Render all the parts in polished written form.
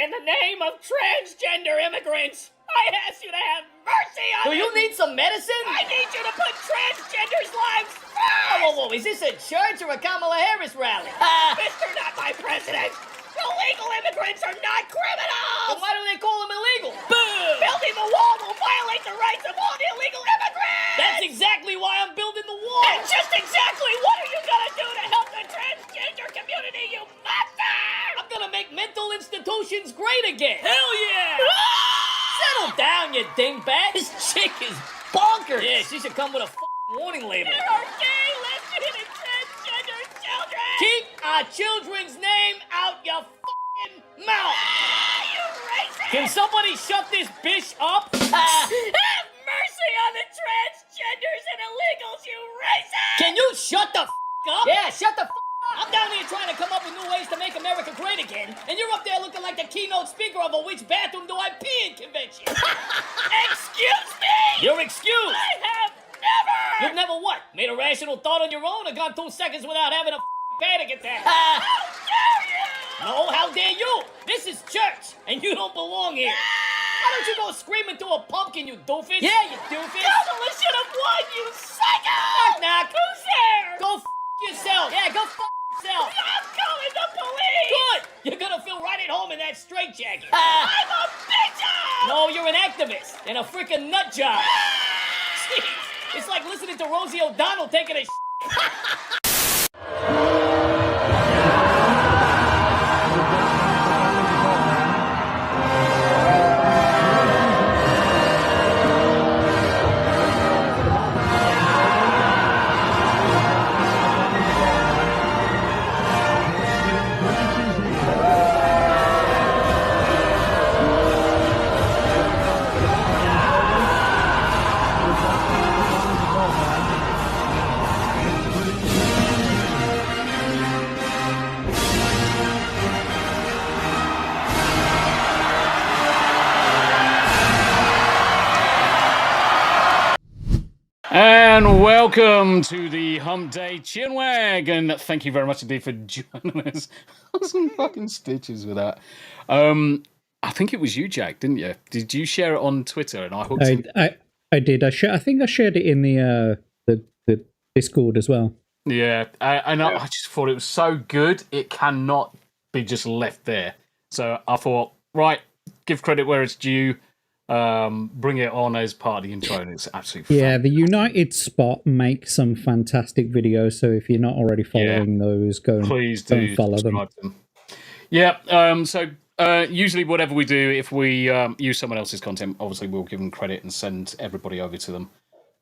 In the name of transgender immigrants, I ask you to have mercy on Do you need some medicine? I need you to put transgenders' lives first! Whoa, is this a church or a Kamala Harris rally? Mr. Not My President, illegal immigrants are not criminals! Then why do they call them illegal? Boo! Building the wall will violate the rights of all the illegal immigrants! That's exactly why I'm building the wall! And just exactly what are you gonna do to help the transgender community, you monster? I'm gonna make mental institutions great again! Hell yeah! Settle down, you dingbat! This chick is bonkers! Yeah, she should come with a warning label. There are gay, lesbian, and transgender children! Keep our children's name out your mouth! You racist! Can somebody shut this bitch up? Have mercy on the transgenders and illegals, you racist! Can you shut the up? Yeah, shut the up! I'm down here trying to come up with new ways to make America great again, and you're up there looking like the keynote speaker of a which bathroom do I pee in convention. Excuse me? You're excused! I have never! You've never what? Made a rational thought on your own or gone 2 seconds without having a panic attack? How dare you! No, how dare you? This is church, and you don't belong here. Why don't you go screaming through a pumpkin, you doofus? Yeah, you doofus. Kamala should have won, you psycho! Knock, knock. Who's there? Go yourself. Yeah, go yourself. I'm calling the police! Good. You're gonna feel right at home in that straitjacket. I'm a bitch! No, you're an activist and a freaking nut job. Jeez, it's like listening to Rosie O'Donnell taking a And welcome to the Hump Day Chinwag, and thank you very much indeed for joining us. Some fucking stitches with that. I think it was you, Jack, didn't you? Did you share it on Twitter? And I did. I think I shared it in the Discord as well. Yeah, I just thought it was so good, it cannot be just left there. So I thought, right, give credit where it's due. Bring it on as part of the intro, and it's absolutely fun. The United Spot makes some fantastic videos, so if you're not already following those, please do follow them. Yeah, so usually whatever we do, if we use someone else's content, obviously we'll give them credit and send everybody over to them.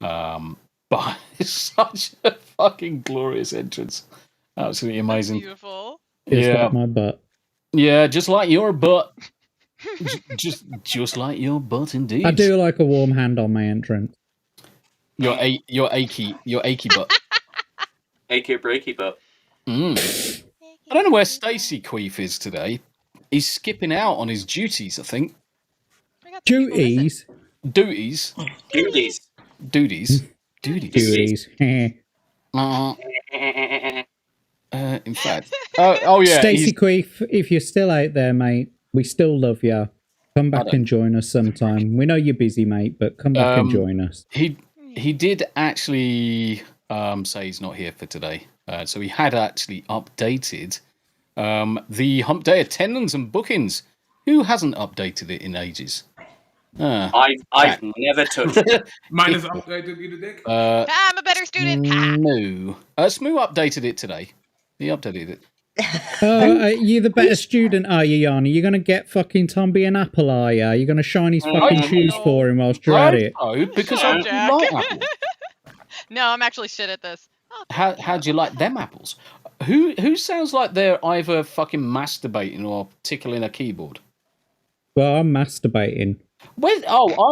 But it's such a fucking glorious entrance. Absolutely amazing. That's beautiful. It's like my butt. Yeah, just like your butt. just like your butt, indeed. I do like a warm hand on my entrance. Your achy butt. Achy breaky butt. I don't know where Stacey Queef is today. He's skipping out on his duties, I think. Duties. In fact, oh yeah, Stacey Queef, if you're still out there, mate, we still love you. Come back and join us sometime. We know you're busy, mate, but come back and join us. He did actually say he's not here for today. So he had actually updated the Hump Day attendance and bookings. Who hasn't updated it in ages? I've never touched it. Mine is updated, you dick. I'm a better student. No. Smoo updated it today. He updated it. You the better student, are you, Yanni? You're going to get fucking Tomby an apple, are you? You're going to shine his fucking shoes for him whilst you're at it? No, because I like apples. No, I'm actually shit at this. How do you like them apples? Who sounds like they're either fucking masturbating or tickling a keyboard? Well, I'm masturbating. I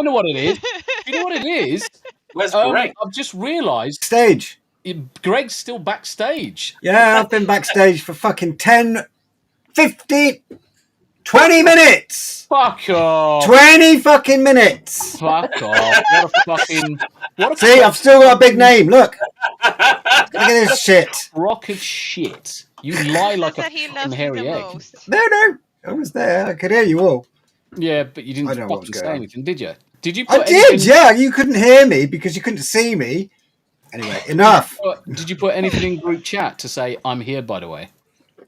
know what it is. You know what it is? Where's Greg? I've just realised. Stage. Greg's still backstage. Yeah, I've been backstage for fucking 10, 15, 20 minutes. Fuck off. 20 fucking minutes. Fuck off. See, I've still got a big name. Look. Look at this shit. Rock of shit. You lie like a fucking hairy egg. No. I was there. I could hear you all. Yeah, but you I didn't don't know what was fucking going say on. anything, did you? Did you put I did, anything, yeah. You couldn't hear me because you couldn't see me. Anyway, enough. Did you put anything in group chat to say, I'm here, by the way?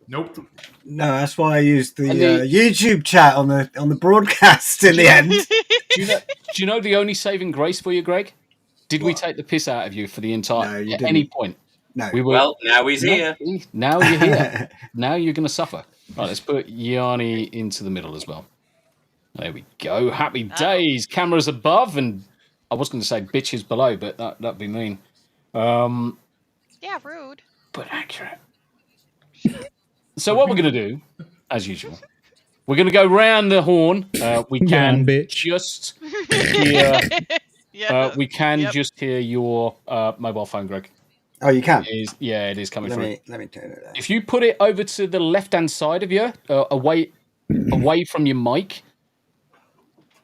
Nope. No, that's why I used the And the- YouTube chat on the broadcast in the end. Do you know the only saving grace for you, Greg? Did we take the piss out of you for the entire... No, you at didn't. any point? No. We were, Well, now he's No, here. now you're here. Now you're going to suffer. Right, let's put Yanni into the middle as well. There we go. Happy days. Cameras above, and I was going to say bitches below, but that'd be mean. Yeah, rude. But accurate. So what we're going to do, as usual, we're going to go round the horn. We Go can on, bitch. just hear. Yeah. We can Yep. just hear your mobile phone, Greg. Oh, you can. It is coming through. Let me turn it down. If you put it over to the left-hand side of you, away from your mic,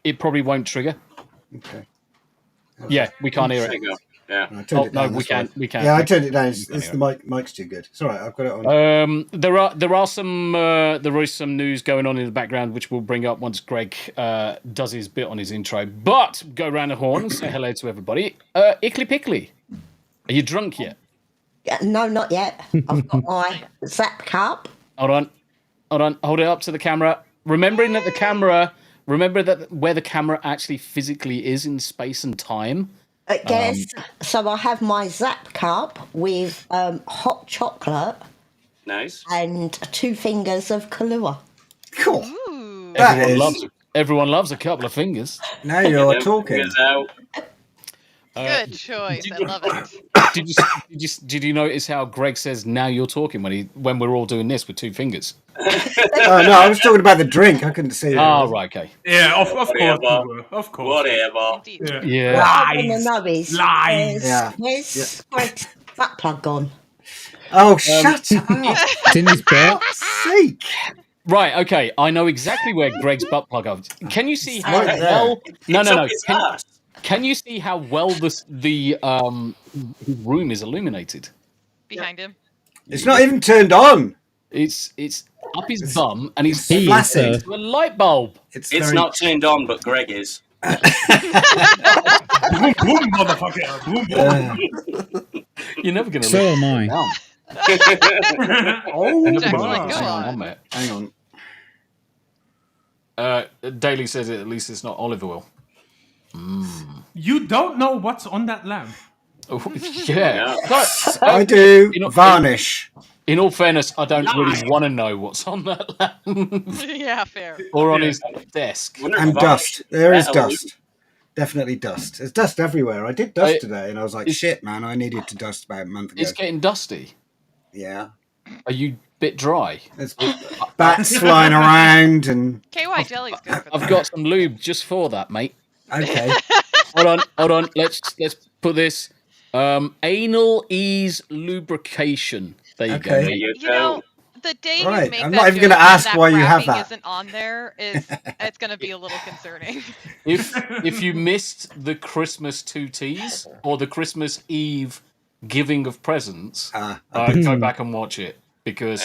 it probably won't trigger. Okay. Yeah, we can't hear There it. you go. Yeah. I turned it down. we that's can. why. Yeah, I turned it down. It's can the hear mic's too good. It's all right. I've got it on. There is some news going on in the background, which we'll bring up once Greg does his bit on his intro. But go around the horn and say hello to everybody. Ickly Pickly, are you drunk yet? No, not yet. I've got my Zap cup. Hold on. Hold it up to the camera. Remember that where the camera actually physically is in space and time. Yes. So I have my Zap cup with hot chocolate Nice. and 2 fingers of Kahlua. Cool. Ooh. Everyone loves a couple of fingers. Now you're Them talking. fingers out. Good choice. I love it. Did you notice how Greg says now you're talking when we're all doing this with 2 fingers? Oh no, I was talking about the drink. I couldn't see it. Oh, right, okay. Yeah, of course. Whatever. You were. Of course. Whatever. Indeed. Yeah. Yeah. What I want to know is, Lies. Yeah. where's Greg's butt plug gone? Oh, shut up! It's in his butt. Sake! Right, okay. I know exactly where Greg's butt plug is. Can you see how Right there. well... No. It's up his ass. Can you see how well the room is illuminated? Behind him. It's not even turned on. It's up his bum and he's He is, flaccid. into a light bulb. It's very- not turned on, but Greg is. Boom, boom, motherfucker. Boom, boom. You're never going to So am I. down. Oh, Jack's my. like, go Hang on, on. mate. Hang on. Daly says at least it's not olive oil. You don't know what's on that lamp. Oh, yeah. I do You know- varnish. In all fairness, I don't really want to know what's on that lamp Yeah, fair. or on his desk. Wonder if And varnish dust. There is better dust. Definitely dust. There's dust everywhere. I did dust I- today, and I was like, it's- "Shit, man! I needed to dust about a month ago." It's getting dusty. Yeah, Are you a bit dry? there's bats flying around, and KY jelly's good for I've that. got some lube just for that, mate. okay. Hold on. Let's put this. Anal ease lubrication. There you go. Okay. mate. You You know, the day Right, you make I'm that not even joke gonna and ask that why you have wrapping that. isn't on there, it's going to be a little concerning. If you missed the Christmas 2Ts or the Christmas Eve giving of presents, go back and watch it because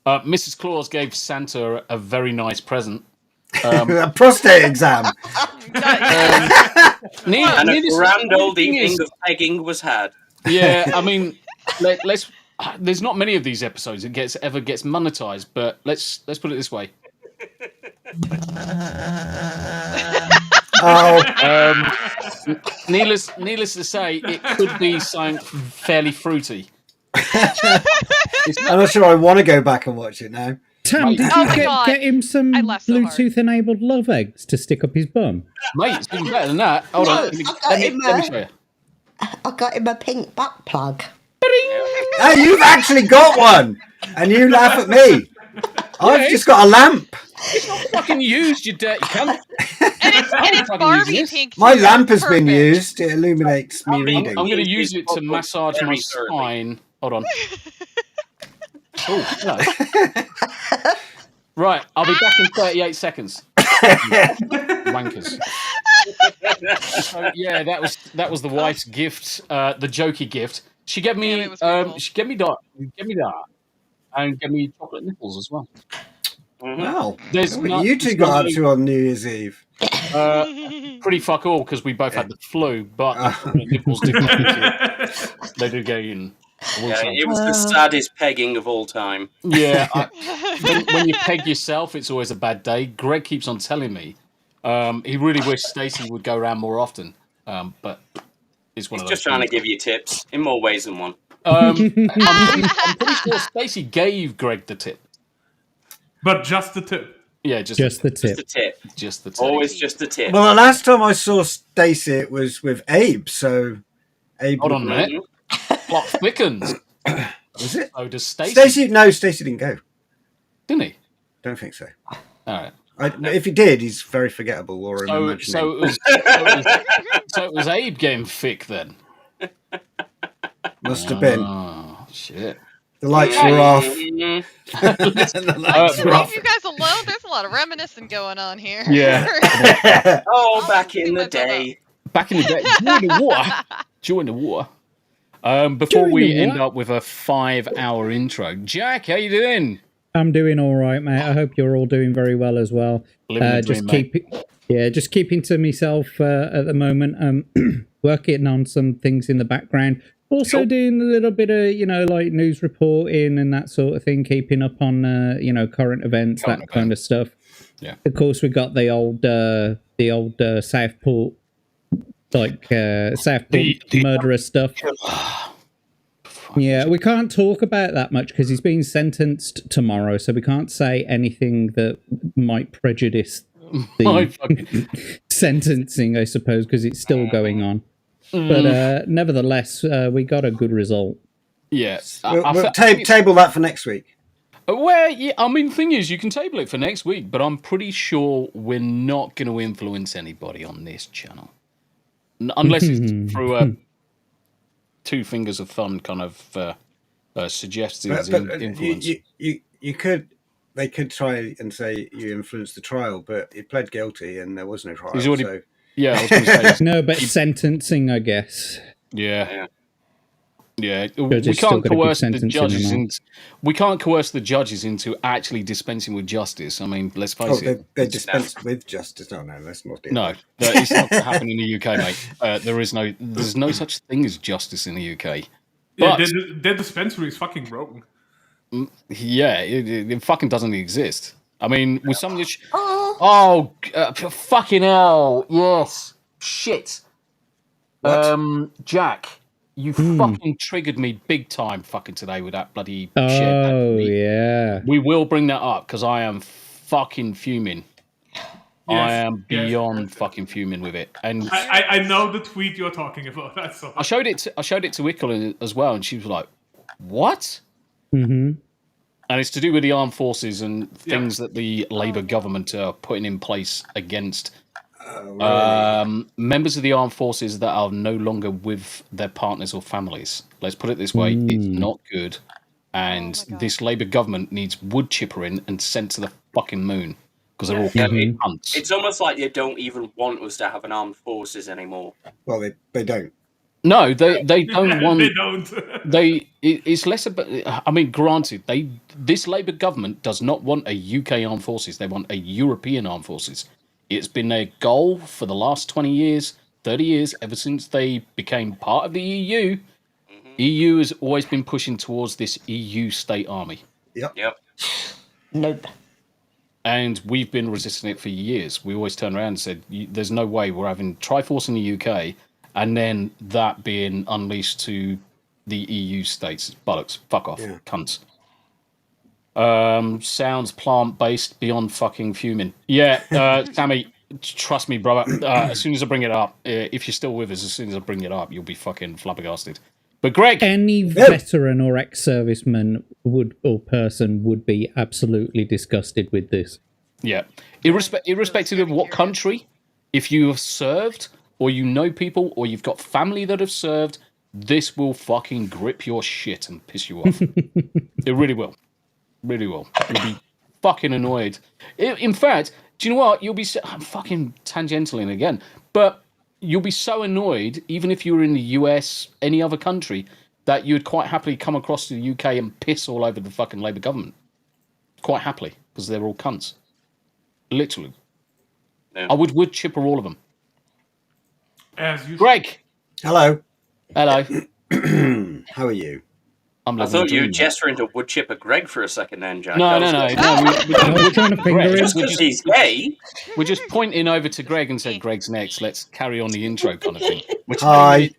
Mrs. Claus gave Santa a very nice present. A prostate exam. And a grand old thing evening is- of pegging was had. Yeah, I mean, let's. There's not many of these episodes that ever gets monetized, but let's put it this way. Oh, Needless to say, it could be something fairly fruity. I'm not sure I want to go back and watch it now. Tam, did Oh you my God. get him some I laughed so hard. Bluetooth-enabled love eggs to stick up his bum? Mate, it's even better than that. Hold on, let me show you. I got him a pink butt plug. Hey, you've actually got one, and you laugh at me. I've just got a lamp. Fucking used, you dirty cunt. And it's fucking Barbie use this. pink. My too. lamp has been Perfect. used. It illuminates me I'm reading. going to use it to massage my Very spine. Hold on. Oh, hello. Right, I'll be back in 38 seconds. Wankers. So, yeah, that was the wife's gift, the jokey gift. She gave me Damn, it was beautiful. she gave me that, and gave me chocolate nipples as well. Wow. There's What not, you two got up to on New Year's Eve? pretty fuck all because we both had the flu, but the nipples did go they did go in. Yeah, it was the saddest pegging of all time. Yeah, when you peg yourself, it's always a bad day. Greg keeps on telling me he really wished Stacey would go around more often, but it's one of those. Just trying to give you tips in more ways than one. I'm pretty sure Stacey gave Greg the tip. But just the tip. Yeah, just the tip. Just the tip. Just the tip. Always just the tip. Well, the last time I saw Stacey, it was with Abe. So Abe. Hold on a minute. Plot thickens. Was it? Oh, does Stacey? Stacey didn't go. Didn't he? Don't think so. All right. If he did, he's very forgettable or imagining. So it was Abe getting thick then. Must have been. Oh shit. The lights were off. The lights were off. Leave you guys alone. There's a lot of reminiscing going on here. Yeah. Oh, back in the day. Back in the day, during the war. Before we end up with a 5-hour intro, Jack, how you doing? I'm doing all right, mate. I hope you're all doing very well as well. Just keeping to myself at the moment. Working on some things in the background. Also doing a little bit of, like news reporting and that sort of thing. Keeping up on, current events, kind of stuff. Yeah. Of course, we got the old Southport, murderer stuff. Yeah, we can't talk about that much because he's being sentenced tomorrow, so we can't say anything that might prejudice the sentencing, I suppose, because it's still going on. But nevertheless, we got a good result. Yes. We'll table that for next week. Well, yeah, I mean, the thing is, you can table it for next week, but I'm pretty sure we're not going to influence anybody on this channel. Unless it's through a two fingers of thumb kind of suggestions influence. You could, they could try and say you influenced the trial, but he pled guilty and there was no trial. He's already, so. Yeah, I was going to say. No, but sentencing, I guess. Yeah. We Judges can't coerce the sentencing judges them into. We can't coerce the judges into actually dispensing with justice. I mean, let's face it. They dispense with justice. No, let's not do that. No, it's not going to happen in the UK, mate. There's no such thing as justice in the UK. Yeah, But, their dispensary is fucking broken. yeah, it fucking doesn't exist. I mean, with some of the fucking hell, yes, shit. Jack, you fucking triggered me big time fucking today with that bloody shit. Oh, yeah. We will bring that up because I am fucking fuming. Yes, I am beyond fucking fuming with it. And I know the tweet you're talking about. I showed it to Icola as well, and she was like, "What?" Mm-hmm. And it's to do with the armed forces and things that the Labour government are putting in place against members of the armed forces that are no longer with their partners or families. Let's put it this way, it's not good. And this Labour government needs wood chippering and sent to the fucking moon because they're all cunts. It's almost like they don't even want us to have an armed forces anymore. Well, they don't. No, they don't want. They don't. It's less about. I mean, granted, this Labour government does not want a UK armed forces. They want a European armed forces. It's been their goal for the last 20 years, 30 years, ever since they became part of the EU. EU has always been pushing towards this EU state army. Yep. Nope. And we've been resisting it for years. We always turned around and said, "There's no way we're having Triforce in the UK." And then that being unleashed to the EU states. Bollocks. Fuck off. Yeah. Cunts. Sounds plant-based beyond fucking fuming. Yeah, Sammy, trust me, brother. As soon as I bring it up, if you're still with us, as soon as I bring it up, you'll be fucking flabbergasted. But Greg... Any veteran or ex-serviceman person would be absolutely disgusted with this. Yeah. Irrespective of what country, if you have served... or you know people, or you've got family that have served, this will fucking grip your shit and piss you off. It really will. Really will. You'll be fucking annoyed. In fact, do you know what? I'm fucking tangentialing again, but you'll be so annoyed, even if you were in the US, any other country, that you would quite happily come across to the UK and piss all over the fucking Labour government. Quite happily. because they're all cunts. Literally. No. I would chipper all of them. As you Greg! Hello. Hello. How are you? I'm I living thought the you dream. gesturing to wood chipper Greg for a second then, Jack. No. Oh. I was trying to finger him. Just because he's gay. We're just pointing over to Greg and said, Greg's next. Let's carry on the intro kind of thing. Hi.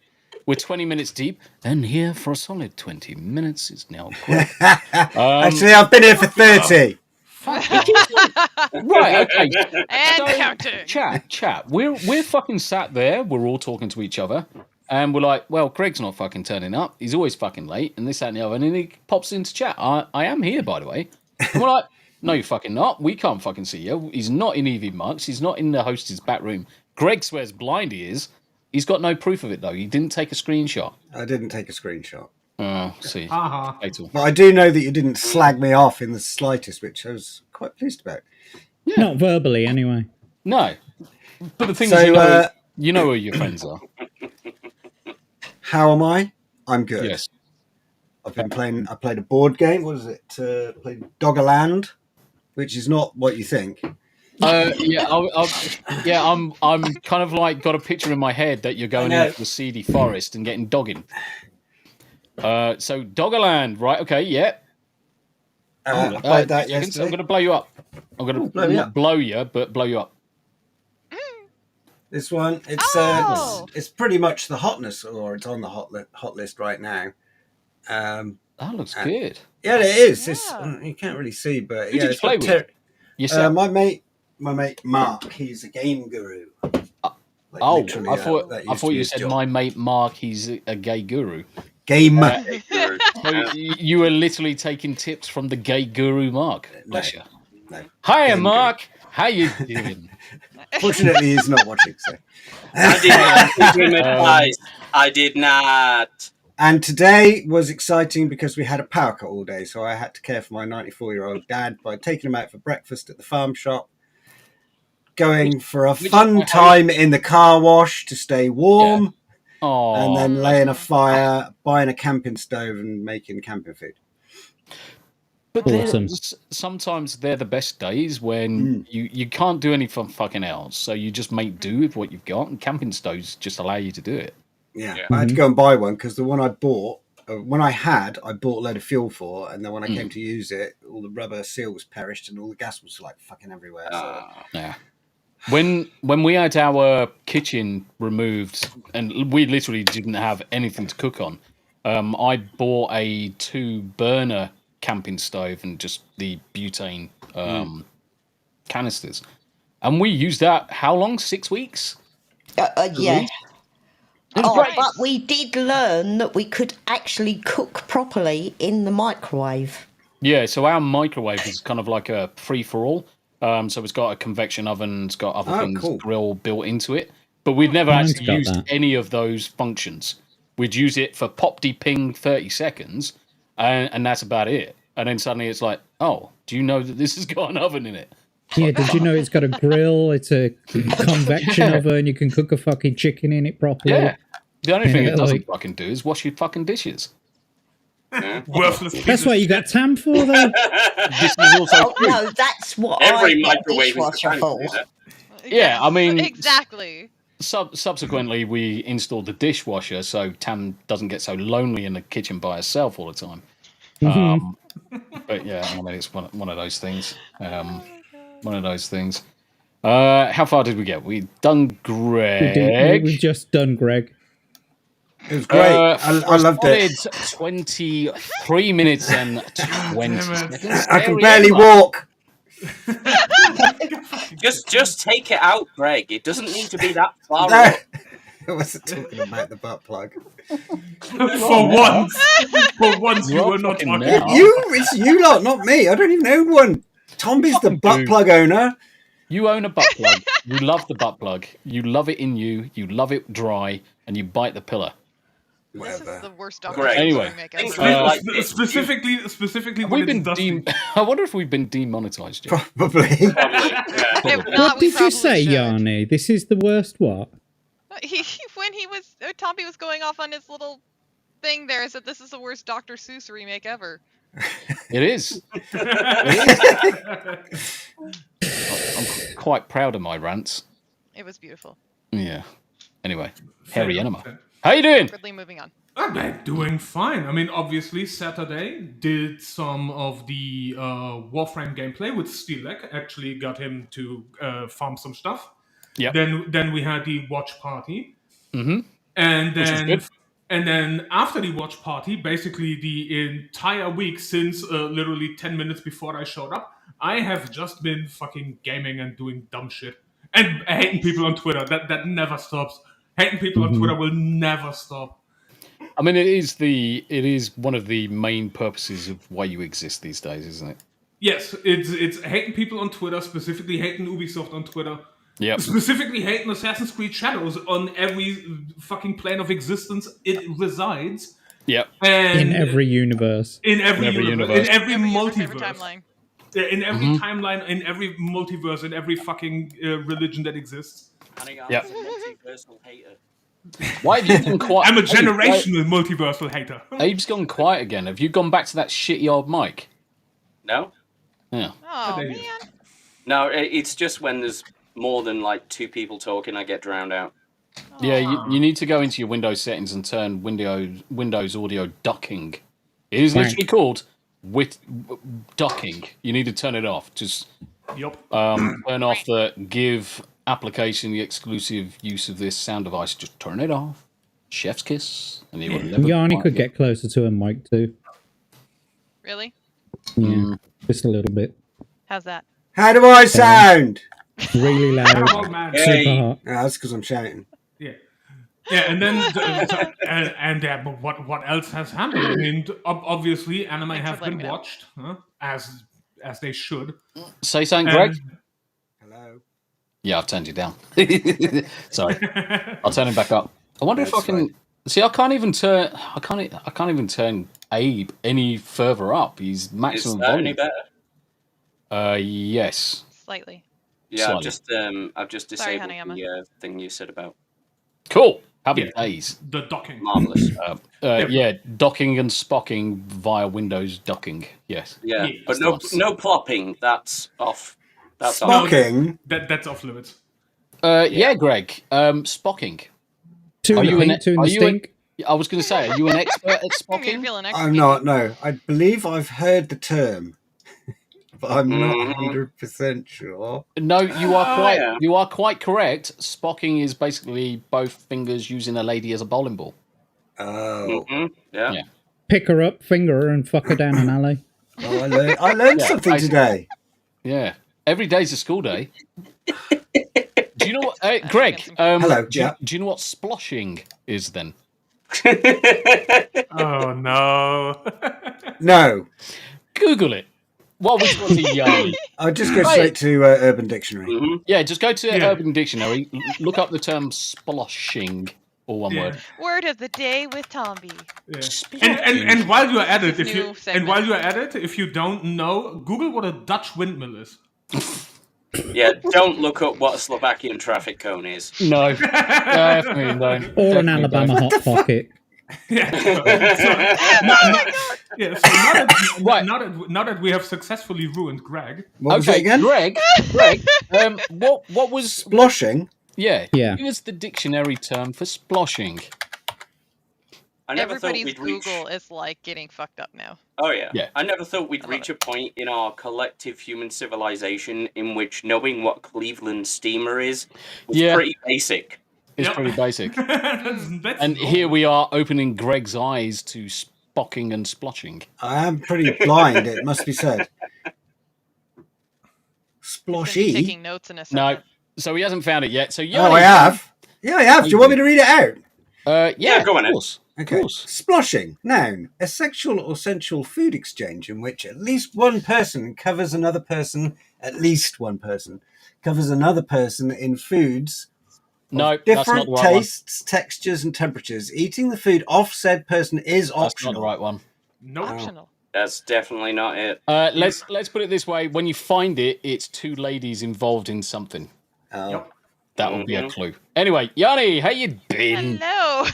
We're 20 minutes deep, and here for a solid 20 minutes is now Greg. Actually, I've been here for 30. Right, okay. And So, counting. Chat. We're fucking sat there. We're all talking to each other, and we're like, well, Greg's not fucking turning up. He's always fucking late, and this, that, and the other. And then he pops into chat. I am here, by the way. And we're like, no, you're fucking not. We can't fucking see you. He's not in Evie Marks. He's not in the host's back room. Greg swears blind he is. He's got no proof of it, though. He didn't take a screenshot. I didn't take a screenshot. Oh, see. Uh-huh. Fatal. But I do know that you didn't slag me off in the slightest, which I was quite pleased about. Yeah. Not verbally, anyway. No. But the thing So, is, you know who your friends are. How am I? I'm good. Yes. I've been playing. I played a board game. What is it? Played Doggerland, which is not what you think. I'm kind of like got a picture in my head that you're going into the seedy forest and getting dogging. So Doggerland, right? Okay, yeah. I played that I'm yesterday. going to blow you up. I'm going to not blow you, but blow you up. This one, it's pretty much the hotness, or it's on the hot list right now. That looks good. Yeah, it is. Yeah. It's, you can't really see, but Who yeah, did you play with? Yourself? my mate Mark. He's a game guru. I thought you said my mate Mark. He's a gay guru. Game. So you were literally taking tips from the gay guru Mark. Bless you. No. Hiya, Mark. How you doing? Fortunately, he's not watching. So. I did not give him advice. I did not. And today was exciting because we had a power cut all day, so I had to care for my 94-year-old dad by taking him out for breakfast at the farm shop, going for a fun time in the car wash to stay warm, and then laying a fire, buying a camping stove, and making camping food. But Awesome. Sometimes they're the best days when you can't do anything fucking else, so you just make do with what you've got, and camping stoves just allow you to do it. Yeah. I had to go and buy one because the one I bought, I bought a load of fuel for, and then when I came to use it, all the rubber seals perished and all the gas was like fucking everywhere. So. Yeah. When we had our kitchen removed and we literally didn't have anything to cook on, I bought a 2-burner camping stove and just the butane canisters, and we used that. How long? 6 weeks? Yeah. Right. But we did learn that we could actually cook properly in the microwave. Yeah, so our microwave is kind of like a free-for-all. So it's got a convection oven, it's got other things, grill built into it. But we'd never actually used any of those functions. We'd use it for pop-de-ping 30 seconds, and that's about it. And then suddenly it's like, oh, do you know that this has got an oven in it? Yeah, did you know it's got a grill? It's a convection oven. You can cook a fucking chicken in it properly. Yeah. The only thing it doesn't fucking do is wash your fucking dishes. Worthless. That's what you got Tam for, though. This is also true. No, that's what Every I got microwave is dishwasher for. Yeah, I mean, exactly. Subsequently, we installed the dishwasher so Tam doesn't get so lonely in the kitchen by herself all the time. But yeah, I mean, it's one of those things. One of those things. How far did we get? We done Greg. We've just done Greg. It was great. I loved it. 23 minutes and 20 seconds. I can barely walk. Just take it out, Greg. It doesn't need to be that far No. up. I wasn't talking about the butt plug. For once, you were not talking. It's you lot, not me. I don't even own one. Tomby's the butt plug owner. You own a butt plug. You love the butt plug. You love it in you. You love it dry, and you bite the pillar. This is the worst Dr. Great. Anyway, Specifically, when we've it's been dusty. I wonder if we've been demonetized yet. Probably. If What not, we did you say, probably should. Yanni? This is the worst what? Tommy was going off on his little thing there, said this is the worst Dr. Seuss remake ever. It is. I'm quite proud of my rants. It was beautiful. Yeah. Anyway, Fair Harry enough, Enema. then. How you doing? Quickly moving on. I'm doing fine. I mean, obviously, Saturday did some of the Warframe gameplay with Steelek. Actually, got him to farm some stuff. Yeah. Then we had the watch party, Mm-hmm. and Which was then good. and then after the watch party, basically the entire week since literally 10 minutes before I showed up, I have just been fucking gaming and doing dumb shit and hating people on Twitter. That never stops. Hating people on Twitter will never stop. I mean, it is one of the main purposes of why you exist these days, isn't it? Yes, it's hating people on Twitter, specifically hating Ubisoft on Twitter. Yep. Specifically hating Assassin's Creed Shadows on every fucking plane of existence it resides. Yep. And In every universe. In every universe. In every multiverse. Every timeline. Yeah, in every timeline, in every multiverse, in every fucking religion that exists. Yep. Multiversal hater. Why have you gone quiet? I'm a generational multiversal hater. Abe's gone quiet again. Have you gone back to that shitty old mic? No? Yeah. Oh, there man. you go. No, it's just when there's more than like two people talking, I get drowned out. Yeah, you need to go into your Windows settings and turn Windows audio ducking. It is literally called ducking. You need to turn it off. Just turn off the give application the exclusive use of this sound device. Just turn it off. Chef's kiss. And you will never. Yanni could get closer to a mic too. Really? Yeah, just a little bit. How's that? How do I sound? Really loud. Oh, man. Hey. Super hot. Oh, that's because I'm shouting. Yeah. Yeah, and then but what else has happened? I mean, obviously, anime have been watched, as they should. Say something, Greg. Hello. Yeah, I've turned you down. Sorry, I'll turn him back up. I wonder if I can see. I can't even turn Abe any further up. He's maximum Is that volume. any better? Yes. Slightly. Yeah, Slightly. I've just Sorry, disabled honey, the thing you said about. Cool. Happy days. The docking. Marvelous. Yeah, docking and spocking via Windows docking. Yes. Yeah, Yeah, but no plopping. That's off. That's Spocking. That's off limits. Yeah, Greg. Spocking. Two Are in you the an- pink, two in are the you stink. I was going to say, are you an expert at You're spocking? feeling I'm not, no. I believe I've heard the term, but I'm not 100% sure. No, you are quite. yeah. You are quite correct. Spocking is basically both fingers using a lady as a bowling ball. Oh. Yeah. Pick her up, finger her, and fuck her down an alley. Oh, I learned something today. Yeah, every day's a school day. Do you know what, Greg? Hello. Do you know what sploshing is then? Oh no. No. Google it. Well, which one's he young? I'll just go straight to Urban Dictionary. Yeah, just go to Urban Dictionary. Look up the term sploshing, all one word. Word of the day with Tomby. Yeah. And while you're at it, New segment. if you don't know, Google what a Dutch windmill is. Yeah, don't look up what a Slovakian traffic cone is. No, definitely don't. Or an Definitely Alabama don't. Hot Pocket. Now that we have successfully ruined Greg. What was that again? Greg, what was Sploshing? Yeah. Yeah. Give us the dictionary term for sploshing. I never Everybody's thought we'd reach. Google is like getting fucked up now. Oh yeah. Yeah. I never thought we'd reach a point in our collective human civilization in which knowing what Cleveland steamer is was pretty basic. It's pretty basic. That's And here we are opening Greg's eyes to spocking and sploshing. I am pretty blind, it must be said. Sploshy? Taking notes in a second. No, so he hasn't found it yet. So Oh, I have. Yeah, I have. Do you want me to read it out? Yeah, go on of in. course. Okay. Sploshing, noun, a sexual or sensual food exchange in which at least one person covers another person, covers another person in foods No, of that's not different the right tastes, textures, and temperatures. Eating the food off said person is one. That's optional. not the right one. no. Optional. That's definitely not it. Let's put it this way: when you find it, it's two ladies involved in something. Oh. That would be a clue. Anyway, Yanni, how you been? Hello.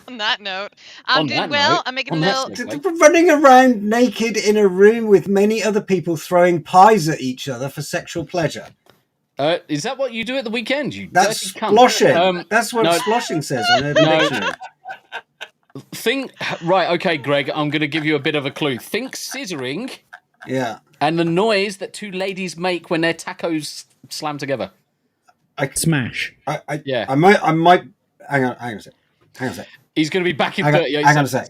On that note, I'm doing well. I'm making a little... Running around naked in a room with many other people throwing pies at each other for sexual pleasure. Is that what you do at the weekend? That's sploshing. That's what sploshing says on Urban Dictionary. Right, okay, Greg, I'm going to give you a bit of a clue. Think scissoring. Yeah. And the noise that two ladies make when their tacos slam together. Smash. Yeah. I might. Hang on a sec. He's going to be back in 38 Hang on a sec.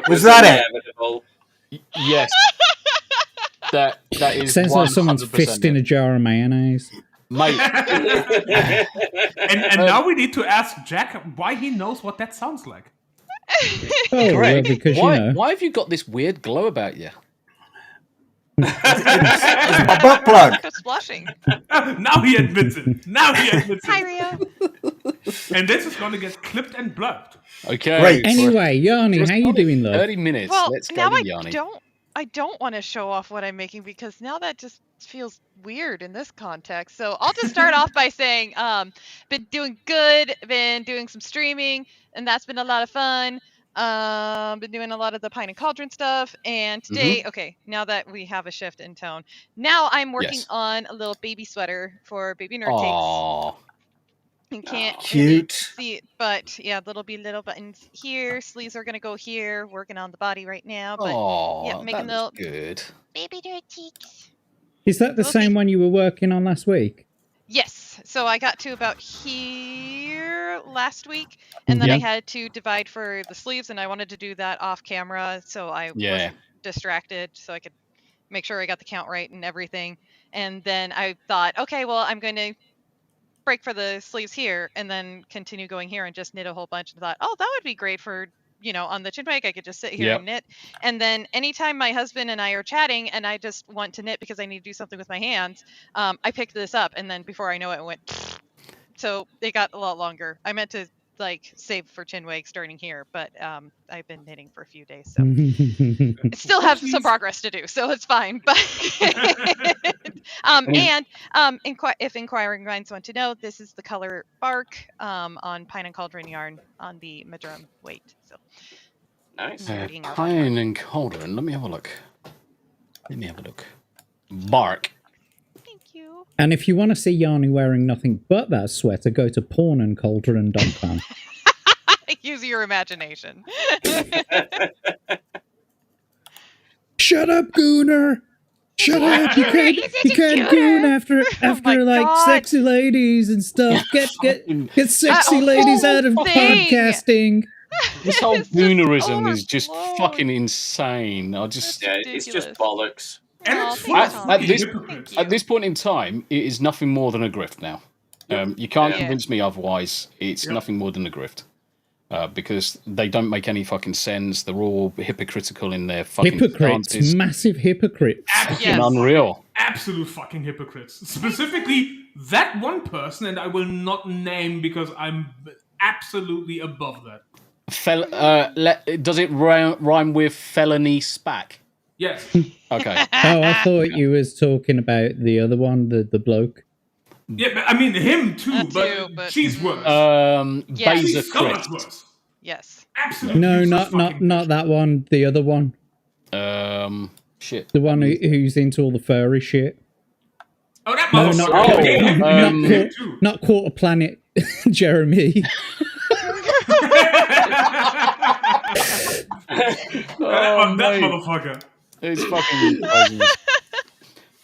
Was that it? Yes. That is. Sounds like someone's fist in a jar of mayonnaise. Mate. and now we need to ask Jack why he knows what that sounds like. Greg, because why have you got this weird glow about you? It's my butt plug. Just blushing. Now he admits it. Hi, Rio. And this is going to get clipped and blubbed. Okay. Great. Anyway, Yanni, how you doing, love? 30 minutes. Well, Let's go now to Yanni. I don't want to show off what I'm making because now that just feels weird in this context. So I'll just start off by saying, been doing good, been doing some streaming, and that's been a lot of fun. Been doing a lot of the Pine and Cauldron stuff, and today, okay, now that we have a shift in tone, now I'm working on a little baby sweater for baby nerd cakes. You can't really see it, but yeah, there'll be little buttons here. Sleeves are gonna go here. Working on the body right now, but yeah, making little good baby nerd cheeks. Is that the same one you were working on last week? Yes. So I got to about here last week, and then I had to divide for the sleeves, and I wanted to do that off camera, so I wasn't distracted, so I could make sure I got the count right and everything. And then I thought, okay, well, I'm going to break for the sleeves here and then continue going here and just knit a whole bunch, and thought, oh, that would be great for, on the chin bag. I could just sit here and knit. And then anytime my husband and I are chatting and I just want to knit because I need to do something with my hands, I picked this up, and then before I know it went, so it got a lot longer. I meant to save for chin wag starting here, but I've been knitting for a few days, so I still have some progress to do, so it's fine. But if inquiring minds want to know, this is the color bark on Pine and Cauldron yarn on the Madrum weight. So nice. Pine and Cauldron. Let me have a look. Bark. And if you want to see Yanni wearing nothing but that sweater, go to pornandcauldron.com. Use your imagination. Shut up, Gooner! Shut up! You can't goon after sexy ladies and stuff. Get sexy ladies out of podcasting. This whole goonerism is just fucking insane. It's just bollocks. At this point in time, it is nothing more than a grift now. You can't convince me otherwise. It's nothing more than a grift. Because they don't make any fucking sense. They're all hypocritical in their fucking hypocrites, stances. Massive hypocrites. Unreal. Absolute fucking hypocrites. Specifically, that one person, and I will not name because I'm absolutely above that. Does it rhyme with felony spack? Yes. Okay. Oh, I thought you was talking about the other one, the bloke. Yeah, but I mean him too, but she's worse. Baser so much worse. Yes. Absolutely. No, not that one. The other one. Shit. The one who's into all the furry shit. Oh, that motherfucker. Not Quarter Planet, Jeremy. That motherfucker. It's fucking crazy.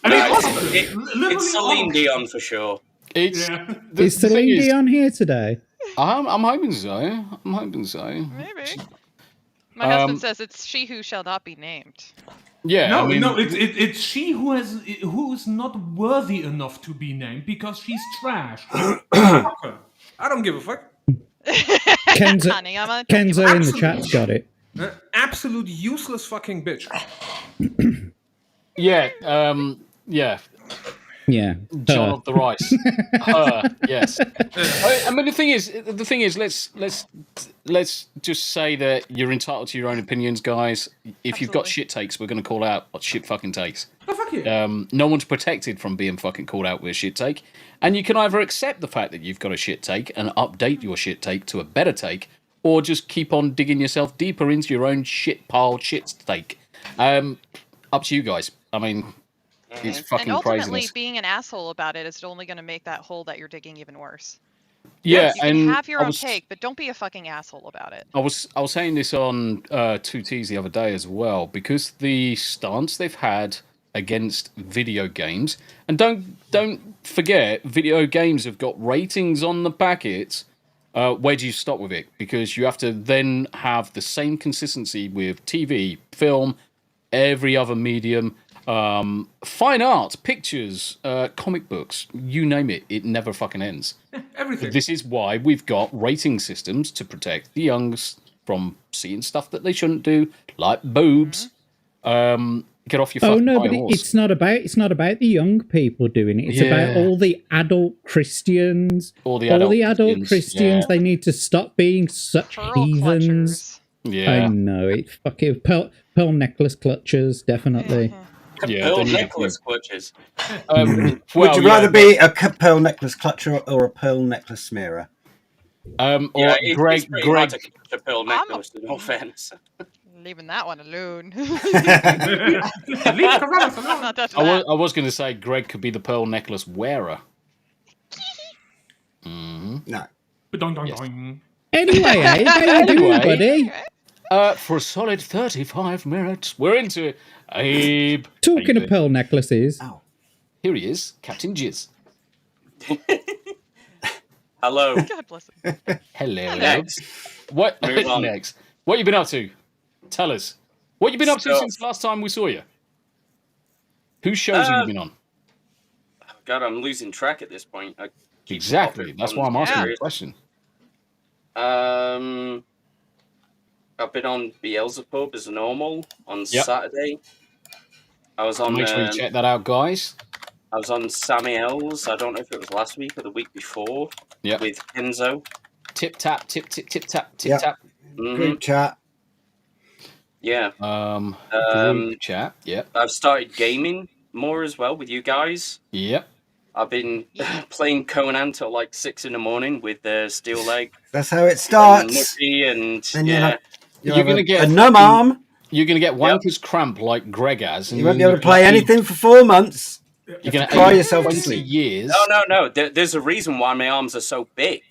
It's Celine Dion for sure. Is Celine Dion here today? I'm hoping so. Maybe. My husband says it's she who shall not be named. Yeah. No, it's she who is not worthy enough to be named because she's trash. I don't give a fuck. Kenzo in the chat's got it. Absolute useless fucking bitch. Yeah. Yeah, John of the Rice. Her, yes. I mean, the thing is, let's just say that you're entitled to your own opinions, guys. If you've got shit takes, we're going to call out what shit fucking takes. Oh, fuck yeah. No one's protected from being fucking called out with a shit take, and you can either accept the fact that you've got a shit take and update your shit take to a better take, or just keep on digging yourself deeper into your own shit pile shit take. Up to you guys. I mean. It's fucking and ultimately, craziness. being an asshole about it is only going to make that hole that you're digging even worse. Yeah, you can have your own take, but don't be a fucking asshole about it. I was saying this on 2Ts the other day as well, because the stance they've had against video games, and don't forget, video games have got ratings on the packets. Where do you stop with it? Because you have to then have the same consistency with TV, film, every other medium. Fine art, pictures, comic books, you name it, it never fucking ends. Everything. This is why we've got rating systems to protect the youngs from seeing stuff that they shouldn't do, like boobs. Get off your fucking no, but horse. it's not about the young people doing it. It's about all the adult Christians. All the adult Christians. They need to stop being such heathens. Clutchers. I know it. Fucking pearl necklace clutchers, definitely. Yeah, pearl necklace clutches. Would you rather be a pearl necklace clutcher or a pearl necklace smearer? Or it's Greg, pretty hard to clutch a pearl necklace, in all fairness. Leaving that one alone. Leave Corvallis alone. I'm not touching that. I was going to say Greg could be the pearl necklace wearer. Mm-hmm. No. Yes. Anyway, how you doing, buddy? For a solid 35 minutes, we're into it. Abe. Talking of pearl necklaces. Oh. Here he is, Captain Jizz. Hello. God bless him. Hello. Next. What Move on. next? What you been up to? Tell us. What you been up to Stuff. since last time we saw you? Whose shows have you been on? God, I'm losing track at this point. Exactly. That's why I'm asking the question. I've been on Beelzebub as normal on Saturday. I was on. Make sure you check that out, guys. I was on Sammy L's. I don't know if it was last week or the week before. Yep. With Enzo. Tip tap, tip tip tip tap, tip tap. Group chat. Yeah. Group chat. Yep. I've started gaming more as well with you guys. Yep. I've been playing Conan till like 6 a.m. with Steel Leg. That's how it starts. And you're gonna get a numb arm. You're gonna get wanker's cramp like Greg has. And you won't be able to play anything for 4 months. You're gonna cry yourself to sleep. Years. No. There's a reason why my arms are so big.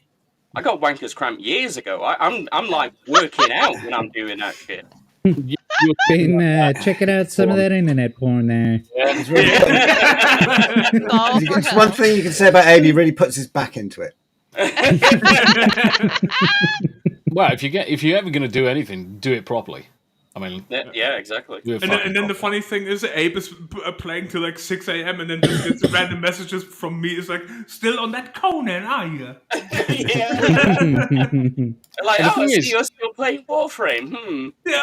I got wanker's cramp years ago. I'm like working out when I'm doing that shit. You've been checking out some of that internet porn there. It's one thing you can say about Abe, he really puts his back into it. Well, if you're ever going to do anything, do it properly. I mean, yeah, exactly. And then the funny thing is, Abe is playing till like 6 a.m. and then just gets random messages from me. It's like, still on that Conan, are you? Like, I see you're still playing Warframe. Yeah,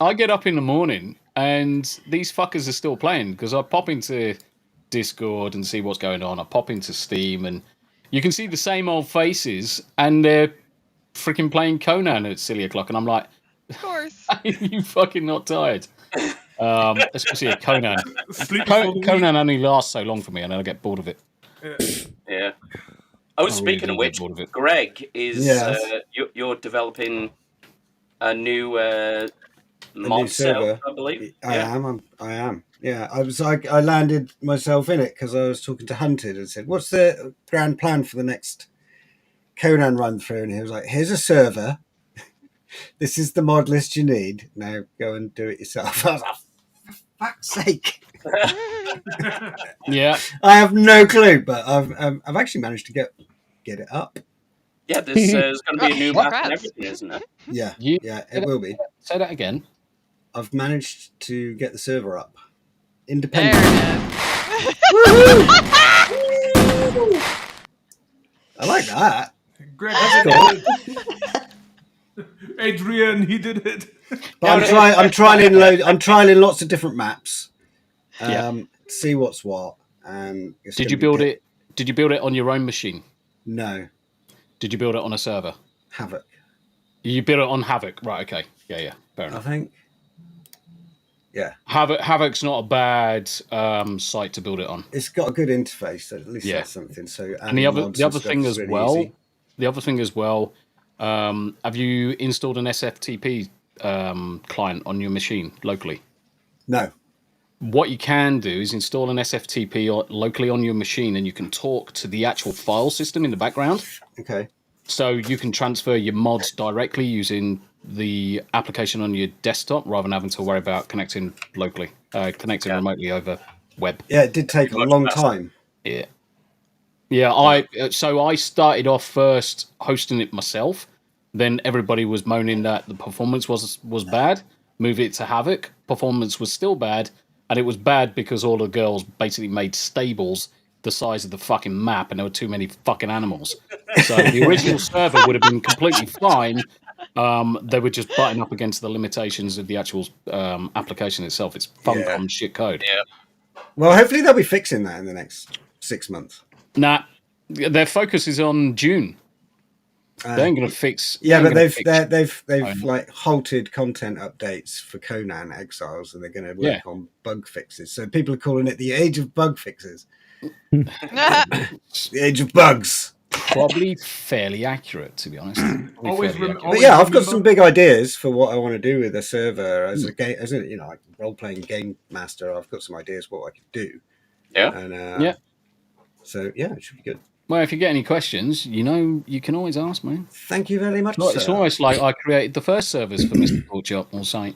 I get up in the morning and these fuckers are still playing because I pop into Discord and see what's going on. I pop into Steam and you can see the same old faces and they're freaking playing Conan at silly o'clock, and I'm like, of course. You fucking not tired. Especially a Conan. Conan only lasts so long for me, and then I get bored of it. Yeah. Oh, speaking of which, Greg is you're developing a new mod server, I believe. I am. Yeah, I landed myself in it because I was talking to Hunted and said, "What's the grand plan for the next Conan run through?" And he was like, "Here's a server. This is the mod list you need. Now go and do it yourself." I was like, for fuck's sake. Yeah. I have no clue, but I've actually managed to get it up. Yeah, there's going to be a new map and everything, isn't it? Yeah, it will be. Say that again. I've managed to get the server up. Independent. I like that. Greg, that's cool. Adrian, he did it. But I'm trialing lots of different maps. see what's what. And did you build it? Did you build it on your own machine? No. Did you build it on a server? Havoc. You built it on Havoc, right? Okay, yeah, fair enough. I think. Yeah. Havoc's not a bad site to build it on. It's got a good interface, so at least that's something. So, and the other thing as really well. Easy. The other thing as well. Have you installed an SFTP client on your machine locally? No. What you can do is install an SFTP locally on your machine, and you can talk to the actual file system in the background. Okay. So you can transfer your mods directly using the application on your desktop rather than having to worry about connecting locally, connecting remotely over web. Yeah, it did take a long time. Yeah. Yeah, I started off first hosting it myself. Then everybody was moaning that the performance was bad. Move it to Havoc. Performance was still bad. And it was bad because all the girls basically made stables the size of the fucking map, and there were too many fucking animals. So the original server would have been completely fine. They were just butting up against the limitations of the actual application itself. It's Funcom shit code. Yeah. Well, hopefully they'll be fixing that in the next 6 months. Nah, their focus is on June. They ain't gonna fix. Yeah, but they've like halted content updates for Conan Exiles, and they're going to work on bug fixes. So people are calling it the age of bug fixes. The age of bugs. Probably fairly accurate, to be honest. But yeah, I've got some big ideas for what I want to do with the server as a game, as a like role-playing game master. I've got some ideas what I could do. Yeah, and so yeah, it should be good. Well, if you get any questions, you can always ask me. Thank you very much. It's almost like I created the first servers for Mr. Porkchop on site.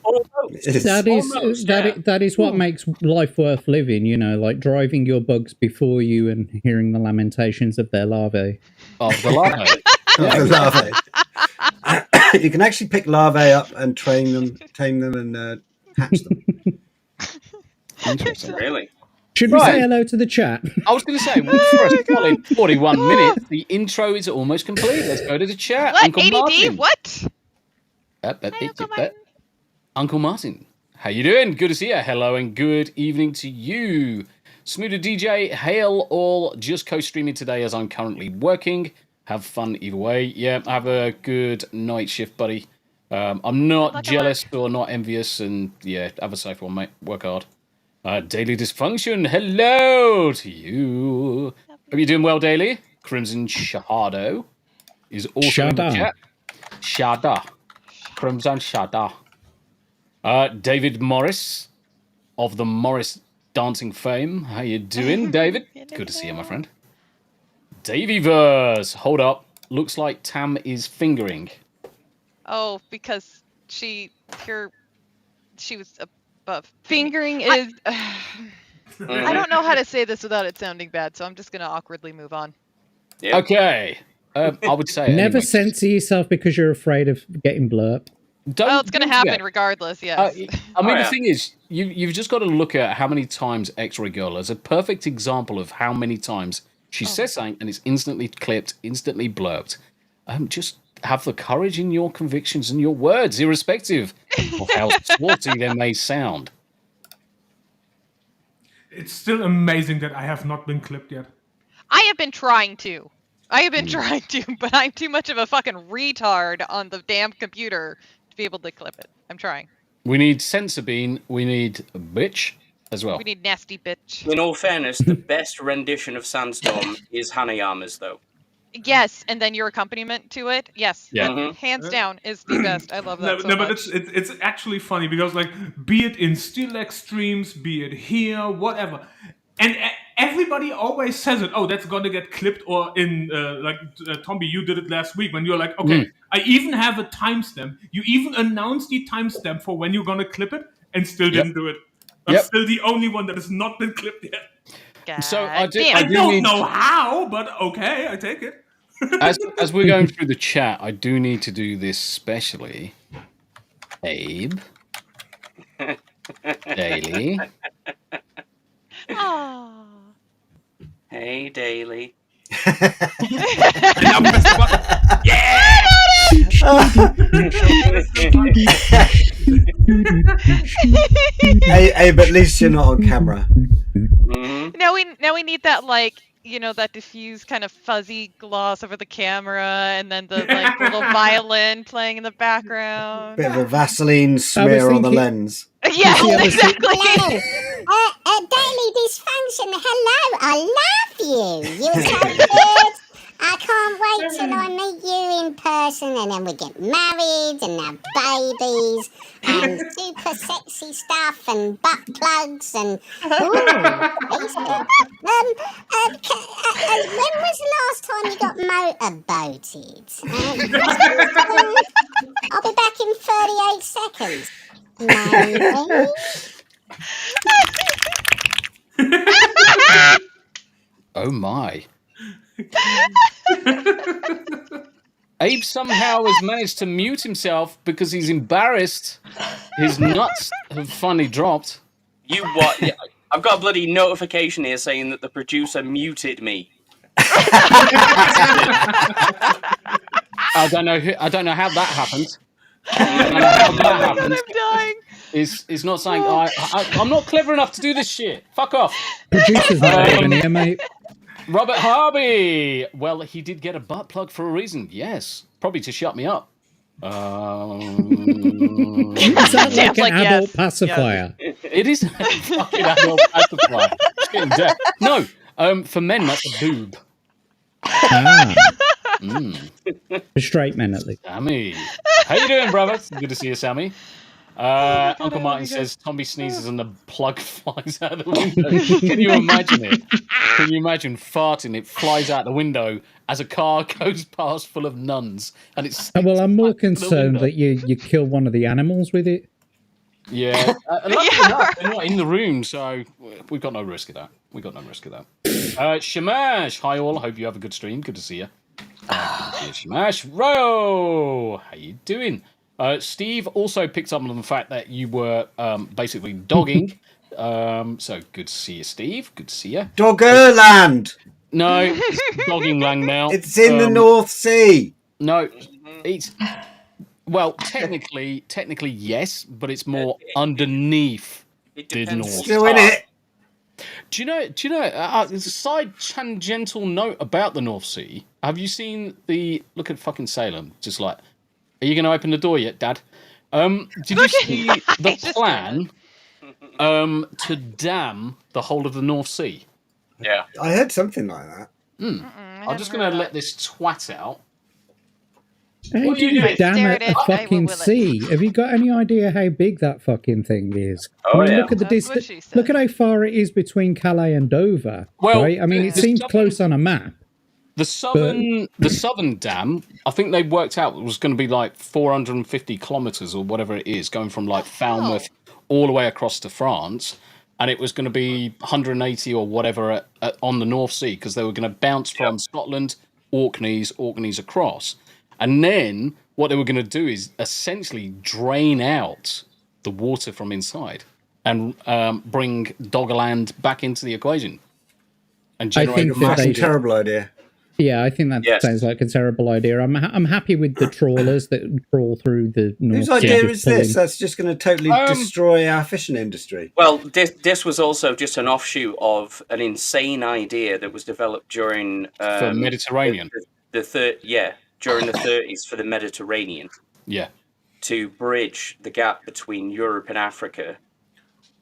That is what makes life worth living, like driving your bugs before you and hearing the lamentations of their larvae. Oh, the larvae. The larvae. You can actually pick larvae up and tame them and hatch them. Interesting. Really? Should we say hello to the chat? I was going to say, for a solid 41 minutes, the intro is almost complete. Let's go to the chat. What? Uncle ADD? Martin. What? Uncle Martin, how you doing? Good to see you. Hello and good evening to you. Smoother DJ, hail all. Just co-streaming today as I'm currently working. Have fun either way. Yeah, have a good night shift, buddy. I'm not jealous or not envious, and have a safe one, mate. Work hard. Daily Dysfunction, hello to you. Hope you're doing well, Daily. Crimson Shahado is also in the chat. Shada. Crimson Shada. David Morris of the Morris Dancing fame. How you doing, David? Good to see you, my friend. Davyverse. Hold up. Looks like Tam is fingering. Oh, because she was above. Fingering is... I don't know how to say this without it sounding bad, so I'm just going to awkwardly move on. Yeah. Okay. I would say... Never censor yourself because you're afraid of getting blurb. Well, it's going to happen regardless, yes. The thing is, you've just got to look at how many times X-Ray Girl is a perfect example of how many times she says something and it's instantly clipped, instantly blurped. Just have the courage in your convictions and your words, irrespective of how sporty they may sound. It's still amazing that I have not been clipped yet. I have been trying to, but I'm too much of a fucking retard on the damn computer to be able to clip it. I'm trying. We need Sensor Bean. We need a bitch as well. We need nasty bitch. In all fairness, the best rendition of Sandstorm is Hanayama's, though. Yes, and then your accompaniment to it. Yes, hands down is the best. I love that so much. But it's actually funny because, like, be it in Steelix streams, be it here, whatever, and everybody always says it. Oh, that's gonna get clipped, or in Tomby, you did it last week when you're like, okay, I even have a timestamp. You even announced the timestamp for when you're gonna clip it, and still didn't do it. I'm still the only one that has not been clipped yet. God so I don't know how, but okay, I take it. As we're going through the chat, I do need to do this specially. Abe. Daily. Aww. Hey, Daily. Yeah! Hey, but at least you're not on camera. Mm-hmm. Now we need that that diffused kind of fuzzy gloss over the camera, and then the little violin playing in the background. Bit of a Vaseline smear on the lens. Yeah, exactly. Daily Dysfunction, hello, I love you. You're so good. I can't wait till I meet you in person, and then we get married and have babies and super sexy stuff and butt plugs and when was the last time you got motorboated? I'll be back in 38 seconds. Maybe. Oh my. Abe somehow has managed to mute himself because he's embarrassed. His nuts have finally dropped. You what? Yeah, I've got a bloody notification here saying that the producer muted me. I don't know how that happened. I'm dying. It's not saying I'm not clever enough to do this shit. Fuck off. Producer's not even here, mate. Robert Harvey. Well, he did get a butt plug for a reason. Yes, probably to shut me up. Is that like an adult pacifier? Yes. It is a fucking adult pacifier. No, for men that's a boob. For straight men, at least. Sammy, how you doing, brother? Good to see you, Sammy. Uncle Martin says Tommy sneezes and the plug flies out the window. Can you imagine it? Can you imagine farting? It flies out the window as a car goes past full of nuns, and it's. Well, I'm more concerned that you kill one of the animals with it. Yeah, they're not in the room, so we've got no risk of that. Shamash, hi all. Hope you have a good stream. Good to see you. Shamash, Ro, how you doing? Steve also picked up on the fact that you were basically dogging. So good to see you, Steve. Good to see you. Doggerland. No, it's dogging land now. It's in the North Sea. No, it's technically yes, but it's more underneath the North Sea. Still in it. Do you know? There's a side tangential note about the North Sea. Have you seen look at fucking Salem? Just like, are you going to open the door yet, Dad? Did you see the plan to dam the whole of the North Sea? Yeah, I heard something like that. I'm just going to let this twat out. How do you dam a fucking sea? Have you got any idea how big that fucking thing is? Look at the distance. Look at how far it is between Calais and Dover. Well, right? I mean, it seems close on a map. The southern dam, I think they worked out it was going to be like 450 kilometers or whatever it is, going from like Falmouth all the way across to France, and it was going to be 180 or whatever on the North Sea because they were going to bounce from Scotland, Orkneys across. And then what they were going to do is essentially drain out the water from inside and bring Doggerland back into the equation. And generate that's a terrible idea. Yeah, I think that sounds like a terrible idea. I'm happy with the trawlers that trawl through the North Sea. Whose idea is this? That's just going to totally destroy our fishing industry. Well, this was also just an offshoot of an insane idea that was developed during for Mediterranean. During the 30s for the Mediterranean. Yeah. To bridge the gap between Europe and Africa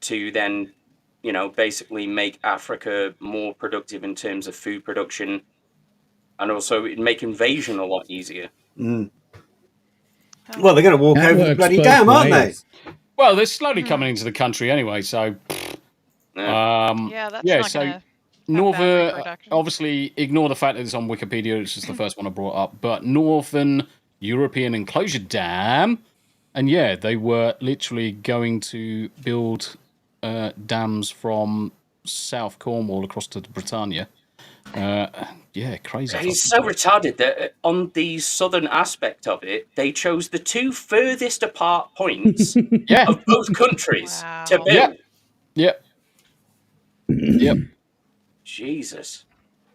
to then, basically make Africa more productive in terms of food production and also make invasion a lot easier. Well, they're going to walk over the bloody dam, aren't they? Well, they're slowly coming into the country anyway, so... that's not gonna... Northern, obviously, ignore the fact that it's on Wikipedia. It's just the first one I brought up. But Northern European Enclosure Dam, and they were literally going to build dams from South Cornwall across to Britannia. Crazy. And it's so retarded that on the southern aspect of it, they chose the two furthest apart points of both countries to build. Yep. Jesus.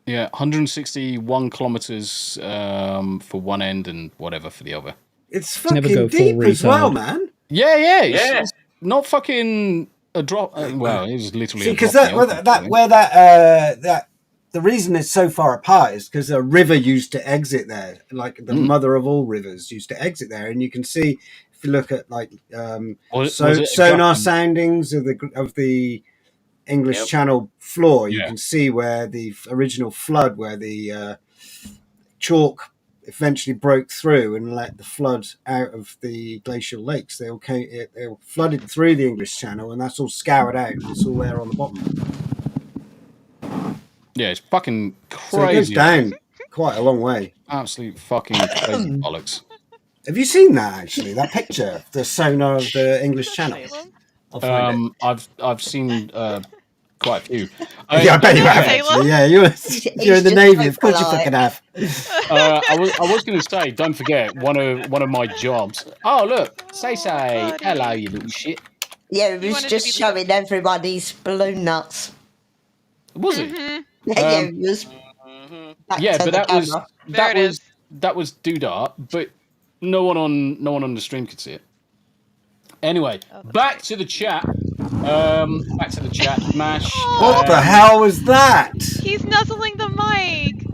Yeah, 161 kilometers for one end and whatever for the other. It's fucking deep as well, man. Yeah. It's not fucking A drop. Well, it was literally. See, because the reason it's so far apart is because a river used to exit there, like the mother of all rivers used to exit there, and you can see if you look at like sonar soundings of the English Channel floor, you can see where the original flood, where the chalk eventually broke through and let the flood out of the glacial lakes. They all flooded through the English Channel, and that's all scoured out. It's all there on the bottom. Yeah, it's fucking crazy. So it goes down quite a long way. Absolute fucking crazy bollocks. Have you seen that, actually? That picture, the sonar of the English Channel? I'll find it. I've seen quite a few. Yeah, I bet you have, actually. Yeah, you're in the Navy. Of course you fucking have. I was going to say, don't forget, one of my jobs. Oh, look. Say, hello, you little shit. Yeah, it was just showing everyone his balloon nuts. Was it? Yeah, it was. Yeah, but that was Doodah, but no one on the stream could see it. Anyway, back to the chat. Mash. What the hell was that? He's nuzzling the mic.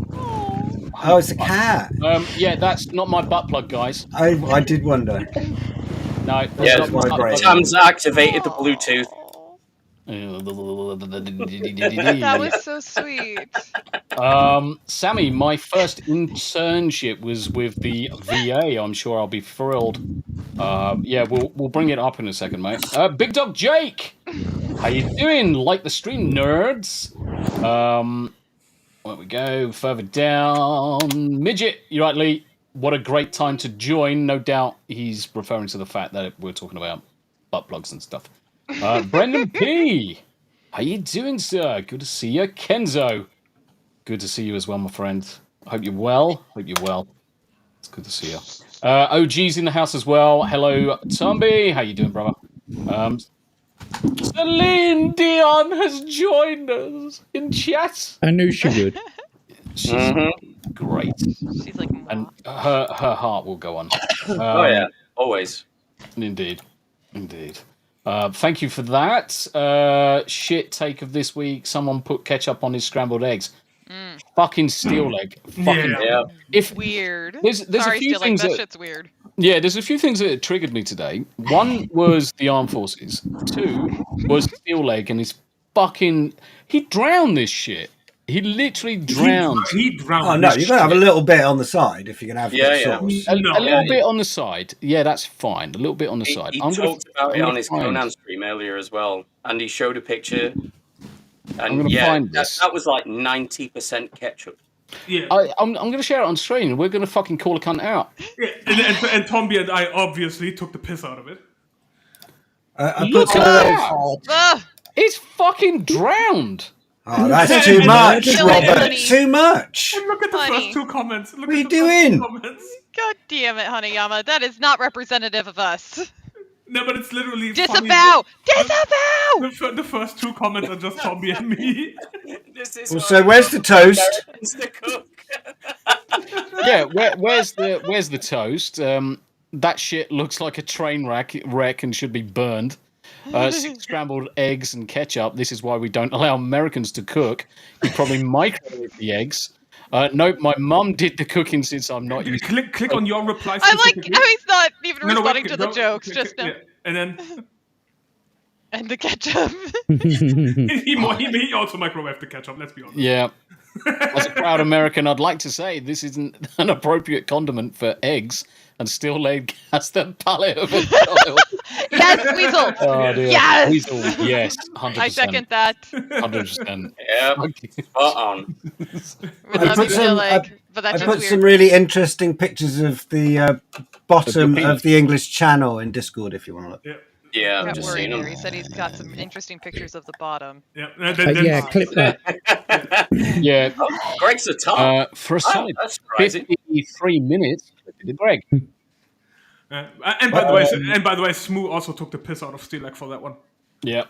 Oh, it's a cat. Yeah, that's not my butt plug, guys. I did wonder. No, yeah, Sam's activated the Bluetooth. That was so sweet. Sammy, my first internship was with the VA. I'm sure I'll be thrilled. Yeah, we'll bring it up in a second, mate. Big Dog Jake, how you doing? Like the stream, nerds. Where we go? Further down, Midget. You're right, Lee. What a great time to join. No doubt he's referring to the fact that we're talking about butt plugs and stuff. Brendan P. How you doing, sir? Good to see you. Kenzo. Good to see you as well, my friend. Hope you're well. It's good to see you. OG's in the house as well. Hello, Tomby. How you doing, brother? Celine Dion has joined us in chat. I knew she would. She's great. She's like, and her heart will go on. Oh yeah, always. Indeed. Thank you for that. Shit take of this week. Someone put ketchup on his scrambled eggs. Fucking steel leg. Yeah. Weird. There's Sorry, a few steel things leg, that shit's weird. Yeah, there's a few things that triggered me today. One was the armed forces. Two was steel leg and his fucking. He drowned this shit. He literally drowned. He drowned. Oh no, you gotta have a little bit on the side if you're gonna have sauce. A little bit on the side. Yeah, that's fine. A little bit on the side. He talked about it on his Conan stream earlier as well, and he showed a picture. And that was like 90% ketchup. Yeah, I'm going to share it on screen. We're going to fucking call a cunt out. Yeah, and Tomby and I obviously took the piss out of it. Look at that! It's fucking drowned. Oh, that's too much, Robert. Too much. And look at the first two comments. What are you doing? God damn it, Hanayama. That is not representative of us. No, but it's literally disavow! Funny. Disavow! The first two comments are just Tomby and me. So where's the toast? Yeah, where's the toast? That shit looks like a train wreck and should be burned. 6 scrambled eggs and ketchup. This is why we don't allow Americans to cook. You probably microwave the eggs. Nope, my mum did the cooking since I'm not used. Click on your reply. I'm like, he's not even responding to the jokes. Just now. And then. And the ketchup. he also microwaved the ketchup. Let's be honest. Yeah. As a proud American, I'd like to say this isn't an appropriate condiment for eggs, and steel leg has the palate of a child. Yes, Weasel. Oh, dear. Yes. Weasel. Yes. 100%. I second that. 100%. Yeah. Spot on. I put some really interesting pictures of the bottom of the English Channel in Discord if you want to look. Yeah, I'm just seeing him. He said he's got some interesting pictures of the bottom. Yeah, clip that. Yeah. Oh, Greg's a top. For a solid 53 minutes, Greg. And by the way, Smoo also took the piss out of Steel Leg for that one. Yeah.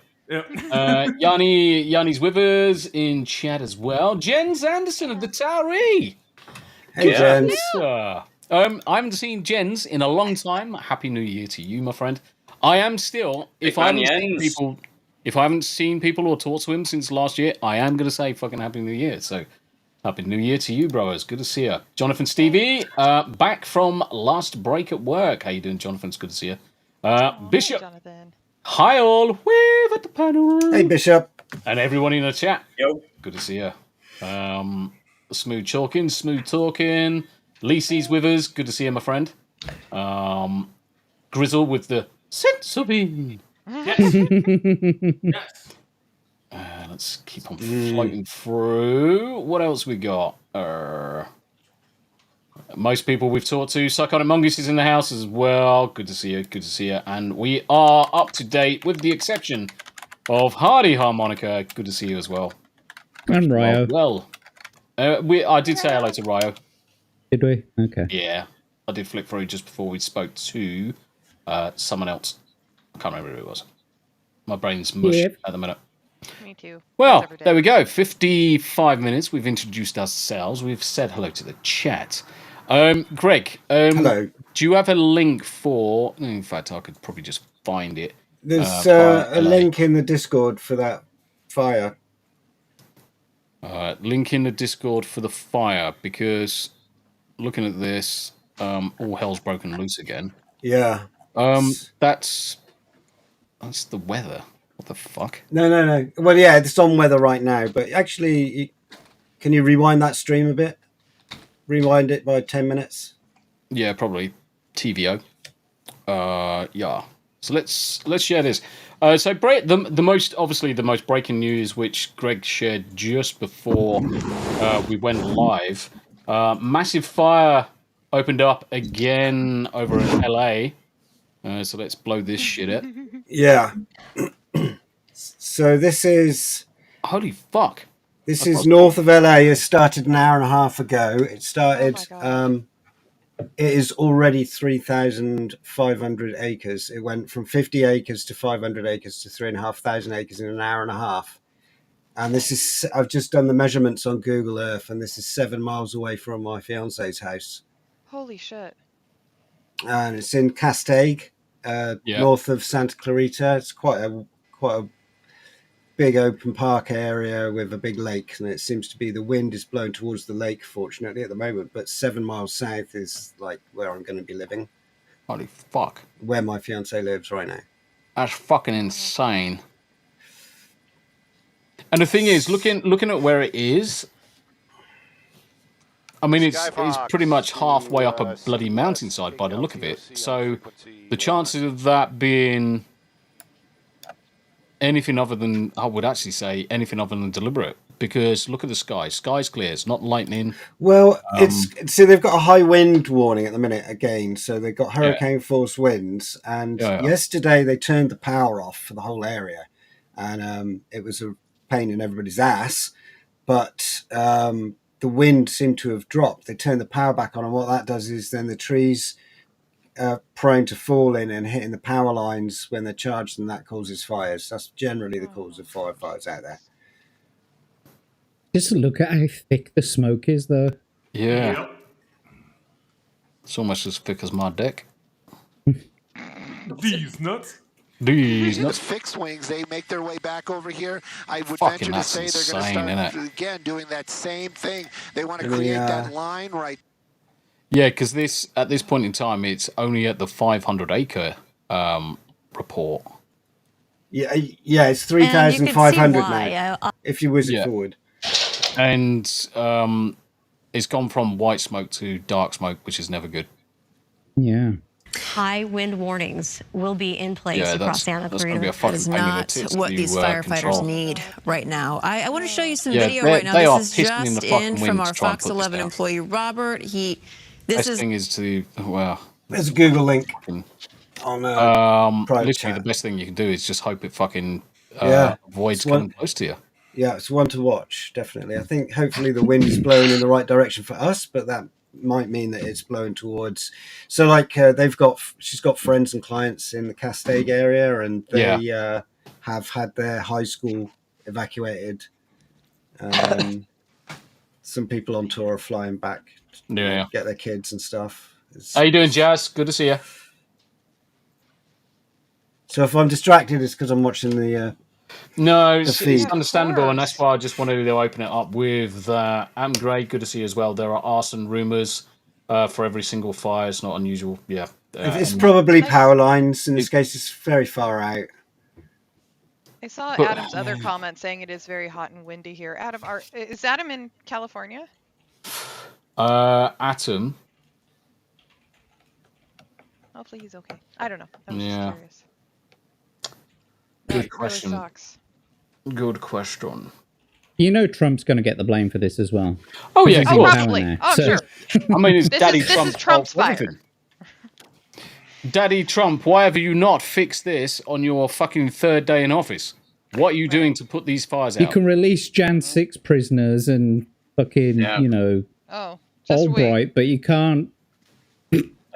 Yanni's with us in chat as well. Jens Anderson of the Towery. Hey, Jens. I haven't seen Jens in a long time. Happy New Year to you, my friend. I am still, if I haven't seen people if I haven't seen people or talked to him since last year, I am going to say fucking Happy New Year. So, Happy New Year to you, bros. Good to see you. Jonathan Stevie, back from last break at work. How you doing, Jonathan? It's good to see you. Bishop. Hi, Jonathan. Hi, all. Wave at the panel. Hey, Bishop. And everyone in the chat. Yo. Good to see you. Smooth talking, smooth talking. Lacey's with us. Good to see you, my friend. Grizzle with the sense of being. Yes. Yes. Let's keep on floating through. What else we got? Most people we've talked to. Psychotic Mongoose is in the house as well. Good to see you. Good to see you. And we are up to date with the exception of Hardy Harmonica. Good to see you as well. And Ryo. Well, I did say hello to Ryo. Did we? Okay. Yeah. I did flick through just before we spoke to someone else. I can't remember who it was. My brain's mush at the minute. Me too. Well, there we go. 55 minutes. We've introduced ourselves. We've said hello to the chat. Greg, hello. Do you have a link for... In fact, I could probably just find it. There's a link in the Discord for that fire. Link in the Discord for the fire, because looking at this, all hell's broken loose again. Yeah. That's the weather. What the fuck? No. Well, yeah, it's on weather right now, but actually, can you rewind that stream a bit? Rewind it by 10 minutes? Yeah, probably. TVO. Yeah. So let's share this. So the most breaking news, which Greg shared just before we went live. Massive fire opened up again over in LA. So let's blow this shit up. Yeah. So this is... Holy fuck. This is north of LA. It started an hour and a half ago. It started... it is already 3,500 acres. It went from 50 acres to 500 acres to 3,500 acres in an hour and a half. And this is... I've just done the measurements on Google Earth, and this is 7 miles away from my fiance's house. Holy shit. And it's in Castaic, north of Santa Clarita. It's quite a big open park area with a big lake, and it seems to be the wind is blowing towards the lake, fortunately, at the moment. But 7 miles south is like where I'm going to be living. Holy fuck. Where my fiance lives right now. That's fucking insane. And the thing is, looking at where it is, I mean, it's pretty much halfway up a bloody mountainside by the look of it. So the chances of that being anything other than, I would actually say, anything other than deliberate. Because look at the sky. Sky's clear. It's not lightning. Well, see, they've got a high wind warning at the minute again. So they've got hurricane force winds. And yesterday they turned the power off for the whole area. And it was a pain in everybody's ass. But the wind seemed to have dropped. They turned the power back on. And what that does is then the trees prone to falling and hitting the power lines when they're charged, and that causes fires. That's generally the cause of fires out there. Just look at how thick the smoke is, though. Yeah. Yep. It's almost as thick as my dick. These nuts. The fixed wings, they make their way back over here. I would venture to say they're going to start again doing that same thing. They want to create that line right. Yeah, because at this point in time, it's only at the 500 acre report. Yeah, it's 3,500 now. If you whiz it forward, and it's gone from white smoke to dark smoke, which is never good. Yeah. High wind warnings will be in place across Santa Clarita. That is not what these firefighters need right now. I want to show you some video right now. This is just in from our Fox 11 employee, Robert. Best thing is to, there's a Google link on literally the best thing you can do is just hope it fucking avoids coming close to you. Yeah, it's one to watch, definitely. I think hopefully the wind is blowing in the right direction for us, but that might mean that it's blowing towards. So like she's got friends and clients in the Castaic area, and they have had their high school evacuated. Some people on tour are flying back to get their kids and stuff. How you doing, Jazz? Good to see you. So if I'm distracted, it's because I'm watching the No, it's understandable, and that's why I just wanted to open it up with Am Gray. Good to see you as well. There are arson rumours for every single fire. It's not unusual. Yeah. It's probably power lines. In this case, it's very far out. I saw Adam's other comment saying it is very hot and windy here. Adam, is Adam in California? Atom. Hopefully he's okay. I don't know. I was just curious. Good question. Really sucks. Good question. You know Trump's going to get the blame for this as well. Oh, yeah, probably. Now, oh, sure. I mean, it's Daddy this Trump. This is Trump's fire. Daddy Trump, why have you not fixed this on your fucking third day in office? What are you doing to put these fires out? You can release Jan 6 prisoners and fucking, you know, Albright, but you can't.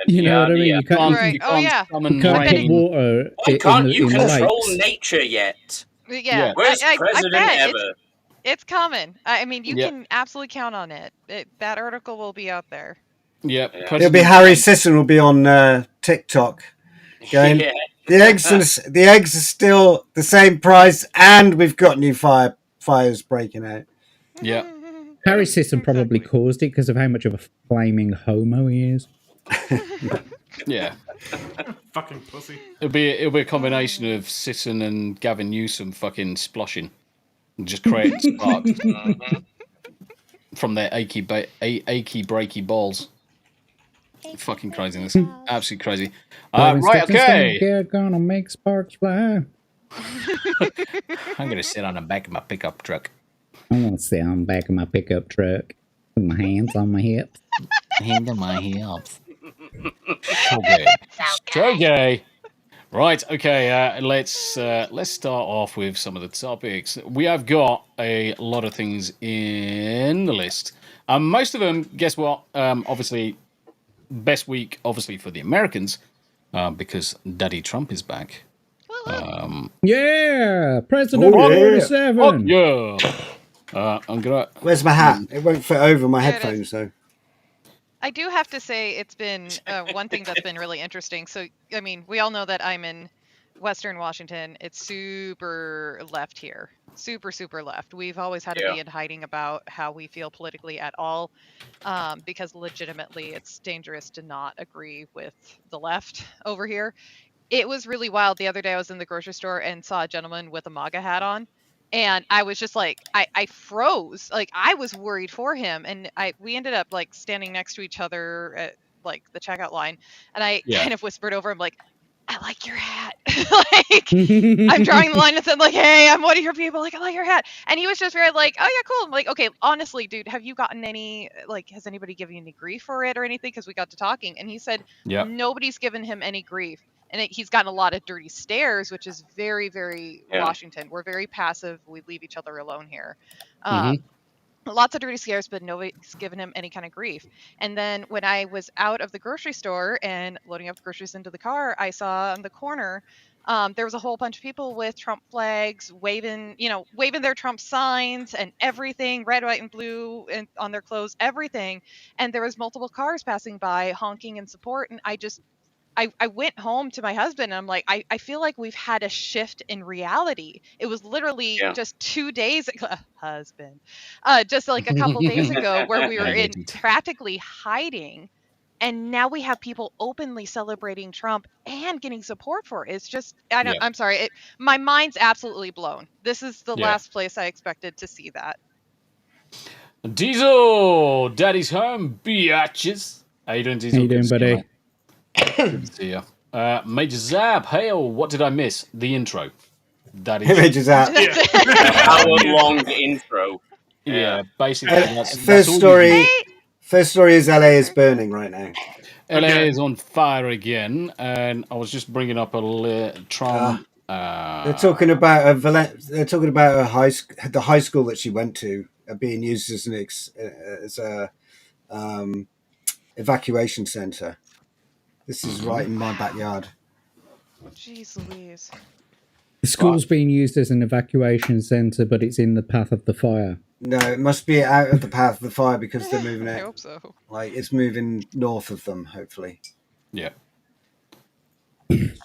You know what I mean? Yeah. You can't. Right. You can't summon you can't rain. put water. Why can't you in control lakes. nature yet? Yeah. Worst president I bet ever. It's coming. I mean, you can absolutely count on it. That article will be out there. Yeah. It'll be Harry Sisson will be on TikTok going, the eggs are still the same price, and we've got new fires breaking out. Yeah. Harry Sisson probably caused it because of how much of a flaming homo he is. Yeah. Fucking pussy. It'll be a combination of Sisson and Gavin Newsom fucking sploshing and just creating sparks from their achy breaky balls. Fucking craziness. Absolutely crazy. Right, okay. They're gonna make sparks fly. I'm gonna sit on the back of my pickup truck. I'm gonna sit on the back of my pickup truck with my hands on my hips. Hand on my hips. So gay. Right, okay, let's start off with some of the topics. We have got a lot of things in the list. Most of them, guess what? Obviously, best week, obviously, for the Americans, because Daddy Trump is back. Yeah! President 47! Yeah! I'm gonna... Where's my hat? It won't fit over my headphones, though. I do have to say it's been one thing that's been really interesting. So, I mean, we all know that I'm in Western Washington. It's super left here. Super, super left. We've always had to be in hiding about how we feel politically at all, because legitimately it's dangerous to not agree with the left over here. It was really wild. The other day I was in the grocery store and saw a gentleman with a MAGA hat on. And I was just like, I froze. Like, I was worried for him. And we ended up like standing next to each other at like the checkout line. And I kind of whispered over him, like, I like your hat. Like, I'm drawing the line and said, like, hey, I'm one of your people. Like, I like your hat. And he was just very like, oh, yeah, cool. I'm like, okay, honestly, dude, have you gotten any, like, has anybody given you any grief for it or anything? Because we got to talking. And he said, nobody's given him any grief. And he's gotten a lot of dirty stares, which is very, very Washington. We're very passive. We leave each other alone here. Lots of dirty stares, but nobody's given him any kind of grief. And then when I was out of the grocery store and loading up the groceries into the car, I saw on the corner there was a whole bunch of people with Trump flags, waving their Trump signs and everything, red, white, and blue, and on their clothes, everything. And there was multiple cars passing by, honking in support. And I went home to my husband and I'm like, I feel like we've had a shift in reality. It was literally just 2 days ago, husband, just like a couple days ago where we were in practically hiding. And now we have people openly celebrating Trump and getting support for it. It's just, I'm sorry. My mind's absolutely blown. This is the last place I expected to see that. Diesel, Daddy's home, biatches. How you doing, Diesel? How you doing, buddy? Good to see you. Major Zab, hail, what did I miss? The intro. Daddy. Major Zab. Hour long intro. Yeah, basically. First story is LA is burning right now. LA is on fire again, and I was just bringing up Trump. They're talking about the high school that she went to being used as a evacuation center. This is right in my backyard. Jeez Louise. The school's being used as an evacuation center, but it's in the path of the fire. No, it must be out of the path of the fire because they're moving it. I hope so. Like, it's moving north of them, hopefully. Yeah.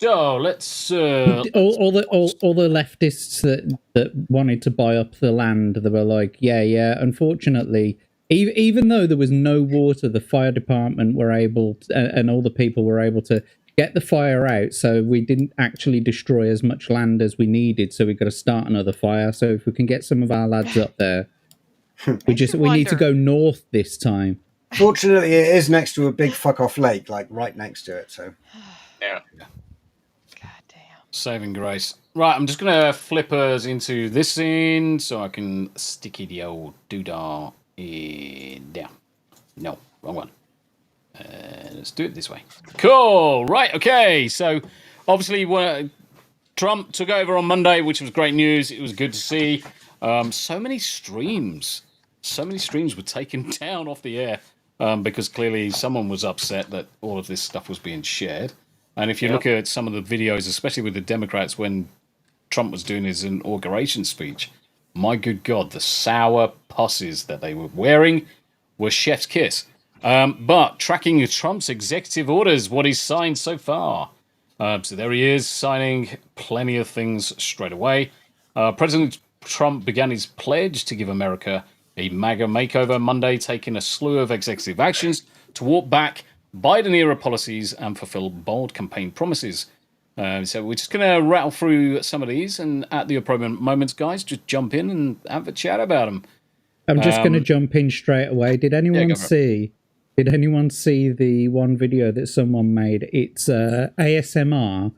So let's all the leftists that wanted to buy up the land, they were like, yeah. Unfortunately, even though there was no water, the fire department were able to, and all the people were able to get the fire out. So we didn't actually destroy as much land as we needed. So we got to start another fire. So if we can get some of our lads up there, we need to go north this time. Fortunately, it is next to a big fuck off lake, like right next to it. So yeah. Saving grace. Right, I'm just going to flip us into this scene so I can sticky the old doodah in there. No, wrong one. Let's do it this way. Cool. Right, okay. So, obviously, Trump took over on Monday, which was great news. It was good to see. So many streams were taken down off the air because clearly someone was upset that all of this stuff was being shared. And if you look at some of the videos, especially with the Democrats when Trump was doing his inauguration speech, my good God, the sour pusses that they were wearing were chef's kiss. But tracking Trump's executive orders, what he's signed so far. So there he is, signing plenty of things straight away. President Trump began his pledge to give America a MAGA makeover Monday, taking a slew of executive actions to walk back Biden-era policies and fulfill bold campaign promises. So we're just going to rattle through some of these, and at the appropriate moments, guys, just jump in and have a chat about them. I'm just going to jump in straight away. Did anyone see the one video that someone made? It's ASMR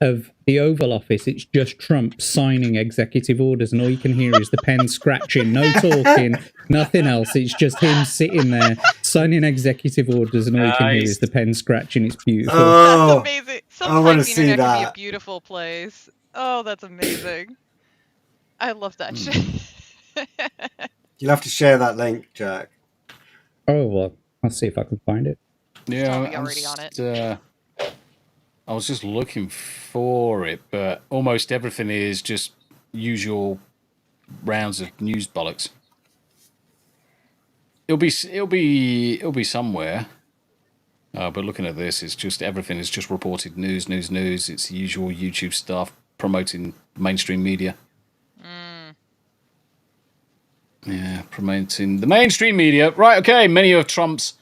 of the Oval Office. It's just Trump signing executive orders, and all you can hear is the pen scratching, no talking, nothing else. It's just him sitting there signing executive orders, and all you can hear is the pen scratching. It's beautiful. That's amazing. Sometimes I want to the see internet can be that. a beautiful place. Oh, that's amazing. I love that shit. You'll have to share that link, Jack. Oh, well, I'll see if I can find it. Yeah, Probably already on it. I was just looking for it, but almost everything is just usual rounds of news bollocks. It'll be somewhere. But looking at this, it's just everything is just reported news. It's the usual YouTube stuff promoting mainstream media. Yeah, promoting the mainstream media. Right, okay. Many of Trump's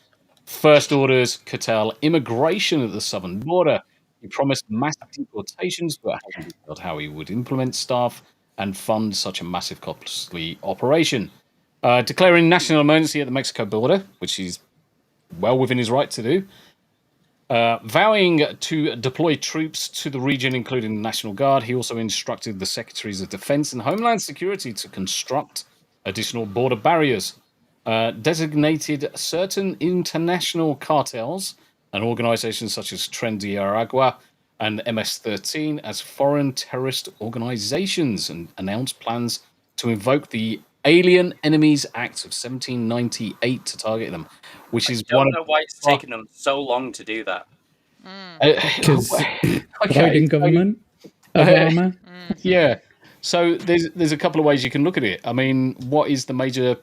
first orders curtail immigration at the southern border. He promised massive deportations, but hasn't detailed how he would implement staff and fund such a massive, costly operation. Declaring national emergency at the Mexico border, which he's well within his right to do. Vowing to deploy troops to the region, including the National Guard. He also instructed the Secretaries of Defense and Homeland Security to construct additional border barriers. Designated certain international cartels and organizations such as Tren de Aragua and MS-13 as foreign terrorist organizations, and announced plans to invoke the Alien Enemies Act of 1798 to target them, which is one of... I don't know why it's taken them so long to do that. Because Biden government, Obama. Yeah. So there's a couple of ways you can look at it. I mean, what is the major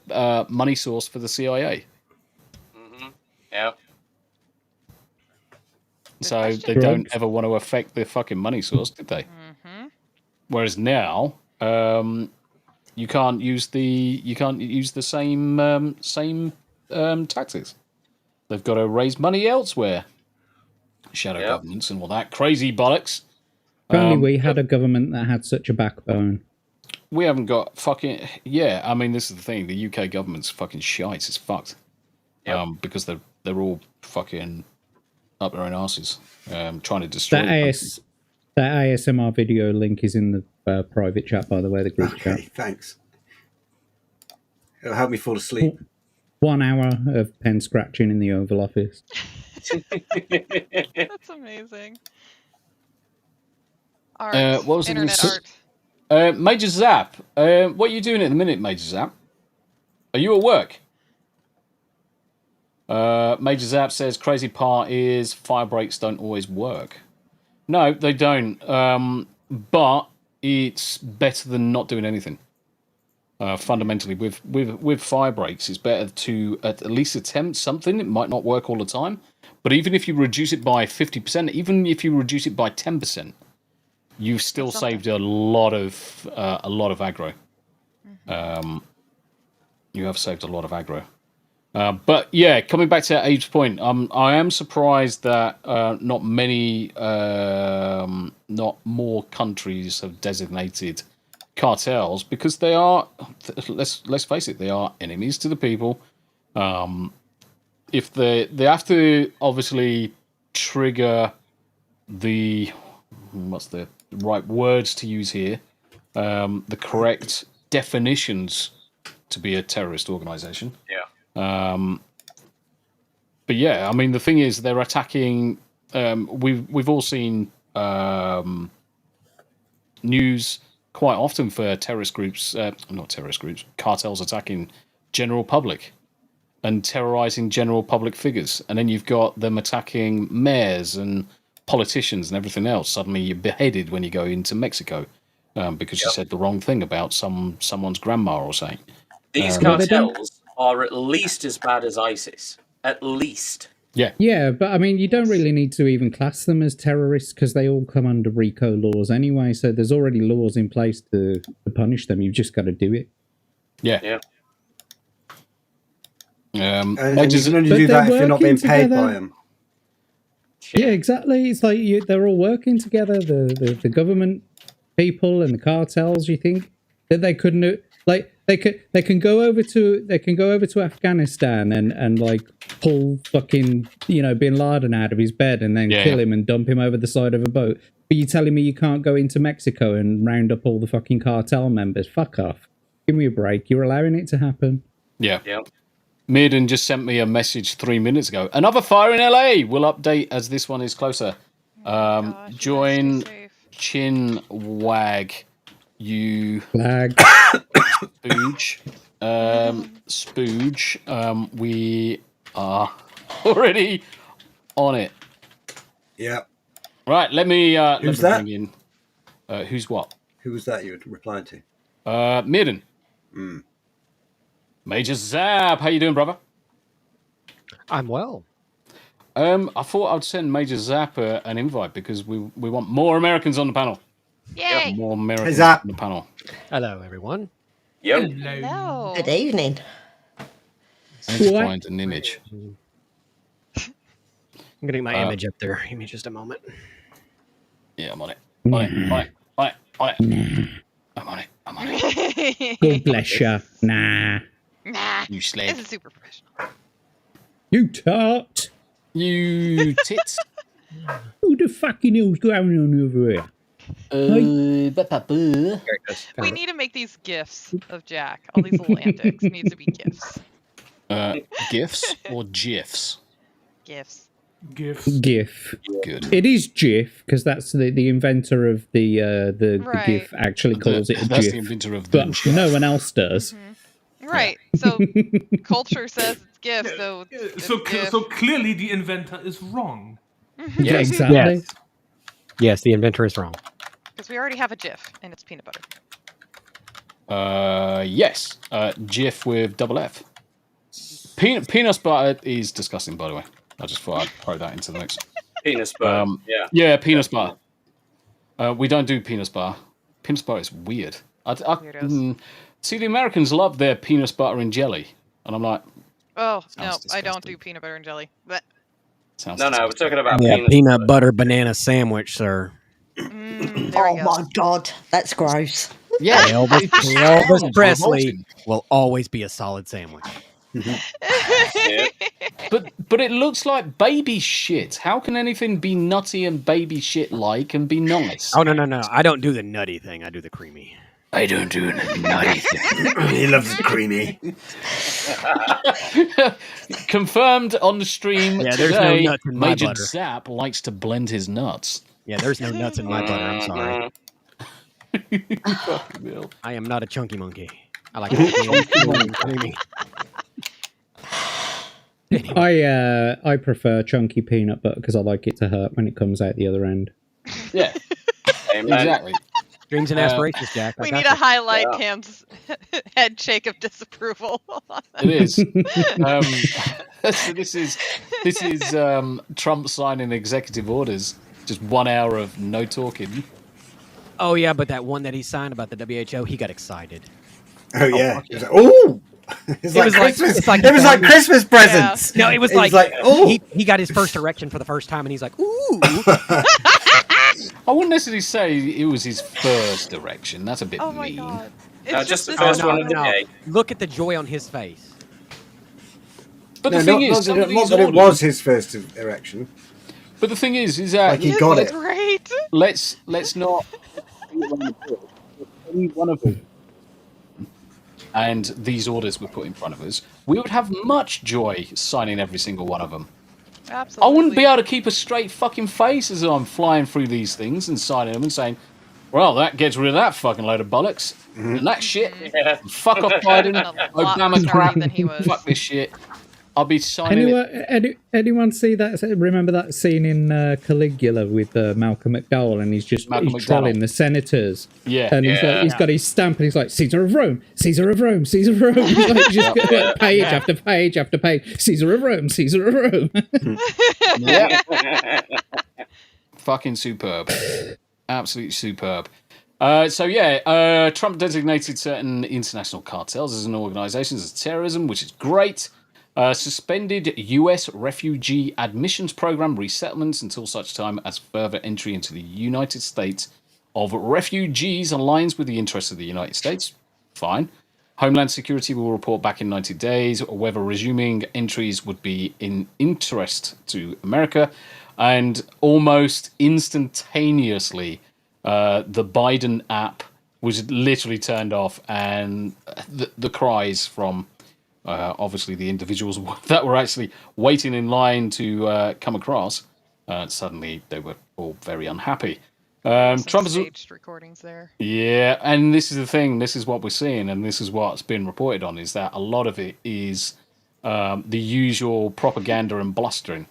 money source for the CIA? Yeah. So they don't ever want to affect the fucking money source, did they? Whereas now, you can't use the same taxes. They've got to raise money elsewhere. Shadow governments and all that crazy bollocks. If only we had a government that had such a backbone. We haven't got fucking... Yeah, I mean, this is the thing. The UK government's fucking shite. It's fucked. Because they're all fucking up their own asses, trying to destroy... That ASMR video link is in the private chat, by the way, the group chat. Thanks. It'll help me fall asleep. 1 hour of pen scratching in the Oval Office. That's amazing. Art. What was Internet art. Major Zap, what are you doing at the minute, Major Zap? Are you at work? Major Zap says, crazy part is fire breaks don't always work. No, they don't. But it's better than not doing anything. fundamentally, with fire breaks, it's better to at least attempt something. It might not work all the time, but even if you reduce it by 50%, even if you reduce it by 10%, you've still saved a lot of aggro. You have saved a lot of aggro. But yeah, coming back to Abe's point, I am surprised that not more countries have designated cartels, because they are, let's face it, they are enemies to the people. If they have to obviously trigger what's the right words to use here, the correct definitions to be a terrorist organization. Yeah. But yeah, I mean, the thing is, they're attacking. We've all seen news quite often for terrorist groups, not terrorist groups, cartels attacking general public and terrorizing general public figures, and then you've got them attacking mayors and politicians and everything else. Suddenly, you're beheaded when you go into Mexico because you said the wrong thing about someone's grandma or something. These cartels are at least as bad as ISIS. At least. Yeah. Yeah, but I mean, you don't really need to even class them as terrorists, because they all come under RICO laws anyway. So there's already laws in place to punish them. You've just got to do it. Yeah. Yeah. And you can only do that if you're not being paid by them. Yeah, exactly. It's like they're all working together. The government people and the cartels. You think that they couldn't, like, they can go over to Afghanistan and like pull fucking Bin Laden out of his bed and then kill him and dump him over the side of a boat. But you're telling me you can't go into Mexico and round up all the fucking cartel members? Fuck off. Give me a break. You're allowing it to happen. Yeah. Mirden just sent me a message 3 minutes ago. Another fire in LA. We'll update as this one is closser. Join Chinwag. You flag. Spooge. We are already on it. Yeah. Right. Let me. Who's that? Bring in, who's what? Who was that you were replying to? Mirden. Major Zap, how you doing, brother? I'm well. I thought I'd send Major Zap an invite because we want more Americans on the panel. Yay! More Americans on the panel. Hello, everyone. Hello. Good evening. Let's find an image. I'm getting my image up there. Give me just a moment. Yeah, I'm on it. On it. I'm on it. God bless you. Nah. You slag. This is super professional. You tart. You tits. Who the fucking hell's going on over here? We need to make these gifs of Jack. All these little antics need to be gifs. GIFs or GIFs? Gifs. GIF. Good. It is GIF because that's the inventor of the GIF actually calls it a that's GIF. the inventor of but no one else does. Right. So culture says it's GIF. So so clearly the inventor is wrong. Yeah, exactly. Yes, the inventor is wrong. Because we already have a GIF and it's peanut butter. Yes. GIF with double F. Peanut butter is disgusting, by the way. I just thought I'd throw that into the mix. Peanut butter. Yeah, peanut butter. We don't do peanut butter. Peanut butter is weird. See, the Americans love their peanut butter and jelly, and I'm like, oh no, disgusting. I don't do peanut butter and jelly. But No, we're talking about peanut butter banana sandwich, sir. Oh my God, that's gross. Yeah, Elvis Presley will always be a solid sandwich. But it looks like baby shit. How can anything be nutty and baby shit like and be nice? Oh no! I don't do the nutty thing. I do the creamy. I don't do the nutty thing. He loves it creamy. Confirmed on the stream Yeah, today. there's no nuts in my Major butter. Zap likes to blend his nuts. Yeah, there's no nuts in my butter. I'm sorry. I am not a chunky monkey. I like it creamy. Anyway. I prefer chunky peanut butter because I like it to hurt when it comes out the other end. Yeah, exactly. Dreams and aspirations, Jack. We need a highlight Cam's head shake of disapproval. It is. So this is Trump signing executive orders. Just 1 hour of no talking. Oh yeah, but that one that he signed about the WHO, he got excited. Oh yeah. He was like, ooh. It was like Christmas presents. Yeah. No, it was like oh. He got his first erection for the first time, and he's like, ooh. I wouldn't necessarily say it was his first erection. That's a bit mean. My God. No, just the first one of the day. Look at the joy on his face. But the thing is, not that it was his first erection. But the thing is that like he got it. Great. Let's not any one of them. And these orders were put in front of us. We would have much joy signing every single one of them. Absolutely. I wouldn't be able to keep a straight fucking face as I'm flying through these things and signing them and saying, well, that gets rid of that fucking load of bollocks. And that shit. Fuck off Biden. Obama crap. Fuck this shit. I'll be signing anyone see that? Remember that scene in Caligula with Malcolm McDowell, and he's trolling the senators. Yeah, and he's got his stamp, and he's like, Caesar of Rome, Caesar of Rome, Caesar of Rome. He's like, just page after page after page. Caesar of Rome, Caesar of Rome. Yeah. Fucking superb. Absolutely superb. Trump designated certain international cartels as an organization as terrorism, which is great. Suspended U.S. refugee admissions program resettlements until such time as further entry into the United States of refugees aligns with the interests of the United States. Fine. Homeland Security will report back in 90 days whether resuming entries would be in interest to America. And almost instantaneously, the Biden app was literally turned off, and the cries from obviously the individuals that were actually waiting in line to come across, suddenly they were all very unhappy. Trump has staged recordings there. Yeah, and this is the thing. This is what we're seeing, and this is what's been reported on, is that a lot of it is the usual propaganda and blustering.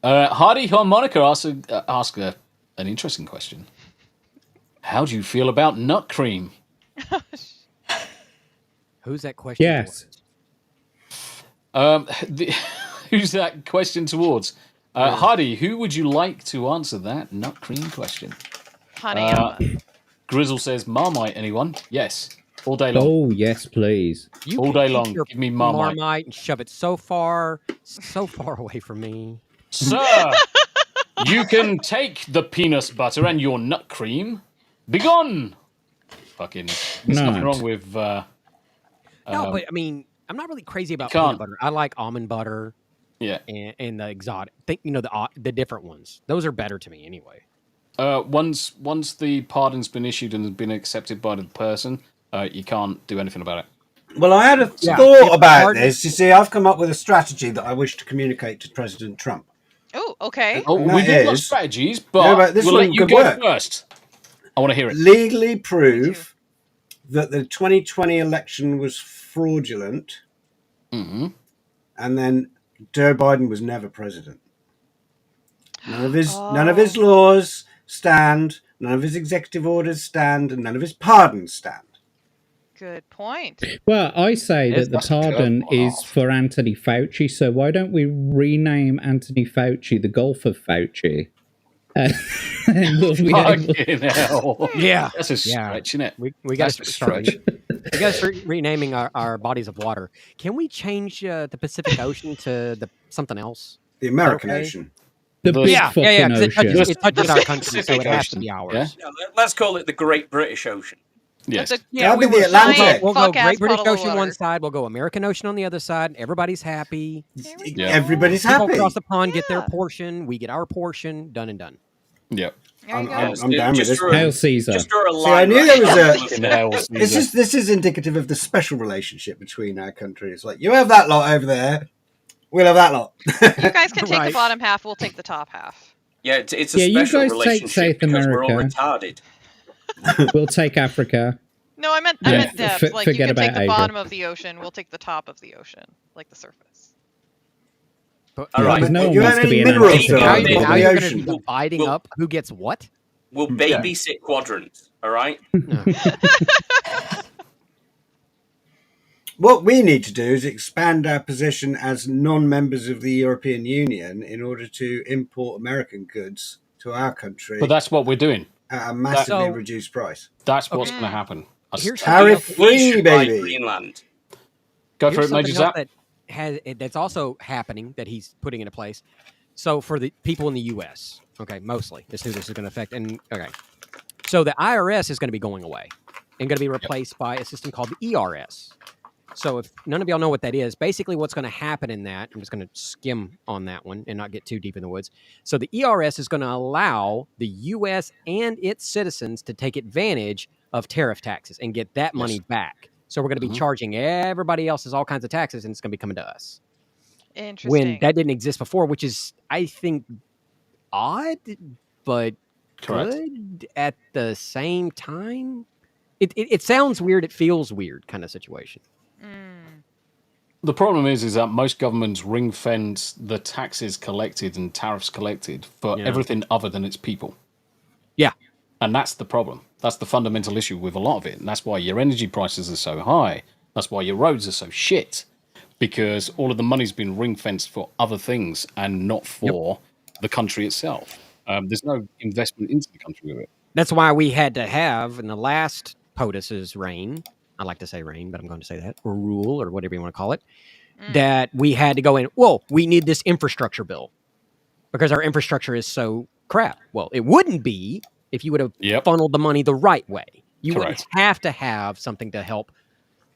Hardy Harmonica asked an interesting question. How do you feel about nut cream? Who's that question? Yes. Who's that question towards? Hardy, who would you like to answer that nut cream question? Honey. Grizzle says, Marmite, anyone? Yes. All day long. Oh, yes, please. All day long. Give me Marmite. Marmite and shove it so far away from me. Sir, you can take the peanut butter and your nut cream. Begone! Fucking, there's nothing wrong with... no, but I mean, I'm not really crazy about peanut butter. I like almond butter. Yeah. And the exotic. The different ones. Those are better to me anyway. Once the pardon's been issued and has been accepted by the person, you can't do anything about it. Well, I had a thought about this. You see, I've come up with a strategy that I wish to communicate to President Trump. Oh, okay. We've got strategies, but we'll let you go first. I want to hear it. Legally prove that the 2020 election was fraudulent, and then Joe Biden was never president. None of his laws stand, none of his executive orders stand, and none of his pardons stand. Good point. Well, I say that the pardon is for Anthony Fauci, so why don't we rename Anthony Fauci the Gulf of Fauci? And we'll be hell. Yeah. That's a stretch, isn't it? We got to start. We got to start renaming our bodies of water. Can we change the Pacific Ocean to something else? The American Ocean. The big fucking ocean. It touches our country, so it has to be ours. Yeah, let's call it the Great British Ocean. Yes. That'll be the Atlantic. We'll go Great British Ocean one side. We'll go American Ocean on the other side. Everybody's happy. Yeah. Everybody's People happy. across the pond get their portion. We get our portion. Done and done. Yep. I'm down with this. Hail Caesar. Just draw a See, I line. knew there was a. This is indicative of the special relationship between our countries. Like, you have that lot over there, we'll have that lot. You guys can take the bottom half. We'll take the top half. Yeah, it's a special you guys relationship take South because we're all America. retarded. We'll take Africa. No, I meant depth. Like, you forget can take about the Asia. bottom of the ocean. We'll take the top of the ocean, like the surface. But, All right. No one You wants have to be any an minerals Antarctica. though? Now you're going to ocean. be dividing up who gets what? We'll babysit quadrants, all right? What we need to do is expand our position as non-members of the European Union in order to import American goods to our country. But that's what we're doing. At a massively reduced price. That's what's going to happen. Tariff-free, baby. Greenland. Go for it, Major Zap. That's also happening that he's putting into place. So for the people in the U.S., okay, mostly, this is who this is going to affect. And okay, so the IRS is going to be going away and going to be replaced by a system called the ERS. So if none of y'all know what that is, basically what's going to happen in that, I'm just going to skim on that one and not get too deep in the woods. So the ERS is going to allow the U.S. and its citizens to take advantage of tariff taxes and get that money back. So we're going to be charging everybody else's all kinds of taxes, and it's going to be coming to us. Interesting. When that didn't exist before, which is, I think, odd, but good at the same time. It sounds weird. It feels weird kind of situation. The problem is that most governments ring fence the taxes collected and tariffs collected for everything other than its people. Yeah. And that's the problem. That's the fundamental issue with a lot of it. And that's why your energy prices are so high. That's why your roads are so shit. Because all of the money's been ring fenced for other things and not for the country itself. There's no investment into the country with it. That's why we had to have, in the last POTUS's reign, I like to say reign, but I'm going to say that, or rule, or whatever you want to call it, that we had to go in, we need this infrastructure bill because our infrastructure is so crap. Well, it wouldn't be if you would have funneled the money the right way. You wouldn't have to have something to help,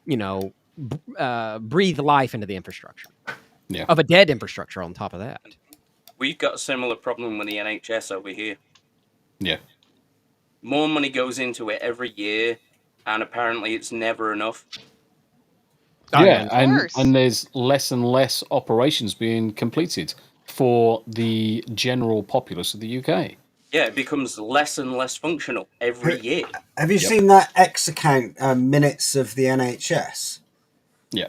breathe life into the infrastructure of a dead infrastructure on top of that. We've got a similar problem with the NHS over here. Yeah. More money goes into it every year, and apparently it's never enough. Yeah, and there's less and less operations being completed for the general populace of the UK. Yeah, it becomes less and less functional every year. Have you seen that X account minutes of the NHS? Yeah.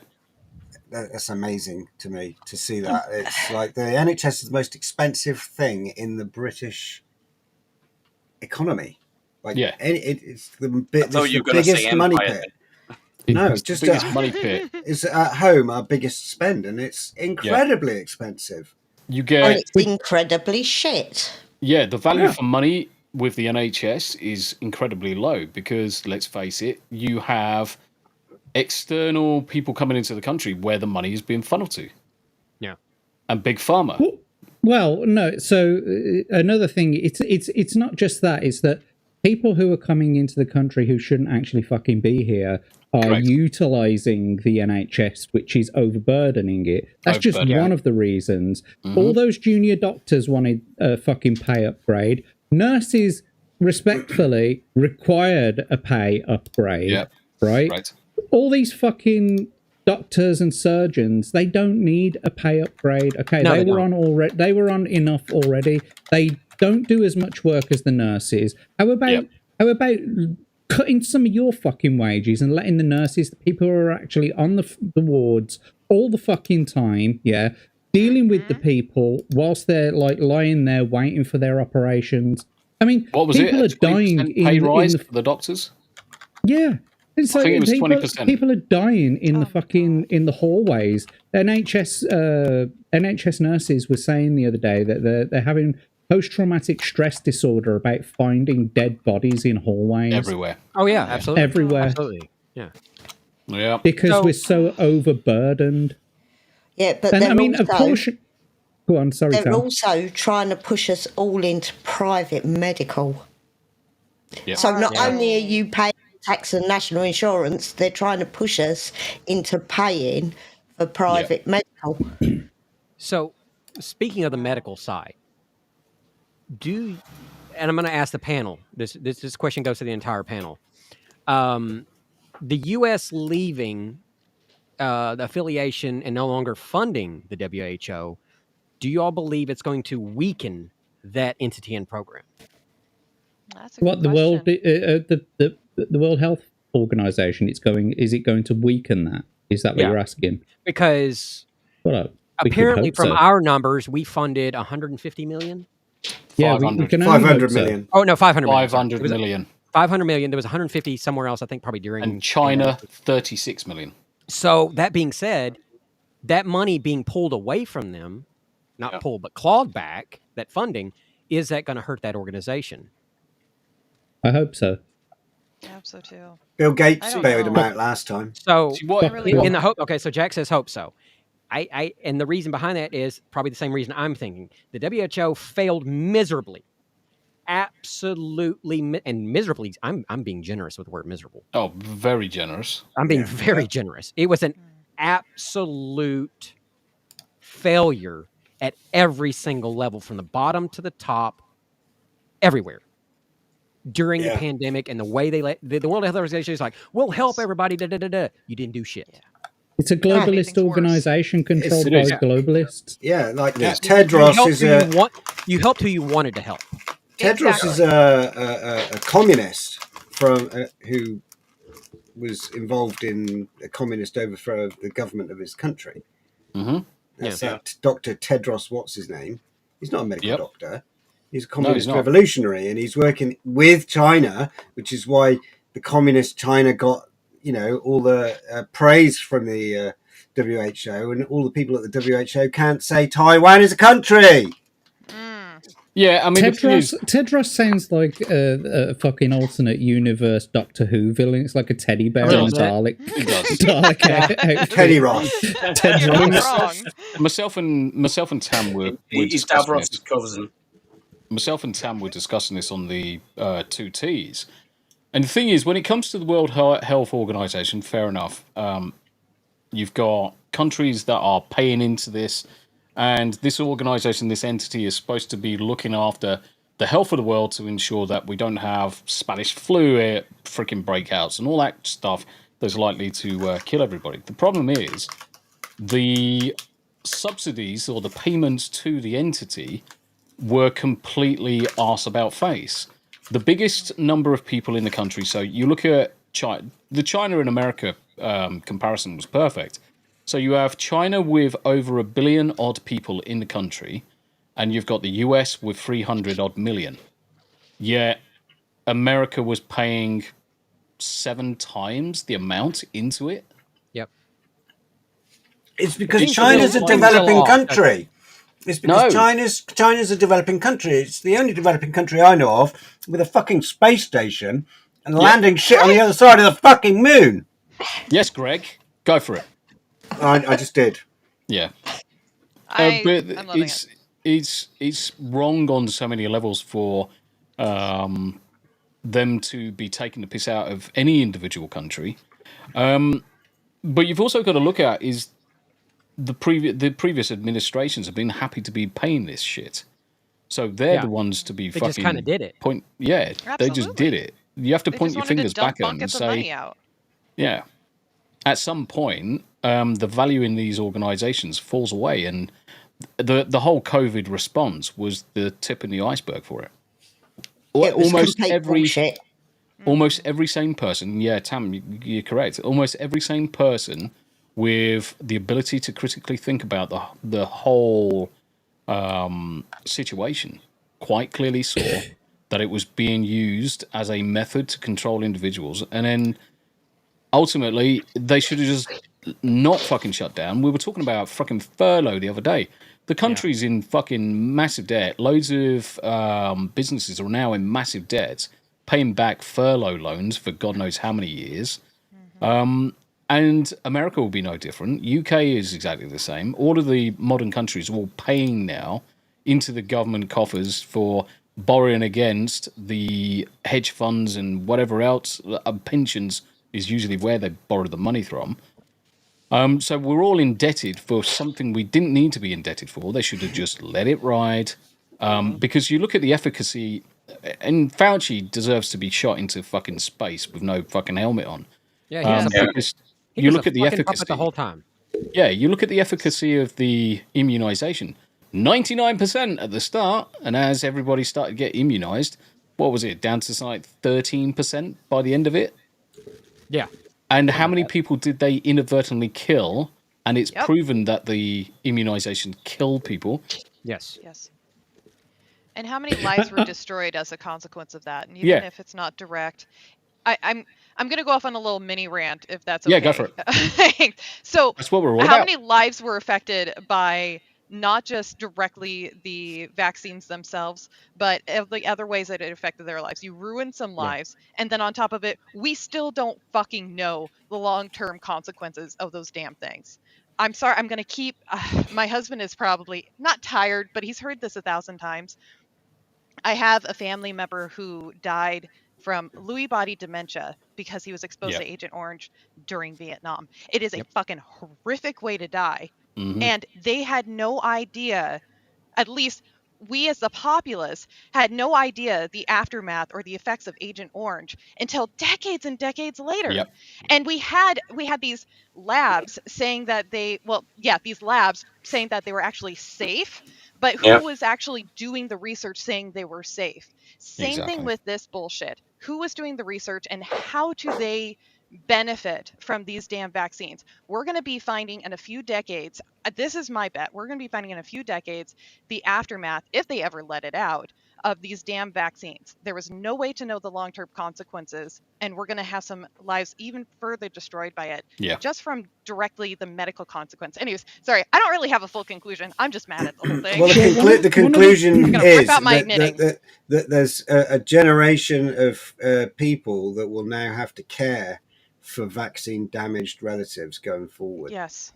That's amazing to me to see that. It's like the NHS is the most expensive thing in the British economy. Like, it's the biggest money pit. No, it's just the biggest money pit. It's at home our biggest spend, and it's incredibly expensive. You get it's incredibly shit. Yeah, the value for money with the NHS is incredibly low because, let's face it, you have external people coming into the country where the money is being funneled to. Yeah, and Big Pharma. Well, no. So another thing, it's not just that. It's that people who are coming into the country who shouldn't actually fucking be here are utilising the NHS, which is overburdening it. That's just one of the reasons. All those junior doctors wanted a fucking pay upgrade. Nurses, respectfully, required a pay upgrade. Right? All these fucking doctors and surgeons, they don't need a pay upgrade. Okay, they were on enough already. They don't do as much work as the nurses. How about cutting some of your fucking wages and letting the nurses, the people who are actually on the wards all the fucking time, dealing with the people whilst they're like lying there waiting for their operations. I mean, what was people it? Are dying pay rise for the doctors? Yeah. It's I think it was 20%. People are dying in the fucking in the hallways. NHS nurses were saying the other day that they're having post-traumatic stress disorder about finding dead bodies in hallways everywhere. Oh yeah, absolutely. Everywhere. Absolutely. Yeah. Because we're so overburdened. Yeah, but and I mean, of course. Go on, sorry. They're also trying to push us all into private medical. Yep. So not only are you paying tax and national insurance, they're trying to push us into paying for private medical. So, speaking of the medical side, and I'm going to ask the panel, this question goes to the entire panel. The U.S. leaving the affiliation and no longer funding the WHO, do you all believe it's going to weaken that entity and program? That's a good question. The World Health Organization, is it going to weaken that? Is that what you're asking? Because apparently from our numbers, we funded 150 million. Yeah, we can 500 million. Oh no, 500 million. 500 million. 500 million. There was 150 somewhere else, I think, probably during. And China, 36 million. So that being said, that money being pulled away from them, not pulled but clawed back, that funding, is that going to hurt that organization? I hope so. I hope so too. Bill Gates bailed him out last time. So really in the hope. Okay, so Jack says hope so. I and the reason behind that is probably the same reason I'm thinking. The WHO failed miserably, absolutely, and miserably. I'm being generous with the word miserable. Oh, very generous. I'm being very generous. It was an absolute failure at every single level, from the bottom to the top, everywhere. During the pandemic, and the way they let the World Health Organization is like, we'll help everybody. You didn't do shit. It's a globalist organization controlled by globalists. Yeah, like Tedros is you helped who you wanted to help. Tedros is a communist from who was involved in a communist overthrow of the government of his country. Mm-hmm. That's that Dr. Tedros, what's his name? He's not a medical doctor. He's a communist revolutionary, and he's working with China, which is why the communist China got, all the praise from the WHO, and all the people at the WHO can't say Taiwan is a country. Yeah, I mean, Tedros sounds like a fucking alternate universe Doctor Who villain. It's like a teddy bear and Dalek. He does. Dalek Teddy Ross. Myself and Tam were He's Davros's cousin. Myself and Tam were discussing this on the 2Ts. And the thing is, when it comes to the World Health Organization, fair enough, you've got countries that are paying into this, and this organization, this entity, is supposed to be looking after the health of the world to ensure that we don't have Spanish flu freaking breakouts and all that stuff that's likely to kill everybody. The problem is the subsidies or the payments to the entity were completely arse about face. The biggest number of people in the country, so you look at China, the China and America comparison was perfect. So you have China with over 1 billion odd people in the country, and you've got the US with 300 odd million. Yet America was paying 7 times the amount into it. Yep. It's because China's a developing country. It's because China's a developing country. It's the only developing country I know of with a fucking space station and landing shit on the other side of the fucking moon. Yes, Greg, go for it. I just did. Yeah. I'm but loving it. it's wrong on so many levels for them to be taking the piss out of any individual country. But you've also got to look at is the previous administrations have been happy to be paying this shit. So they're the ones to be they fucking... just kind of did it. They just did it. You have to point your fingers back at them and say... Yeah. At some point, the value in these organizations falls away, and the whole COVID response was the tip in the iceberg for it. Almost every sane person, Tam, you're correct. Almost every sane person with the ability to critically think about the whole situation quite clearly saw that it was being used as a method to control individuals, and then ultimately they should have just not fucking shut down. We were talking about fucking furlough the other day. The country's in fucking massive debt. Loads of businesses are now in massive debt, paying back furlough loans for God knows how many years. And America will be no different. UK is exactly the same. All of the modern countries are all paying now into the government coffers for borrowing against the hedge funds and whatever else. Pensions is usually where they borrow the money from. So we're all indebted for something we didn't need to be indebted for. They should have just let it ride. Because you look at the efficacy, and Fauci deserves to be shot into fucking space with no fucking helmet on. Yeah, because you look at the efficacy the whole time. Yeah, you look at the efficacy of the immunization. 99% at the start, and as everybody started to get immunized, what was it, down to like 13% by the end of it? Yeah. And how many people did they inadvertently kill? And it's proven that the immunization killed people. Yes. And how many lives were destroyed as a consequence of that? And even if it's not direct, I'm going to go off on a little mini rant if that's okay. Yeah, go for it. So that's what we're all how about. many lives were affected by not just directly the vaccines themselves, but the other ways that it affected their lives? You ruined some lives, and then on top of it, we still don't fucking know the long-term consequences of those damn things. I'm sorry, I'm going to keep... my husband is probably not tired, but he's heard this 1,000 times. I have a family member who died from Lewy body dementia because he was exposed to Agent Orange during Vietnam. It is a fucking horrific way to die. And they had no idea, at least we as the populace had no idea the aftermath or the effects of Agent Orange until decades and decades later. And we had these labs saying that these labs saying that they were actually safe, but who was actually doing the research saying they were safe? Same thing with this bullshit. Who was doing the research, and how do they benefit from these damn vaccines? We're going to be finding in a few decades, this is my bet, we're going to be finding in a few decades the aftermath, if they ever let it out, of these damn vaccines. There was no way to know the long-term consequences, and we're going to have some lives even further destroyed by it, just from directly the medical consequence. Anyways, sorry, I don't really have a full conclusion. I'm just mad at the whole thing. Well, the conclusion is that there's a generation of people that will now have to care for vaccine-damaged relatives going forward. Yes.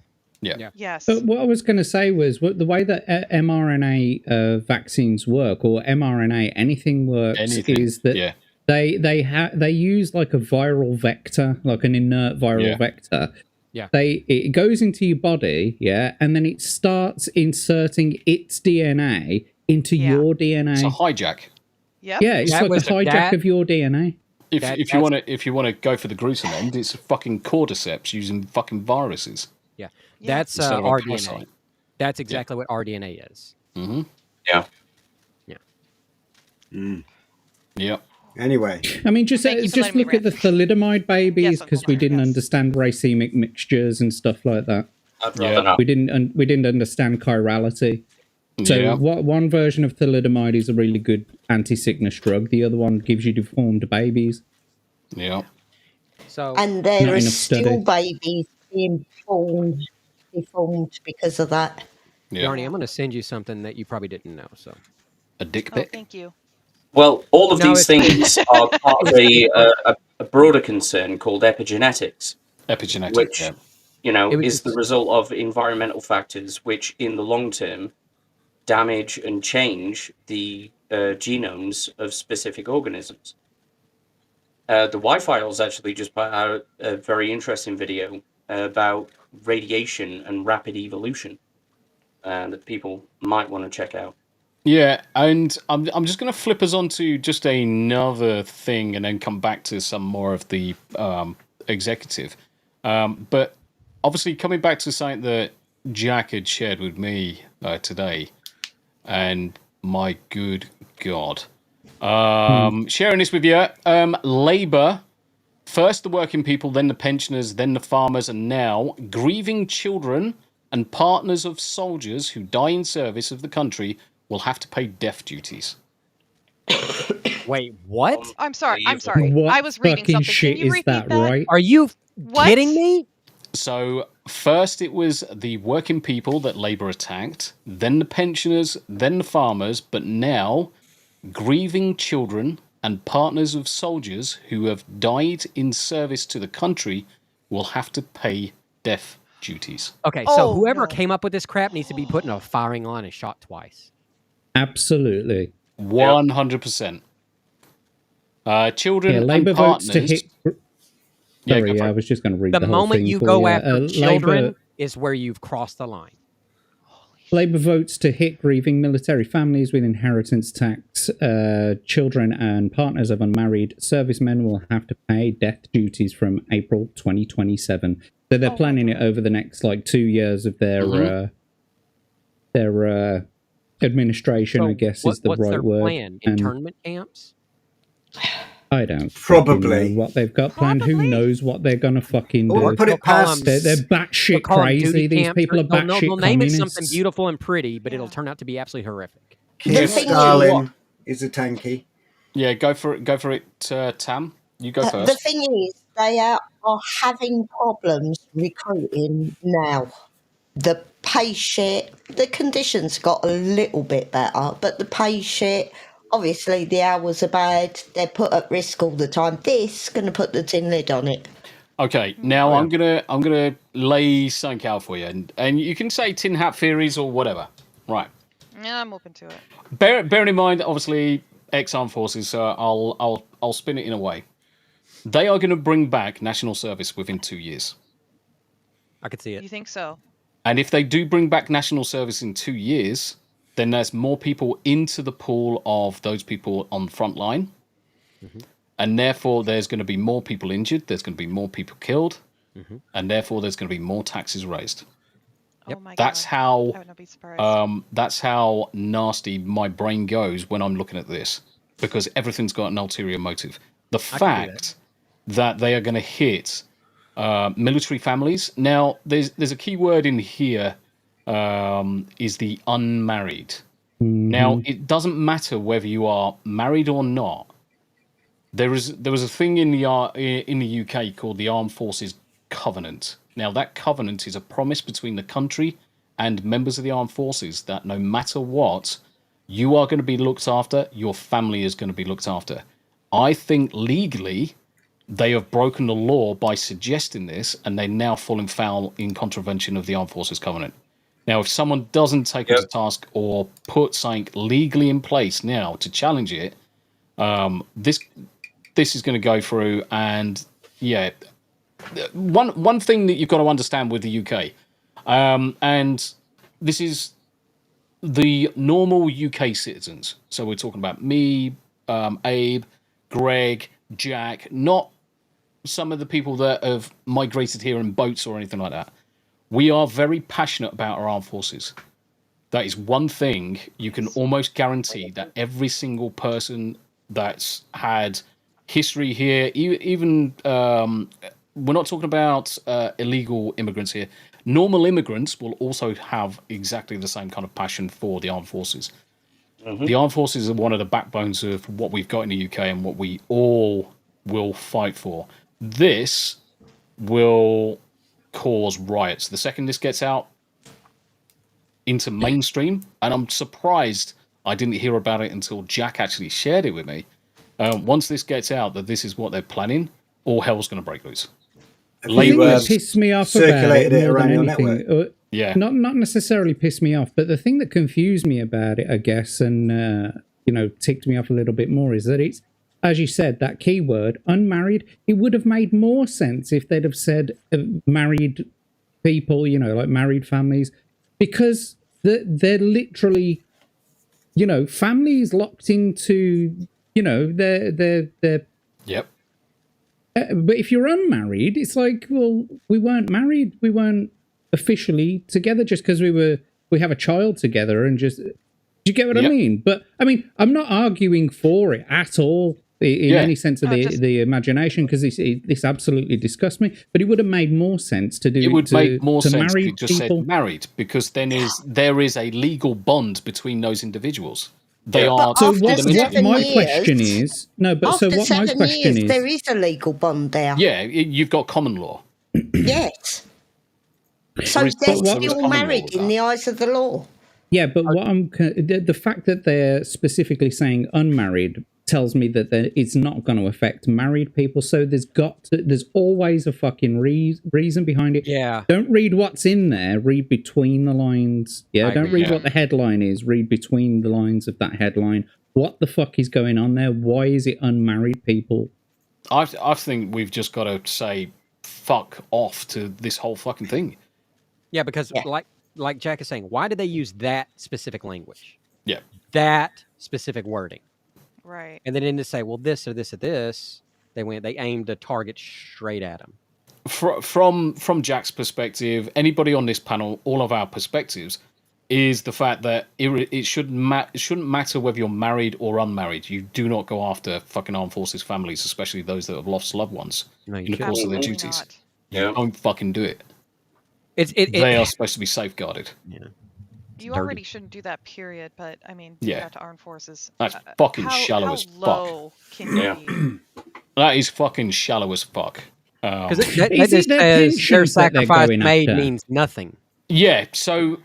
Yes. But what I was going to say was the way that mRNA vaccines work, or mRNA anything works, is that they use like a viral vector, like an inert viral vector. It goes into your body, and then it starts inserting its DNA into your DNA. It's a hijack. Yeah, it's like a hijack of your DNA. If you want to go for the gruesome end, it's a fucking cordyceps using fucking viruses. That's rDNA. That's exactly what rDNA is. Anyway, I mean, just look at the thalidomide babies, because we didn't understand racemic mixtures and stuff like that. We didn't understand chirality. So one version of thalidomide is a really good anti-sickness drug. The other one gives you deformed babies. And there are still babies being deformed because of that. Yarny, I'm going to send you something that you probably didn't know. So, a dick pic. Thank you. Well, all of these things are part of a broader concern called epigenetics. Which, is the result of environmental factors which, in the long term, damage and change the genomes of specific organisms. The Y-Files actually just put out a very interesting video about radiation and rapid evolution that people might want to check out. Yeah, and I'm just going to flip us onto just another thing and then come back to some more of the executive. But obviously, coming back to something that Jack had shared with me today, and my good God. Sharing this with you, Labour, first the working people, then the pensioners, then the farmers, and now grieving children and partners of soldiers who die in service of the country will have to pay death duties. Wait, what? I'm sorry. What I was reading fucking something. shit Can you is repeat that, that? right? Are you kidding me? So first it was the working people that Labour attacked, then the pensioners, then the farmers, but now grieving children and partners of soldiers who have died in service to the country will have to pay death duties. Okay, so whoever came up with this crap needs to be put in a firing line and shot twice. Absolutely. 100%. Children Labour and partners... votes to hit... Sorry, I was just going to read the whole thing. The moment you for go you. after children is where you've crossed the line. Labour votes to hit grieving military families with inheritance tax. Children and partners of unmarried servicemen will have to pay death duties from April 2027. So they're planning it over the next 2 years of their administration, So I guess is the what's right their word. plan? Internment camps? I don't Probably know what they've got planned. Who knows what they're going to fucking do? Or put it past... They're batshit crazy. These people are batshit They'll name it communists. something beautiful and pretty, but it'll turn out to be absolutely horrific. Keir Starlin is a tanky. Yeah, go for it, Tam. You go first. The thing is, they are having problems recruiting now. The pay shit, the conditions got a little bit better, but the pay shit, obviously the hours are bad, they're put at risk all the time. This is going to put the tin lid on it. Okay, now I'm gonna lay something out for you, and you can say tin hat theories or whatever. Right. Yeah, I'm open to it. Bearing in mind, obviously, ex-armed forces, so I'll spin it in a way. They are going to bring back national service within 2 years. I could see it. You think so? And if they do bring back national service in 2 years, then there's more people into the pool of those people on the front line. Mm-hmm. And therefore, there's going to be more people injured. There's going to be more people killed. Mm-hmm. And therefore, there's going to be more taxes raised. Yep. Oh my that's God. how. I would not be surprised. That's how nasty my brain goes when I'm looking at this, because everything's got an ulterior motive. The fact that they are going to hit military families. Now, there's a key word in here, is the unmarried. Mm-hmm. Now, it doesn't matter whether you are married or not. There was a thing in the UK called the Armed Forces Covenant. Now, that covenant is a promise between the country and members of the armed forces that no matter what, you are going to be looked after, your family is going to be looked after. I think legally, they have broken the law by suggesting this, and they're now falling foul in contravention of the Armed Forces Covenant. Now, if someone doesn't take it to task or put something legally in place now to challenge it, this is going to go through, and yeah, one thing that you've got to understand with the UK, and this is the normal UK citizens. So we're talking about me, Abe, Greg, Jack, not some of the people that have migrated here in boats or anything like that. We are very passionate about our armed forces. That is one thing you can almost guarantee, that every single person that's had history here, even we're not talking about illegal immigrants here. Normal immigrants will also have exactly the same kind of passion for the armed forces. Mm-hmm. The armed forces are one of the backbones of what we've got in the UK and what we all will fight for. This will cause riots. The second this gets out into mainstream, and I'm surprised I didn't hear about it until Jack actually shared it with me. Once this gets out that this is what they're planning, all hell's going to break loose. What pissed me off about it more than anything, not necessarily pissed me off, but the thing that confused me about it, I guess, and ticked me off a little bit more, is that it's, as you said, that keyword, unmarried. It would have made more sense if they'd have said married people, like married families, because they're literally, families locked into, they're Yep. But if you're unmarried, it's like, well, we weren't married, we weren't officially together just because we have a child together, and just, do you get what I mean? But I mean, I'm not arguing for it at all in any sense of the imagination, because this absolutely disgusts me. But it would have made more sense to do it. It would make more sense if you just said married, because then there is a legal bond between those individuals. They are. So what my question is, there is a legal bond there. Yeah, you've got common law. Yes. So they're still married in the eyes of the law. Yeah, but what the fact that they're specifically saying unmarried tells me that it's not going to affect married people. So there's always a fucking reason behind it. Yeah. Don't read what's in there. Read between the lines. Yeah. Don't read what the headline is. Read between the lines of that headline. What the fuck is going on there? Why is it unmarried people? I think we've just got to say fuck off to this whole fucking thing. Yeah, because like Jack is saying, why did they use that specific language? Yeah. That specific wording. Right. And they didn't say, well, this or this or this. They aimed a target straight at them. From Jack's perspective, anybody on this panel, all of our perspectives, is the fact that it shouldn't matter whether you're married or unmarried. You do not go after fucking armed forces families, especially those that have lost loved ones in the course of their duties. Not. Yeah. Don't fucking do it. They are supposed to be safeguarded. Yeah. You already shouldn't do that, period. But I mean, Yeah. got to armed forces. That's fucking shallow as fuck. How low can you be? That is fucking shallow as fuck. Because that just says their sacrifice made means nothing. Yeah, so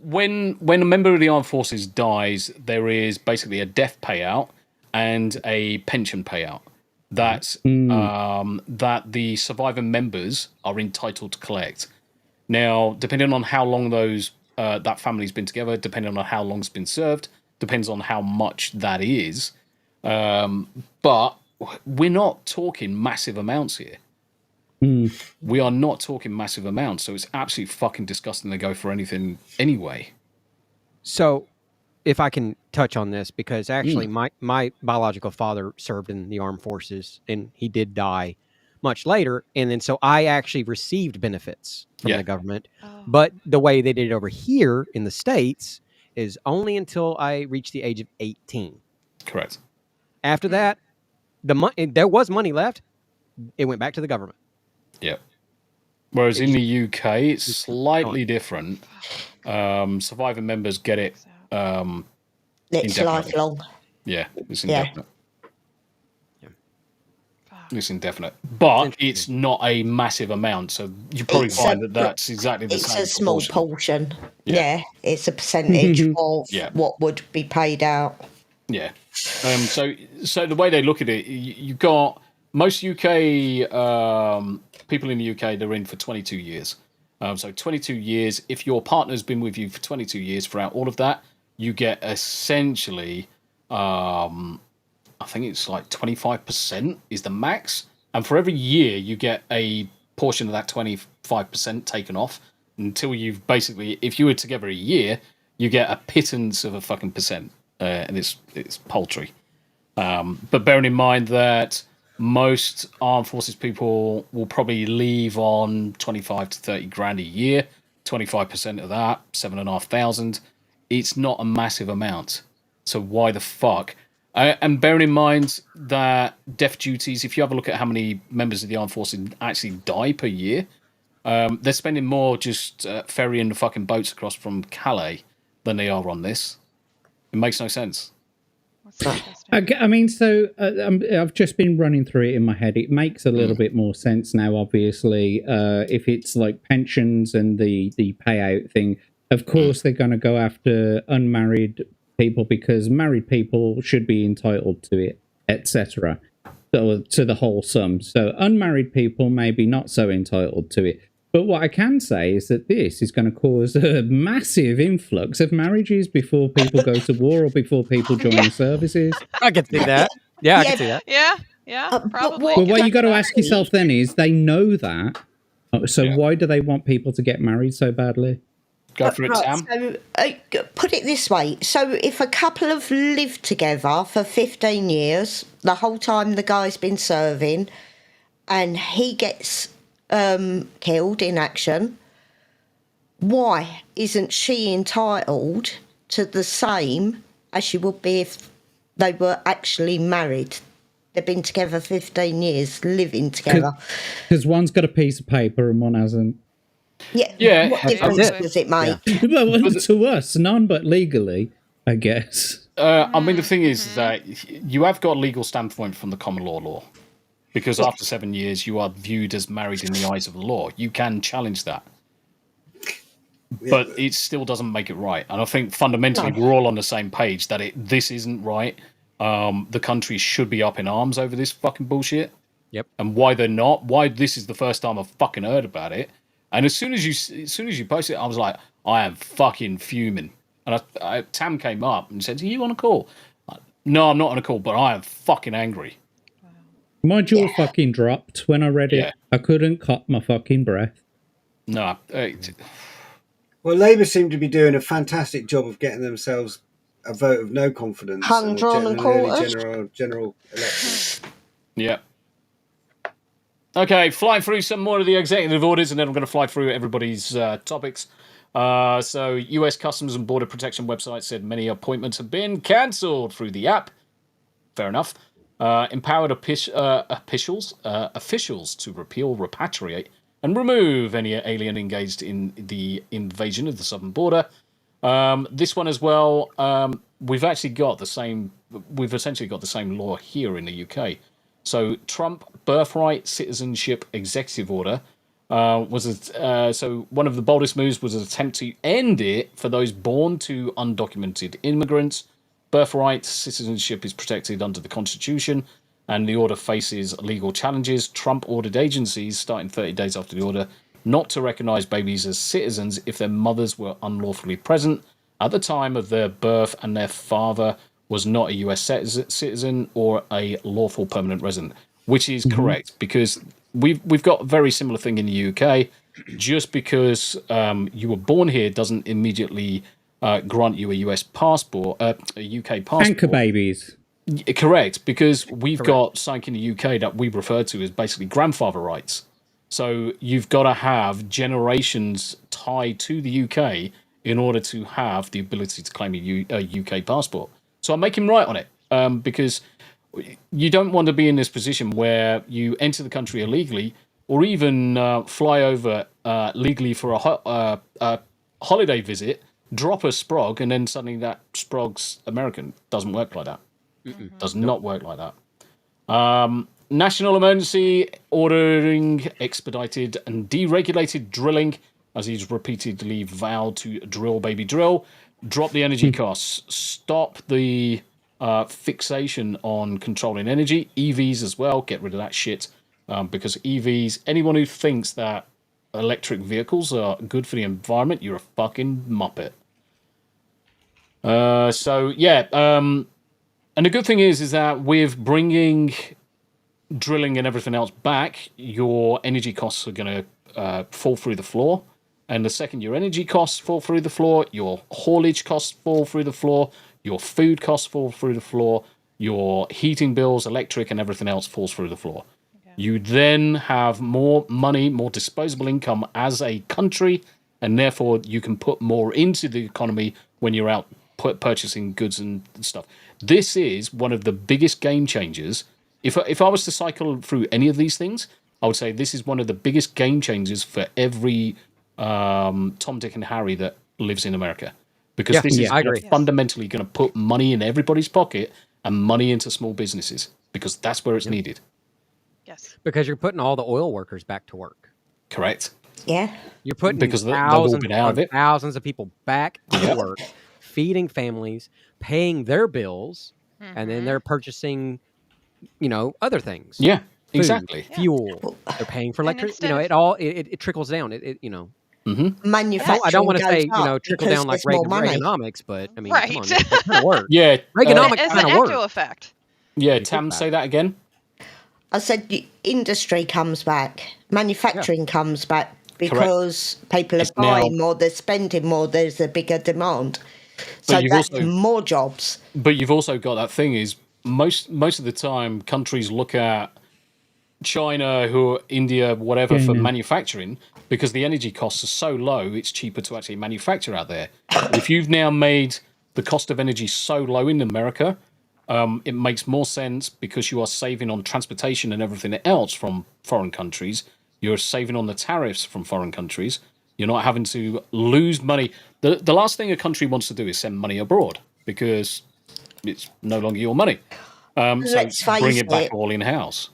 when a member of the armed forces dies, there is basically a death payout and a pension payout that that the surviving members are entitled to collect. Now, depending on how long that family's been together, depending on how long it's been served, depends on how much that is. But we're not talking massive amounts here. We are not talking massive amounts, so it's absolutely fucking disgusting to go for anything anyway. So, if I can touch on this, because actually my biological father served in the armed forces, and he did die much later, and then so I actually received benefits from the government. But the way they did it over here in the States is only until I reached the age of 18. Correct. After that, there was money left. It went back to the government. Yeah. Whereas in the UK, it's slightly different. Surviving members get it. It's lifelong. Yeah, it's indefinite. It's indefinite, but it's not a massive amount. So you probably find that's exactly the same. It's a small portion. Yeah, it's a percentage of what would be paid out. Yeah. So the way they look at it, you've got most UK people in the UK. They're in for 22 years. So 22 years. If your partner's been with you for 22 years throughout all of that, you get essentially. I think it's like 25% is the max. And for every year, you get a portion of that 25% taken off until you've basically, if you were together a year, you get a pittance of a fucking percent. And it's paltry. But bearing in mind that most armed forces people will probably leave on 25 to 30 grand a year, 25% of that, 7,500. It's not a massive amount. So why the fuck? And bearing in mind that death duties, if you have a look at how many members of the armed forces actually die per year, they're spending more just ferrying the fucking boats across from Calais than they are on this. It makes no sense. I mean, so I've just been running through it in my head. It makes a little bit more sense now, obviously. If it's like pensions and the payout thing, of course they're going to go after unmarried people because married people should be entitled to it, etc. So to the whole sum. So unmarried people maybe not so entitled to it. But what I can say is that this is going to cause a massive influx of marriages before people go to war or before people join the services. I can see that. Yeah, I can see that. Yeah, probably. But what you got to ask yourself then is they know that. So why do they want people to get married so badly? Go for it, Sam. So, put it this way. So if a couple have lived together for 15 years, the whole time the guy's been serving, and he gets killed in action, why isn't she entitled to the same as she would be if they were actually married? They've been together 15 years, living together. Because one's got a piece of paper and one hasn't. Yeah. What difference does it make? Yeah. Well, to us, none, but legally, I guess. I mean, the thing is that you have got a legal standpoint from the common law. Because after 7 years, you are viewed as married in the eyes of the law. You can challenge that. But it still doesn't make it right. And I think fundamentally we're all on the same page that this isn't right. The country should be up in arms over this fucking bullshit. Yep. And why they're not. Why this is the first time I've fucking heard about it. And as soon as you posted it, I was like, I am fucking fuming. And Tam came up and said, "Are you on a call?" No, I'm not on a call, but I am fucking angry. My jaw fucking dropped when I read it. I couldn't cut my fucking breath. No. Well, Labour seem to be doing a fantastic job of getting themselves a vote of no confidence in the general election. Yeah. Okay, flying through some more of the executive orders, and then I'm going to fly through everybody's topics. So, US Customs and Border Protection website said many appointments have been cancelled through the app. Fair enough. Empowered officials to repeal, repatriate, and remove any alien engaged in the invasion of the southern border. This one as well. We've essentially got the same law here in the UK. So Trump birthright citizenship executive order so one of the boldest moves was an attempt to end it for those born to undocumented immigrants. Birthright citizenship is protected under the Constitution, and the order faces legal challenges. Trump ordered agencies, starting 30 days after the order, not to recognize babies as citizens if their mothers were unlawfully present at the time of their birth and their father was not a US citizen or a lawful permanent resident, which is correct, because we've got a very similar thing in the UK. Just because you were born here doesn't immediately grant you a US passport, a UK passport. Anchor babies. Correct, because we've got something in the UK that we refer to as basically grandfather rights. So you've got to have generations tied to the UK in order to have the ability to claim a UK passport. So I'm making right on it, because you don't want to be in this position where you enter the country illegally or even fly over legally for a holiday visit, drop a sprog, and then suddenly that sprog's American. Doesn't work like that. Does not work like that. National emergency, ordering expedited and deregulated drilling, as he's repeatedly vowed to drill, baby, drill. Drop the energy costs. Stop the fixation on controlling energy. EVs as well. Get rid of that shit. Because EVs, anyone who thinks that electric vehicles are good for the environment, you're a fucking muppet. And the good thing is that with bringing drilling and everything else back, your energy costs are going to fall through the floor. And the second your energy costs fall through the floor, your haulage costs fall through the floor, your food costs fall through the floor, your heating bills, electric, and everything else falls through the floor. Okay. You then have more money, more disposable income as a country, and therefore you can put more into the economy when you're out purchasing goods and stuff. This is one of the biggest game changers. If I was to cycle through any of these things, I would say this is one of the biggest game changers for every Tom, Dick, and Harry that lives in America, because this is fundamentally going to put money in everybody's pocket and money into small businesses, because that's where it's needed. Yes, because you're putting all the oil workers back to work. Correct. Yeah, you're putting because thousands of people back to work, feeding families, paying their bills, and then they're purchasing, other things. Yeah. Food, exactly. Fuel. They're paying for electricity. It trickles down. Manufacturing. I don't want to say trickle down like Reaganomics, but I mean, right. come on, that kind of works. Yeah, Reaganomics kind of works. Effect. Yeah, Tam, say that again. I said the industry comes back, manufacturing comes back because people are buying more, they're spending more, there's a bigger demand. So that's more jobs. But you've also got that thing is most of the time countries look at China, India, whatever, for manufacturing, because the energy costs are so low, it's cheaper to actually manufacture out there. If you've now made the cost of energy so low in America, it makes more sense because you are saving on transportation and everything else from foreign countries. You're saving on the tariffs from foreign countries. You're not having to lose money. The last thing a country wants to do is send money abroad, because it's no longer your money. So bring it back all in-house.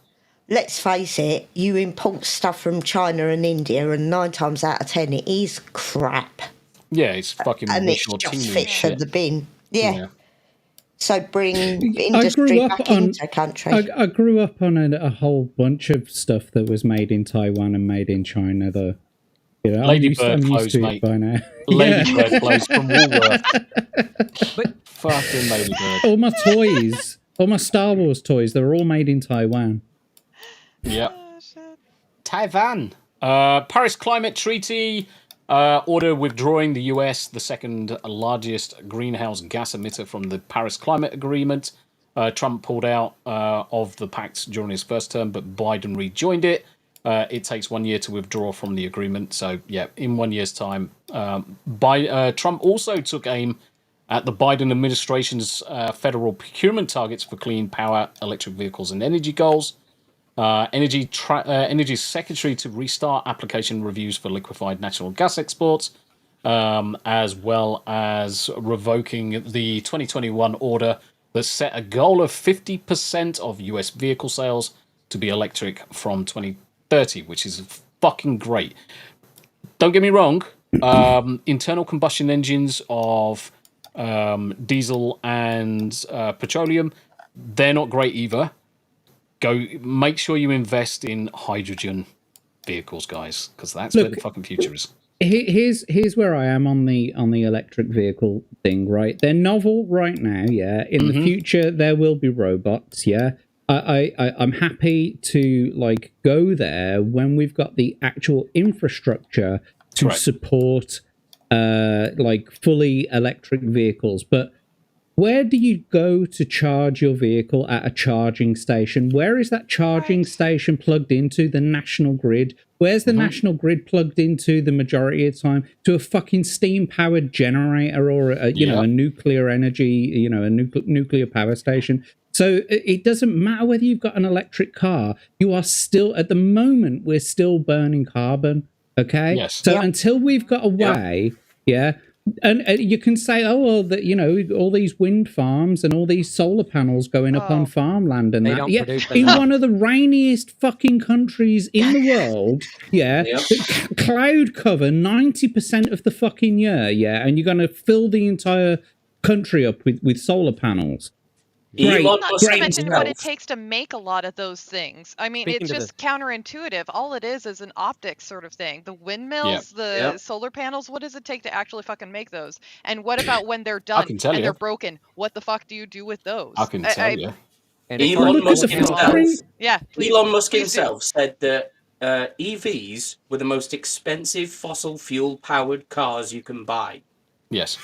Let's face it, you import stuff from China and India, and 9 times out of 10 it is crap. Yeah, it's fucking and it's just fit for the bin. Yeah. So bring industry back into the country. I grew up on a whole bunch of stuff that was made in Taiwan and made in China, though. Ladybird clothes, mate. By now. Ladybird clothes from Woolworth. But fucking Ladybird. All my toys, all my Star Wars toys, they're all made in Taiwan. Yep. Taiwan. Paris Climate Treaty. Order withdrawing the US, the second largest greenhouse gas emitter from the Paris Climate Agreement. Trump pulled out of the pact during his first term, but Biden rejoined it. It takes 1 year to withdraw from the agreement. So, yeah, in 1 year's time. Trump also took aim at the Biden administration's federal procurement targets for clean power, electric vehicles, and energy goals. Energy Secretary to restart application reviews for liquefied natural gas exports. as well as revoking the 2021 order that set a goal of 50% of US vehicle sales to be electric from 2030, which is fucking great. Don't get me wrong, internal combustion engines of diesel and petroleum, they're not great either. Make sure you invest in hydrogen vehicles, guys, because that's where the fucking future is. Here's where I am on the electric vehicle thing, right? They're novel right now, yeah. In the future, there will be robots, yeah. I'm happy to like go there when we've got the actual infrastructure to support like fully electric vehicles. But where do you go to charge your vehicle at a charging station? Where is that charging station plugged into? The national grid? Where's the national grid plugged into the majority of the time? To a fucking steam-powered generator or a nuclear energy, a nuclear power station. So it doesn't matter whether you've got an electric car. You are still, at the moment, we're still burning carbon. Okay. Yes. So until we've got a way, and you can say, oh, well, that all these wind farms and all these solar panels going up on farmland and that. Yeah, in one of the rainiest fucking countries in the world, cloud cover 90% of the fucking year, and you're going to fill the entire country up with solar panels. Not to mention what it takes to make a lot of those things. I mean, it's just counterintuitive. All it is an optics sort of thing. The windmills, the solar panels, what does it take to actually fucking make those? And what about when they're done and they're broken? What the fuck do you do with those? I can tell you. Elon Musk himself do. said that EVs were the most expensive fossil fuel powered cars you can buy. Yes.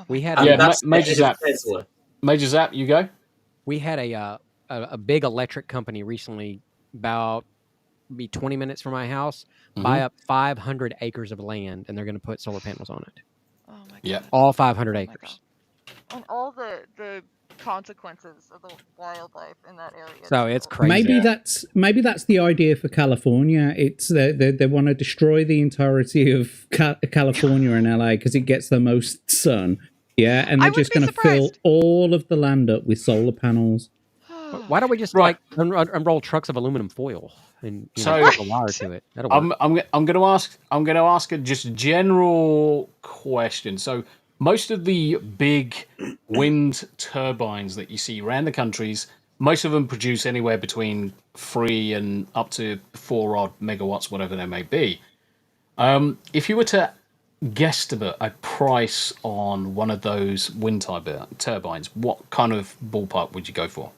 We had Major Zap. Major Zap, you go. We had a big electric company recently, about maybe 20 minutes from my house, buy up 500 acres of land, and they're going to put solar panels on it. Oh my god! Yeah, all 500 acres. And all the consequences of the wildlife in that area. So it's crazy. Maybe that's the idea for California. It's they want to destroy the entirety of California and LA because it gets the most sun. Yeah, and they're just going to fill all of the land up with solar panels. Why don't we just unroll trucks of aluminum foil and put a wire to it? That'll work. I'm going to ask a just general question. So most of the big wind turbines that you see around the countries, most of them produce anywhere between 3 and up to 4 odd megawatts, whatever they may be. If you were to guesstimate a price on one of those wind turbines, what kind of ballpark would you go for?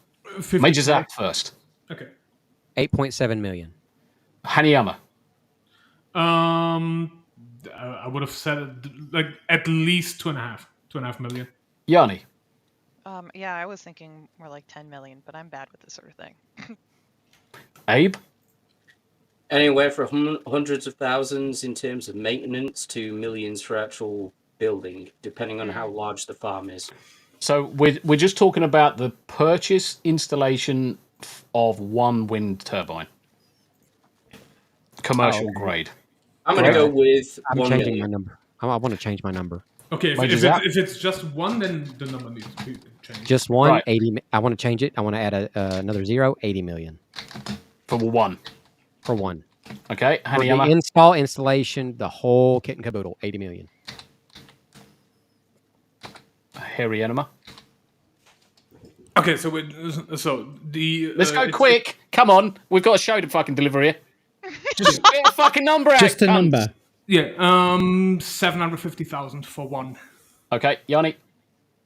Major Zap first. Okay. 8.7 million. Hanayama. I would have said like at least 2.5 million. Yanni. Yeah, I was thinking more like 10 million, but I'm bad with this sort of thing. Abe? Anywhere from hundreds of thousands in terms of maintenance to millions for actual building, depending on how large the farm is. So we're just talking about the purchase installation of one wind turbine, commercial grade. I'm going to go with I'm 1 changing million. my number. I want to change my number. Okay, if it's just one, then the number needs to be changed. Just one, right. 80. I want to change it. I want to add another 0, 80 million. For one. For one. Okay, for the installation, the whole kit and caboodle, 80 million. Hairy Enema. Okay, so the let's go quick. Come on, we've got a show to fucking deliver here. Just get a fucking number out. Just a number. Yeah, 750,000 for one. Okay, Yanni.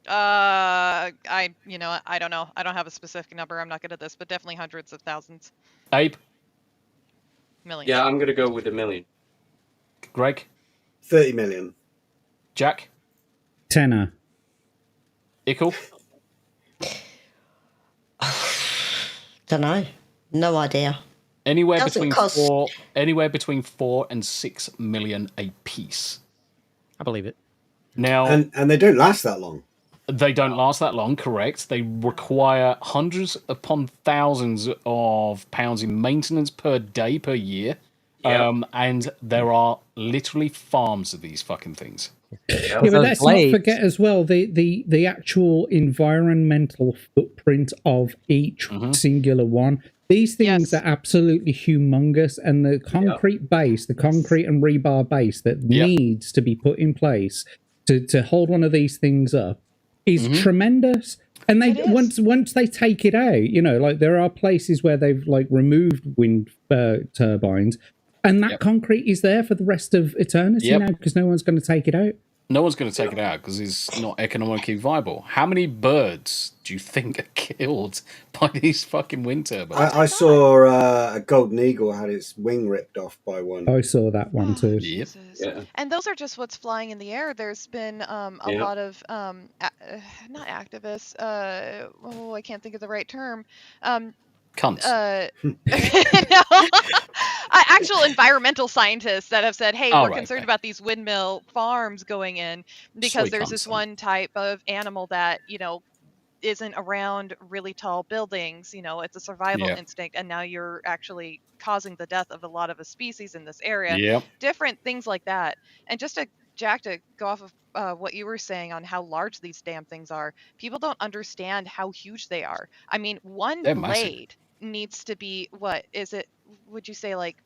I don't know. I don't have a specific number. I'm not good at this, but definitely hundreds of thousands. Abe. Million. Yeah, I'm going to go with 1 million. Greg. 30 million. Jack. Tenner. Ickle. Don't know. No idea. Anywhere between 4 and 6 million a piece. I believe it. Now, and they don't last that long. They don't last that long, correct. They require hundreds upon thousands of pounds in maintenance per day, per year. And there are literally farms of these fucking things. Yeah, but let's not forget as well the actual environmental footprint of each singular one. These things are absolutely humongous, and the concrete base, the concrete and rebar base that needs to be put in place to hold one of these things up is tremendous. And they once they take it out, you know, like there are places where they've like removed wind turbines, and that concrete is there for the rest of eternity now because no one's going to take it out. No one's going to take it out because it's not economically viable. How many birds do you think are killed by these fucking wind turbines? I saw a golden eagle had its wing ripped off by one. I saw that one too. Yeah. And those are just what's flying in the air. There's been a lot of not activists. I can't think of the right term. Cunts. Actual environmental scientists that have said, hey, we're concerned about these windmill farms going in because there's this one type of animal that, you know, isn't around really tall buildings. You know, it's a survival instinct, and now you're actually causing the death of a lot of a species in this area. Different things like that. And just to Jack, to go off of what you were saying on how large these damn things are, people don't understand how huge they are. I mean, one blade needs to be, what is it? Would you say like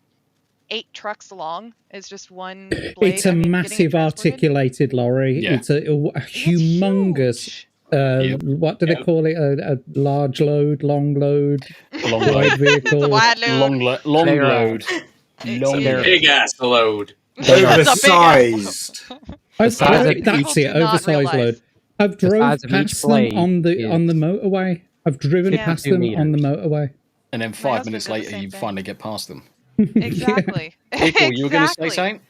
8 trucks long? Is just one blade? It's a massive articulated lorry. It's a humongous. What do they call it? A large load, long load, wide vehicle, long load, big ass load. Oversized. That's it. Oversized load. I've drove past them on the motorway. I've driven past them on the motorway. And then 5 minutes later, you finally get past them. Exactly. April, you were going to say something?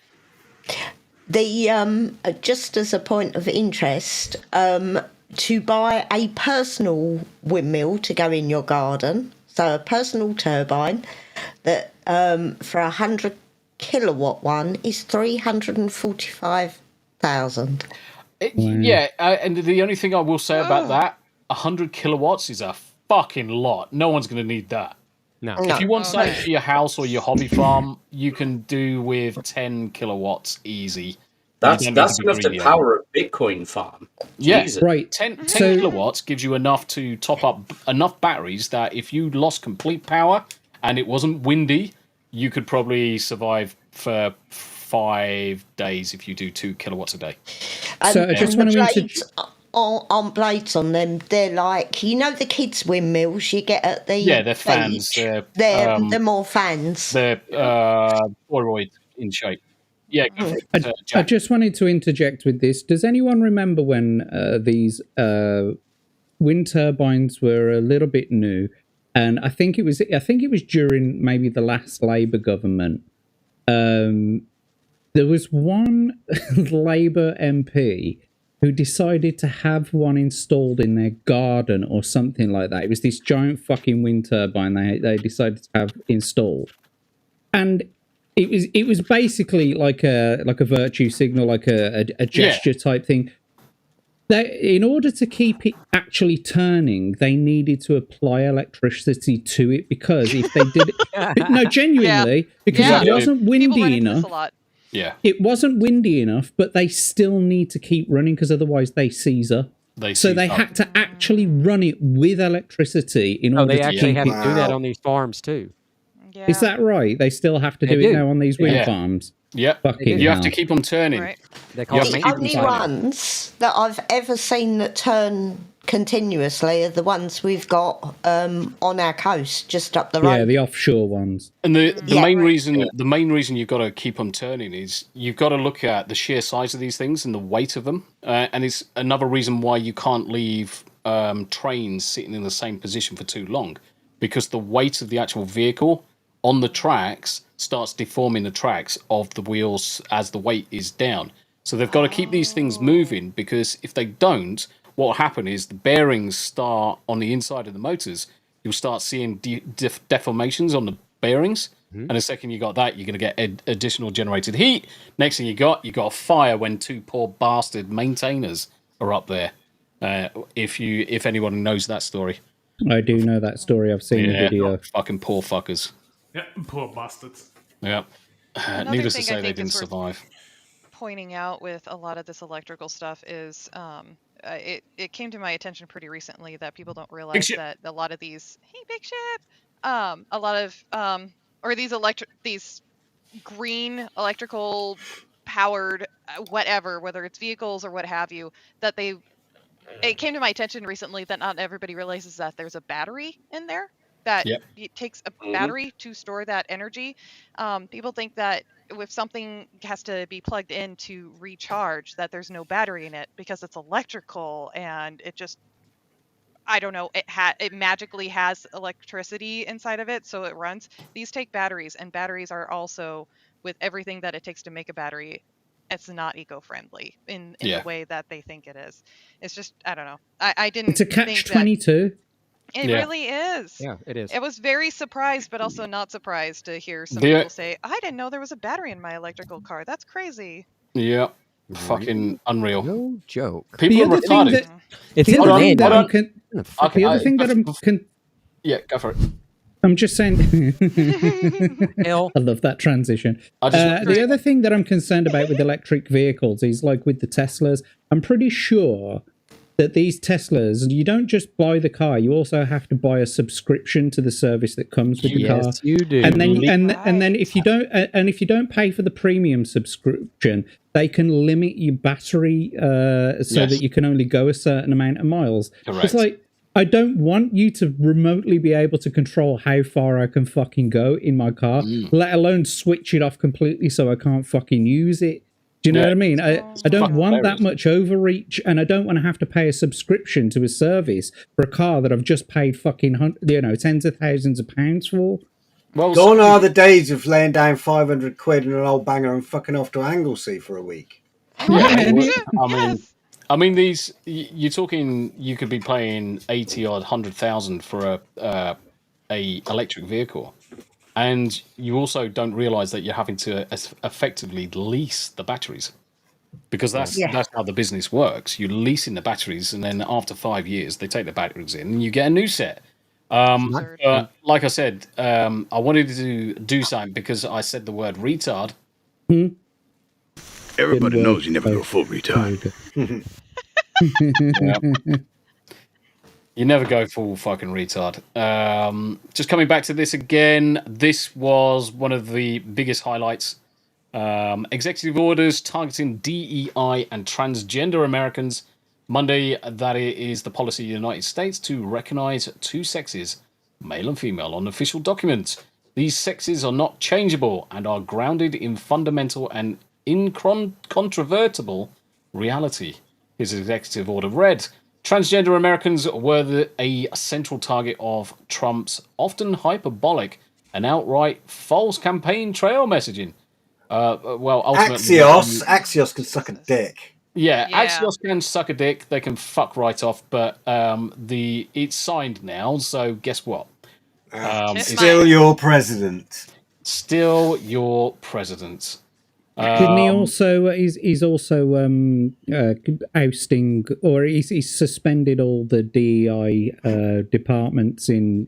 Just as a point of interest, to buy a personal windmill to go in your garden, so a personal turbine that for 100 kilowatt one is 345,000. Yeah, and the only thing I will say about that, 100 kilowatts is a fucking lot. No one's going to need that. No. If you want something for your house or your hobby farm, you can do with 10 kilowatts easy. That's enough to power a Bitcoin farm. Yeah, Jesus. Right. 10 kilowatts gives you enough to top up enough batteries that if you lost complete power and it wasn't windy, you could probably survive for 5 days if you do 2 kilowatts a day. So I just want to on blades on them, they're like, you know, the kids' windmills you get at the they're fans. They're more fans. They're Polaroid in shape. Yeah. I just wanted to interject with this. Does anyone remember when these wind turbines were a little bit new? And I think it was during maybe the last Labour government. There was one Labour MP who decided to have one installed in their garden or something like that. It was this giant fucking wind turbine they decided to have installed, and it was basically like a virtue signal, like a gesture type thing. In order to keep it actually turning, they needed to apply electricity to it, because if they did it, no, genuinely, because it wasn't windy enough. Yeah, it wasn't windy enough, but they still need to keep running because otherwise they seize up. So they had to actually run it with electricity in order to keep it. They actually have to do that on these farms too. Yeah. Is that right? They still have to do it now on these wind farms. Yep. You have to keep them turning. Right. The only ones that I've ever seen that turn continuously are the ones we've got on our coast, just up the road. Yeah, the offshore ones. And the main reason you've got to keep them turning is you've got to look at the sheer size of these things and the weight of them, and it's another reason why you can't leave trains sitting in the same position for too long, because the weight of the actual vehicle on the tracks starts deforming the tracks of the wheels as the weight is down. So they've got to keep these things moving, because if they don't, what will happen is the bearings start on the inside of the motors. You'll start seeing deformations on the bearings. Mm-hmm. And the second you got that, you're going to get additional generated heat. Next thing you got a fire when 2 poor bastard maintainers are up there. If anyone knows that story. I do know that story. I've seen the video. Fucking poor fuckers. Yeah, poor bastards. Yeah. needless to say, they didn't survive. Pointing out with a lot of this electrical stuff is it came to my attention pretty recently that people don't realize that a lot of these big ship a lot of or these green electrical powered whatever, whether it's vehicles or what have you, that it came to my attention recently that not everybody realizes that there's a battery in there, that it takes a battery to store that energy. People think that if something has to be plugged in to recharge, that there's no battery in it because it's electrical, and it just, I don't know, it magically has electricity inside of it, so it runs. These take batteries, and batteries are also, with everything that it takes to make a battery, it's not eco-friendly in the way that they think it is. It's just, I don't know. I didn't. It's a catch-22. It really is. Yeah, it is. It was very surprised, but also not surprised to hear some people say, "I didn't know there was a battery in my electrical car. That's crazy." Yeah, fucking unreal. No joke. People are retarded. It's in the name. The other thing that I'm yeah, go for it. I'm just saying. I love that transition. The other thing that I'm concerned about with electric vehicles is, like with the Teslas, I'm pretty sure that these Teslas, you don't just buy the car, you also have to buy a subscription to the service that comes with the car. Yes, you do. And then and then if you don't pay for the premium subscription, they can limit your battery so that you can only go a certain amount of miles. Correct. It's like, I don't want you to remotely be able to control how far I can fucking go in my car, let alone switch it off completely so I can't fucking use it. Do you know what I mean? I don't want that much overreach, and I don't want to have to pay a subscription to a service for a car that I've just paid fucking tens of thousands of pounds for. Well, gone are the days of laying down 500 quid in an old banger and fucking off to Anglesey for a week. I mean, these, you're talking, you could be paying 80 odd 100,000 for a electric vehicle. And you also don't realize that you're having to effectively lease the batteries, because that's how the business works. You're leasing the batteries, and then after 5 years, they take the batteries in, and you get a new set. Like I said, I wanted to do something because I said the word retard. Everybody knows you never go full retard. You never go full fucking retard. Just coming back to this again, this was one of the biggest highlights. Executive orders targeting DEI and transgender Americans. Monday, that is the policy of the United States to recognize two sexes, male and female, on official documents. These sexes are not changeable and are grounded in fundamental and incontrovertible reality. His executive order read, transgender Americans were a central target of Trump's often hyperbolic and outright false campaign trail messaging. Ultimately, Axios can suck a dick. Yeah, Axios can suck a dick. They can fuck right off. But it's signed now, so guess what? Still your president. Still your president. Didn't he also? He's also ousting, or he's suspended all the DEI departments in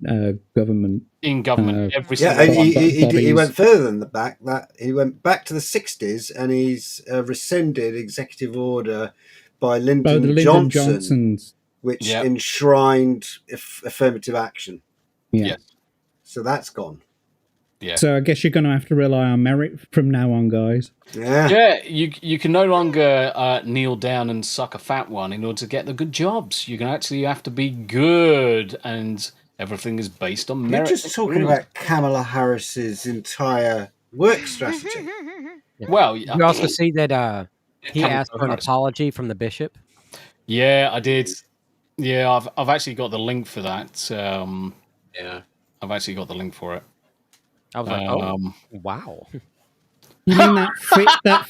government. In government, he went further than that. He went back to the 60s, and he's rescinded executive order by Lyndon Johnson, which enshrined affirmative action. Yeah. So that's gone. Yeah. So I guess you're going to have to rely on merit from now on, guys. Yeah. You can no longer kneel down and suck a fat one in order to get the good jobs. You can actually have to be good, and everything is based on merit. You're just talking about Kamala Harris's entire work strategy. Well, you also see that he asked for an apology from the bishop. Yeah, I did. Yeah, I've actually got the link for that. I've actually got the link for it. I was like, wow. You mean that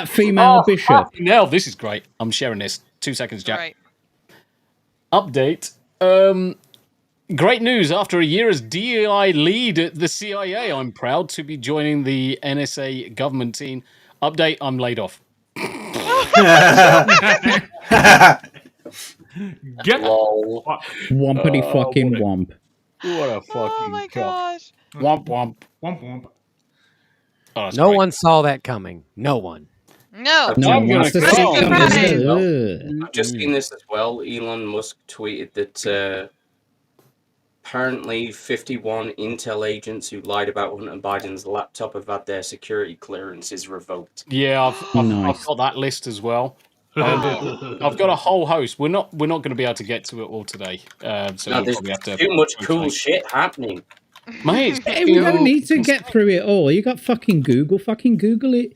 female bishop? No, this is great. I'm sharing this. 2 seconds, Jack. Right. Update. Great news. After a year as DEI lead at the CIA, I'm proud to be joining the NSA government team. Update, I'm laid off. Get Wompity fucking womp. What a fucking Oh my gosh. Womp womp. Womp womp. No one saw that coming. No one. No. I've just seen this as well. Elon Musk tweeted that apparently 51 Intel agents who lied about Hunter Biden's laptop have had their security clearances revoked. Yeah, I've got that list as well. I've got a whole host. We're not going to be able to get to it all today. So we'll there's probably have to too much cool shit happening. Mate, hey, we don't need to get through it all. You got fucking Google. Fucking Google it.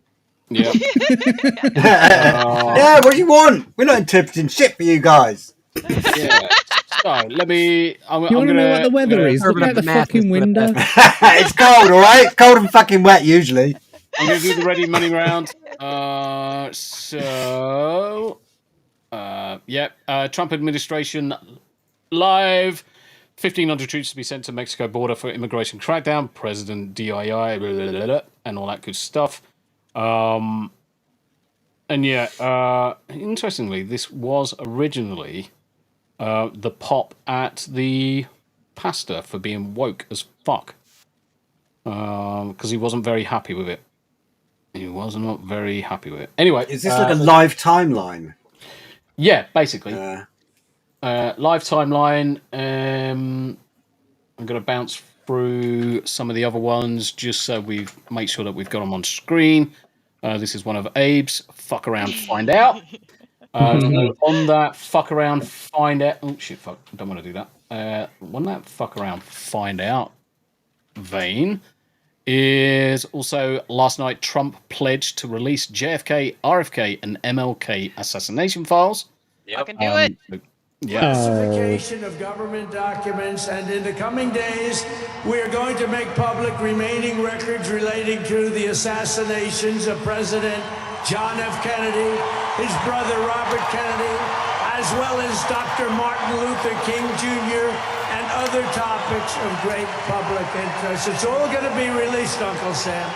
Yeah. Yeah, what do you want? We're not interpreting shit for you guys. Yeah. So let me. You want to know what the weather is? Look out the fucking window. It's cold, all right. It's cold and fucking wet usually. I'm going to do the ready money round. Trump administration live. 1,500 troops to be sent to Mexico border for immigration crackdown. President DII, blah, blah, blah, blah, and all that good stuff. Interestingly, this was originally the pop at the pastor for being woke as fuck. Because he wasn't very happy with it. He was not very happy with it. Anyway. Is this like a live timeline? Yeah, basically. Live timeline. I'm going to bounce through some of the other ones just so we make sure that we've got them on screen. This is one of Abe's. Fuck around, find out. On that fuck around, find out. Oh, shit, fuck. I don't want to do that. On that fuck around, find out vein is also last night Trump pledged to release JFK, RFK, and MLK assassination files. I can do it. Classification of government documents, and in the coming days, we are going to make public remaining records relating to the assassinations of President John F. Kennedy, his brother Robert Kennedy, as well as Dr. Martin Luther King Jr., and other topics of great public interest. It's all going to be released, Uncle Sam.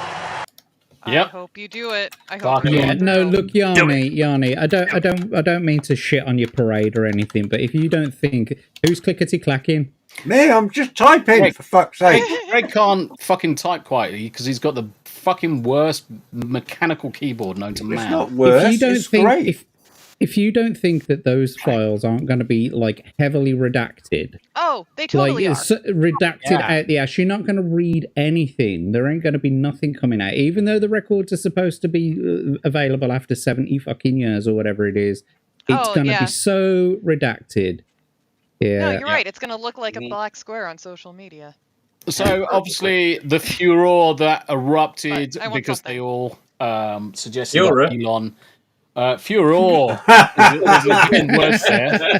I hope you do it. I hope. Yeah, no, look, Yanni, I don't mean to shit on your parade or anything, but if you don't think, who's clickety clacking? Me, I'm just typing, for fuck's sake. Greg can't fucking type quietly because he's got the fucking worst mechanical keyboard known to man. It's not worse. It's great. If you don't think that those files aren't going to be like heavily redacted, they totally are. Redacted out the ass. You're not going to read anything. There ain't going to be nothing coming out, even though the records are supposed to be available after 70 fucking years or whatever it is. It's going to be so redacted. Yeah, no, you're right. It's going to look like a black square on social media. So obviously the furor that erupted because they all suggested that Elon. Furor is again worse there.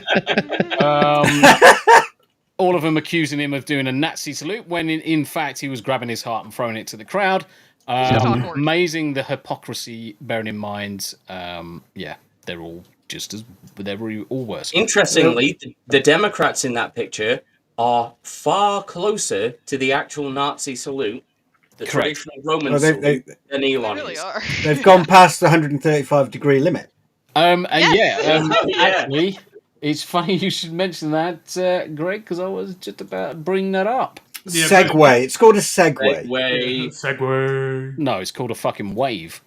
All of them accusing him of doing a Nazi salute when in fact he was grabbing his heart and throwing it to the crowd. Amazing the hypocrisy, bearing in mind, they're all all worse. Interestingly, the Democrats in that picture are far closer to the actual Nazi salute, the traditional Roman salute, than Elon is. They've gone past the 135-degree limit. Actually, it's funny you should mention that, Greg, because I was just about to bring that up. Segway. It's called a Segway. Segway. No, it's called a fucking wave.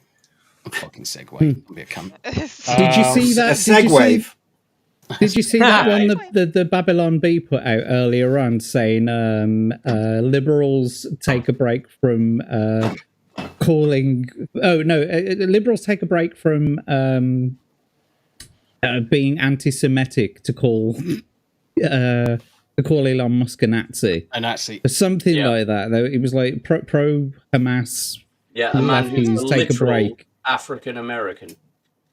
A fucking Segway. I'll be a cunt. Did you see that? A Segwave. Did you see that one the Babylon Bee put out earlier on saying liberals take a break from calling... Oh, no, liberals take a break from being anti-Semitic to call Elon Musk a Nazi. A Nazi. Or something like that. It was like pro-Hamas. Yeah, a man who's take a break. African-American.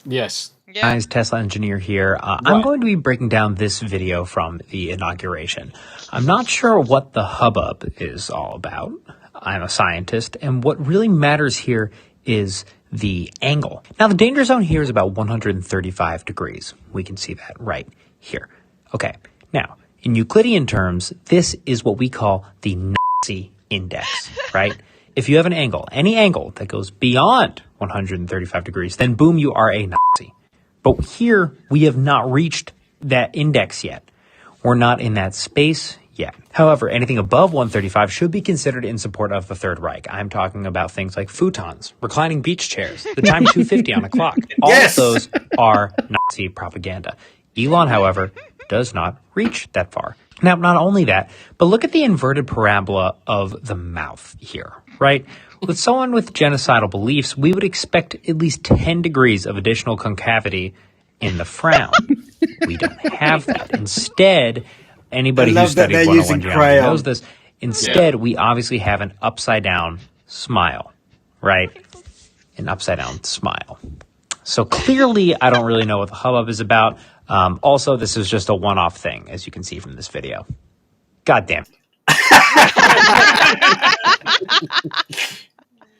Yes. Guys, Tesla engineer here. I'm going to be breaking down this video from the inauguration. I'm not sure what the hubbub is all about. I'm a scientist, and what really matters here is the angle. Now, the danger zone here is about 135 degrees. We can see that right here. Okay, now, in Euclidean terms, this is what we call the Nazi index, right? If you have an angle, any angle that goes beyond 135 degrees, then boom, you are a Nazi. But here, we have not reached that index yet. We're not in that space yet. However, anything above 135 should be considered in support of the Third Reich. I'm talking about things like futons, reclining beach chairs, the time 250 on a clock. All of those are Nazi propaganda. Elon, however, does not reach that far. Now, not only that, but look at the inverted parabola of the mouth here, right? With someone with genocidal beliefs, we would expect at least 10 degrees of additional concavity in the frown. We don't have that. Instead, anybody who studied 101 geometry knows this. Instead, we obviously have an upside-down smile, right? An upside-down smile. So clearly, I don't really know what the hubbub is about. Also, this is just a one-off thing, as you can see from this video. God damn.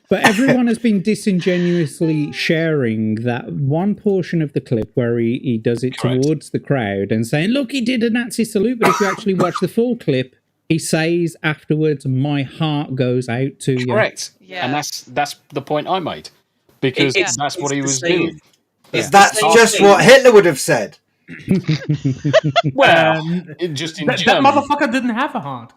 But everyone has been disingenuously sharing that one portion of the clip where he does it towards the crowd and saying, look, he did a Nazi salute. But if you actually watch the full clip, he says afterwards, my heart goes out to you. Correct. Yeah. And that's the point I made. Because that's what he was doing. That's just what Hitler would have said. Well, just in that motherfucker didn't have a heart.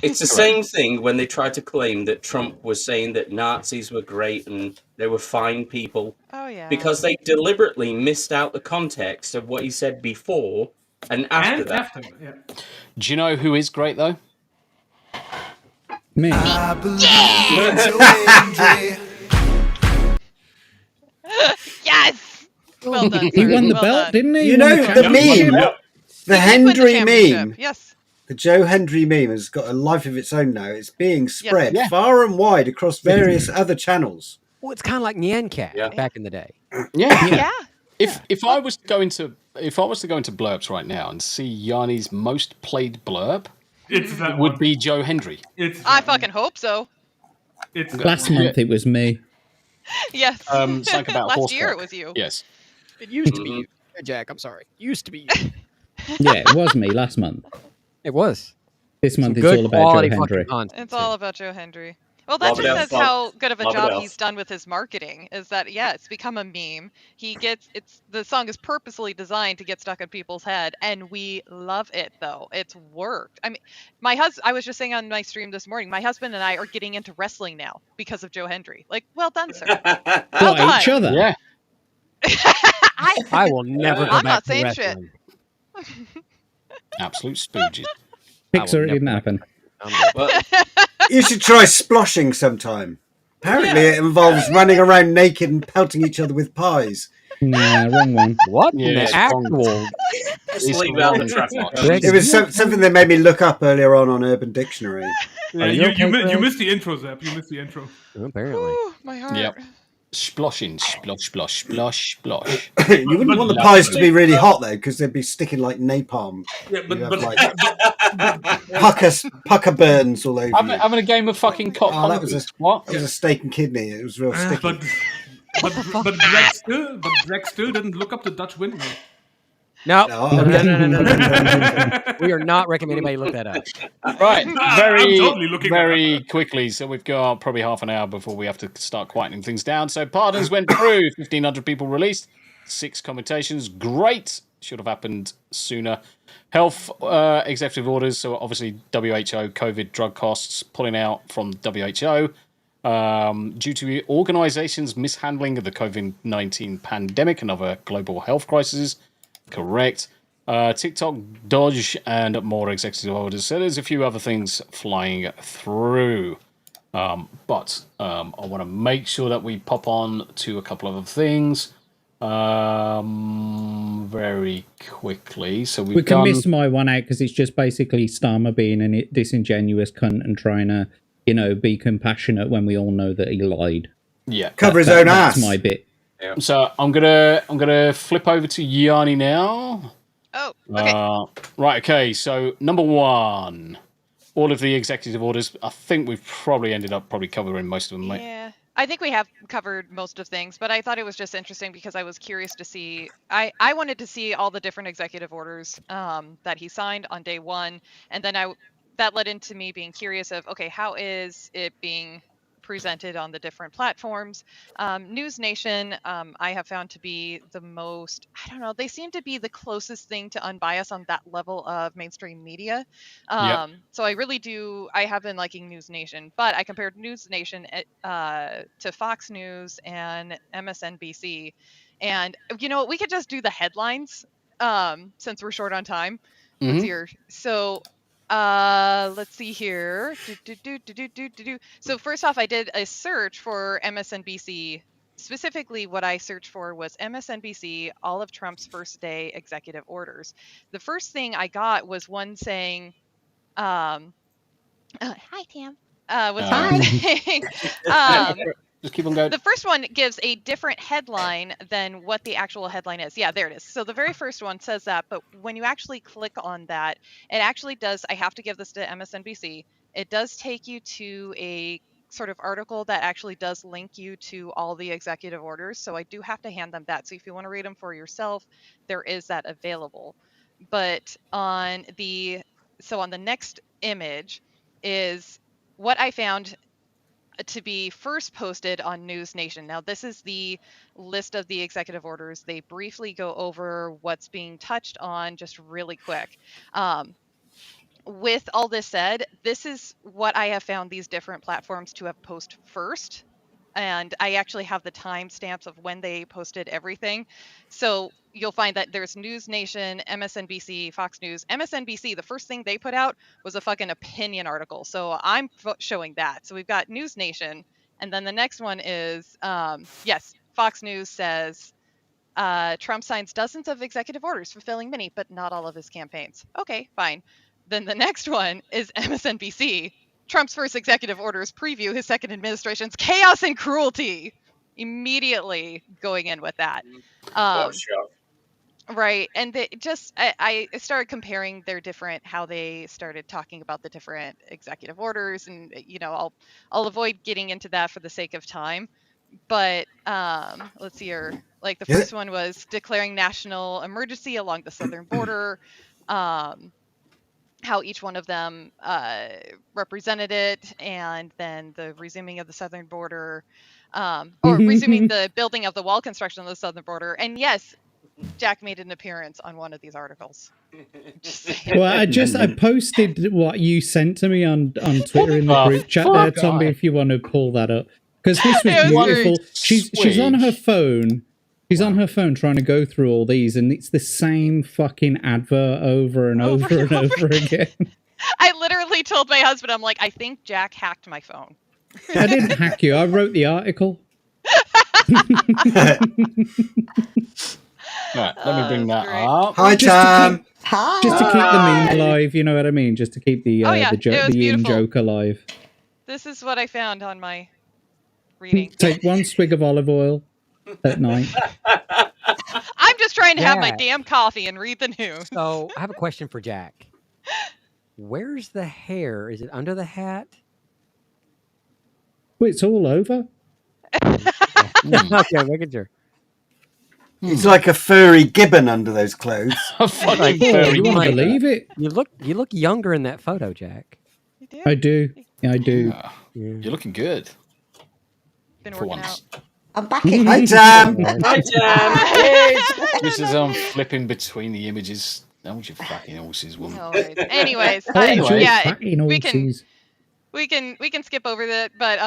It's the same thing when they tried to claim that Trump was saying that Nazis were great and they were fine people. Oh, yeah. Because they deliberately missed out the context of what he said before and after that. Do you know who is great, though? Me. Yes! Well done, He sir. won the Well belt, done. didn't he? You know, the meme, the Hendry meme, Yes. the Joe Hendry meme has got a life of its own now. It's being spread far and wide across various other channels. Well, it's kind of like Nyan Cat back in the day. Yeah. If I was to go into blurbs right now and see Yanni's most played blurb, it would be Joe Hendry. I fucking hope so. Last month it was me. Yes. Something about Last year it was you. Yes. It used to be you. Jack, I'm sorry. Used to be you. Yeah, it was me last month. It was. This month it's all about Joe Hendry. It's all about Joe Hendry. Well, that just says how good of a job he's done with his marketing. Is that it's become a meme. The song is purposely designed to get stuck in people's head, and we love it though. It's worked. I mean, I was just saying on my stream this morning, my husband and I are getting into wrestling now because of Joe Hendry. Like, well done, sir. Well done. Each other. Yeah. I will never go I'm back not to saying wrestling. Absolute spooges. Pixar, it didn't happen. Well, you should try sploshing sometime. Apparently it involves running around naked and pelting each other with pies. Nah, wrong one. What? The actual... It was something that made me look up earlier on Urban Dictionary. Yeah, you missed the intro, Zap. You missed the intro. Apparently. Ooh, my heart. Yep. Sploshing, splosh, splosh, splosh, splosh. You wouldn't want the pies to be really hot though, because they'd be sticking like napalm. Yeah, but pucker burns all over you. Having a game of fucking cock. That was a steak and kidney. It was real sticky. But Greg Stu didn't look up the Dutch windmill. No. No. We are not recommending anybody look that up. Right, totally very quickly. So we've got probably half an hour before we have to start quietening things down. So pardons went through. 1,500 people released. 6 commutations. Great. Should have happened sooner. Health executive orders. So obviously WHO, COVID, drug costs, pulling out from WHO. Due to organizations mishandling of the COVID-19 pandemic and other global health crises. Correct. TikTok, Dodge, and more executive orders. So there's a few other things flying through. But I want to make sure that we pop on to a couple of other things very quickly. So we can miss my one out because it's just basically Starmer being a disingenuous cunt and trying to, be compassionate when we all know that he lied. Yeah, cover his own ass. That's my bit. Yeah. So I'm gonna flip over to Yanni now. Oh, okay. Right, okay. So number 1, all of the executive orders. I think we've probably ended up covering most of them, mate. Yeah, I think we have covered most of things, but I thought it was just interesting because I was curious to see. I wanted to see all the different executive orders that he signed on day 1, and then that led into me being curious of, okay, how is it being presented on the different platforms. News Nation, I have found to be the most, I don't know, they seem to be the closest thing to unbiased on that level of mainstream media. So I really do, I have been liking News Nation, but I compared News Nation to Fox News and MSNBC. And, you know, we could just do the headlines since we're short on time. Let's see here. So let's see here. So first off, I did a search for MSNBC. Specifically, what I searched for was MSNBC, all of Trump's first day executive orders. The first thing I got was one saying, hi, Tam. Was one saying, just keep on going. The first one gives a different headline than what the actual headline is. Yeah, there it is. So the very first one says that, but when you actually click on that, it actually does, I have to give this to MSNBC, it does take you to a sort of article that actually does link you to all the executive orders. So I do have to hand them that. So if you want to read them for yourself, there is that available. But on the next image is what I found to be first posted on News Nation. Now, this is the list of the executive orders. They briefly go over what's being touched on just really quick. With all this said, this is what I have found these different platforms to have posted first. And I actually have the timestamps of when they posted everything. So you'll find that there's News Nation, MSNBC, Fox News. MSNBC, the first thing they put out was a fucking opinion article. So I'm showing that. So we've got News Nation. And then the next one is, yes, Fox News says, Trump signs dozens of executive orders fulfilling many, but not all of his campaigns. Okay, fine. Then the next one is MSNBC. Trump's first executive orders preview his second administration's chaos and cruelty. Immediately going in with that. Right. And they just, I started comparing their different, how they started talking about the different executive orders. And, you know, I'll avoid getting into that for the sake of time. But let's see here. Like the first one was declaring national emergency along the southern border. How each one of them represented it, and then the resuming of the southern border, or resuming the building of the wall construction on the southern border. And yes, Jack made an appearance on one of these articles. Well, I posted what you sent to me on Twitter in the group chat there, Tommy, if you want to pull that up. Because this was beautiful. She's on her phone. She's on her phone trying to go through all these, and it's the same fucking advert over and over and over again. I literally told my husband, I'm like, I think Jack hacked my phone. I didn't hack you. I wrote the article. Right, let me bring that up. Hi, Tom. Hi. Just to keep the meme alive, you know what I mean? Just to keep the Ian joke alive. This is what I found on my reading. Take one swig of olive oil at night. I'm just trying to have my damn coffee and read the news. So I have a question for Jack. Where's the hair? Is it under the hat? Well, it's all over. Okay, making sure. He's like a furry gibbon under those clothes. Like, you won't believe it. You look younger in that photo, Jack. You do? I do. Yeah, I do. Yeah. You're looking good. Been working out. I'm back in. Hi, Tam. Hi, Tam. Just as I'm flipping between the images. Don't you fucking horses, woman. No worries. Anyways, yeah, we can skip over that, but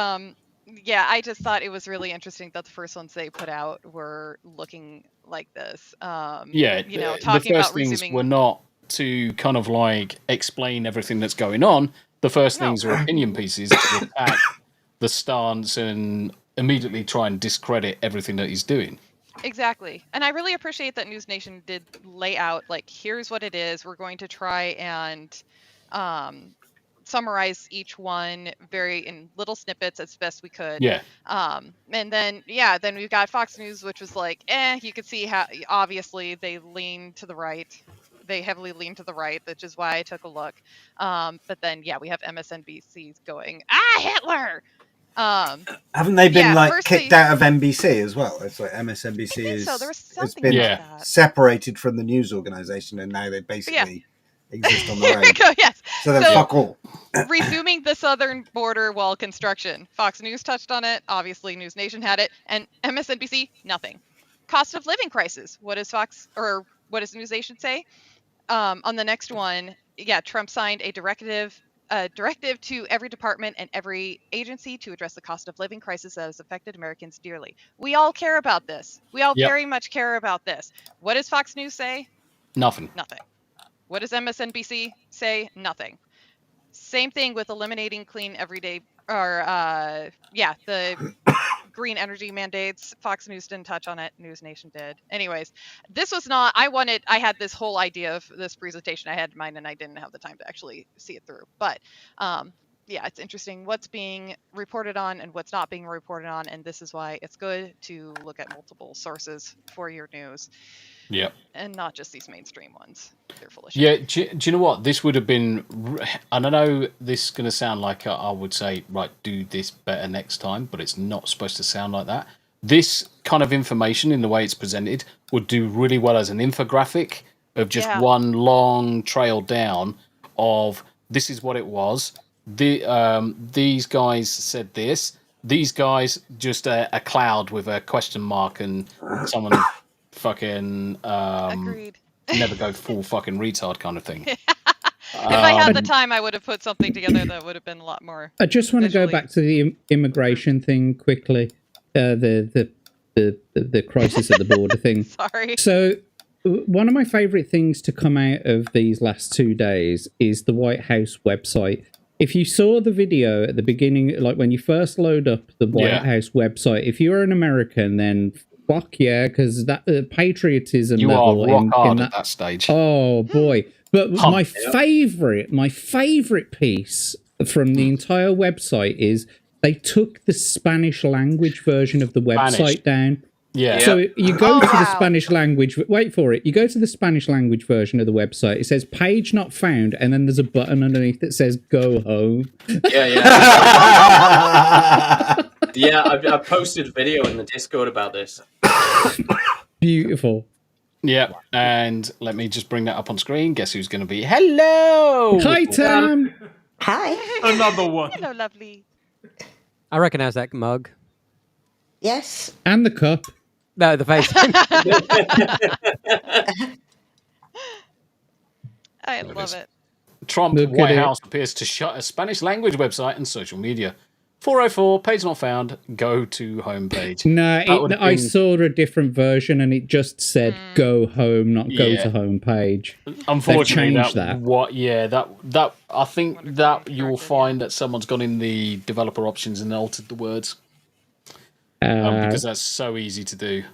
yeah, I just thought it was really interesting that the first ones they put out were looking like this. Yeah, you know, the talking first about things resuming. were not to kind of like explain everything that's going on. The first things are opinion pieces to attack the stance and immediately try and discredit everything that he's doing. Exactly. And I really appreciate that News Nation did lay out, like, here's what it is. We're going to try and summarize each one very in little snippets as best we could. Yeah. And then, then we've got Fox News, which was like, you could see how, obviously, they lean to the right. They heavily lean to the right, which is why I took a look. But then, we have MSNBC's going, Hitler! Haven't they been kicked out of NBC as well? It's like MSNBC has been separated from the news organization, and now they basically exist on their own. Yes. So then fuck all. Resuming the southern border wall construction. Fox News touched on it. Obviously, News Nation had it. And MSNBC, nothing. Cost of living crisis. What does News Nation say? On the next one, Trump signed a directive to every department and every agency to address the cost of living crisis that has affected Americans dearly. We all care about this. We all very much care about this. What does Fox News say? Nothing. Nothing. What does MSNBC say? Nothing. Same thing with eliminating clean everyday, the green energy mandates. Fox News didn't touch on it. News Nation did. Anyways, this was not, I had this whole idea of this presentation. I had mine and I didn't have the time to actually see it through. But it's interesting what's being reported on and what's not being reported on. And this is why it's good to look at multiple sources for your news. Yep. And not just these mainstream ones. They're full of shit. Yeah, do you know what? This would have been... And I know this is going to sound like I would say, right, do this better next time, but it's not supposed to sound like that. This kind of information, in the way it's presented, would do really well as an infographic of just one long trail down of this is what it was. These guys said this. These guys, just a cloud with a question mark and someone... fucking never go full fucking retard kind of thing. If I had the time, I would have put something together that would have been a lot more. I just want to go back to the immigration thing quickly. The crisis at the border thing. Sorry. So one of my favorite things to come out of these last 2 days is the White House website. If you saw the video at the beginning, like when you first load up the White House website, if you're an American, then fuck yeah, because that patriotism you level are rock hard in at that stage. Oh boy! But my favorite piece from the entire website is they took the Spanish language version of the website down. Yeah. So you go to the Spanish language. Wait for it. You go to the Spanish language version of the website. It says "page not found," and then there's a button underneath that says "go home." Yeah, I posted a video in the Discord about this. Beautiful. Yeah, and let me just bring that up on screen. Guess who's going to be? Hello! Hi, Tam! Hi. Another one. Hello, lovely. I recognize that mug. Yes. And the cup. No, the face. I love it. Trump White House appears to shut a Spanish language website and social media. 404, page not found, go to homepage. No, I saw a different version and it just said go home, not go to homepage. Unfortunately, that. I think that you'll find that someone's gone in the developer options and altered the words. Because that's so easy to do.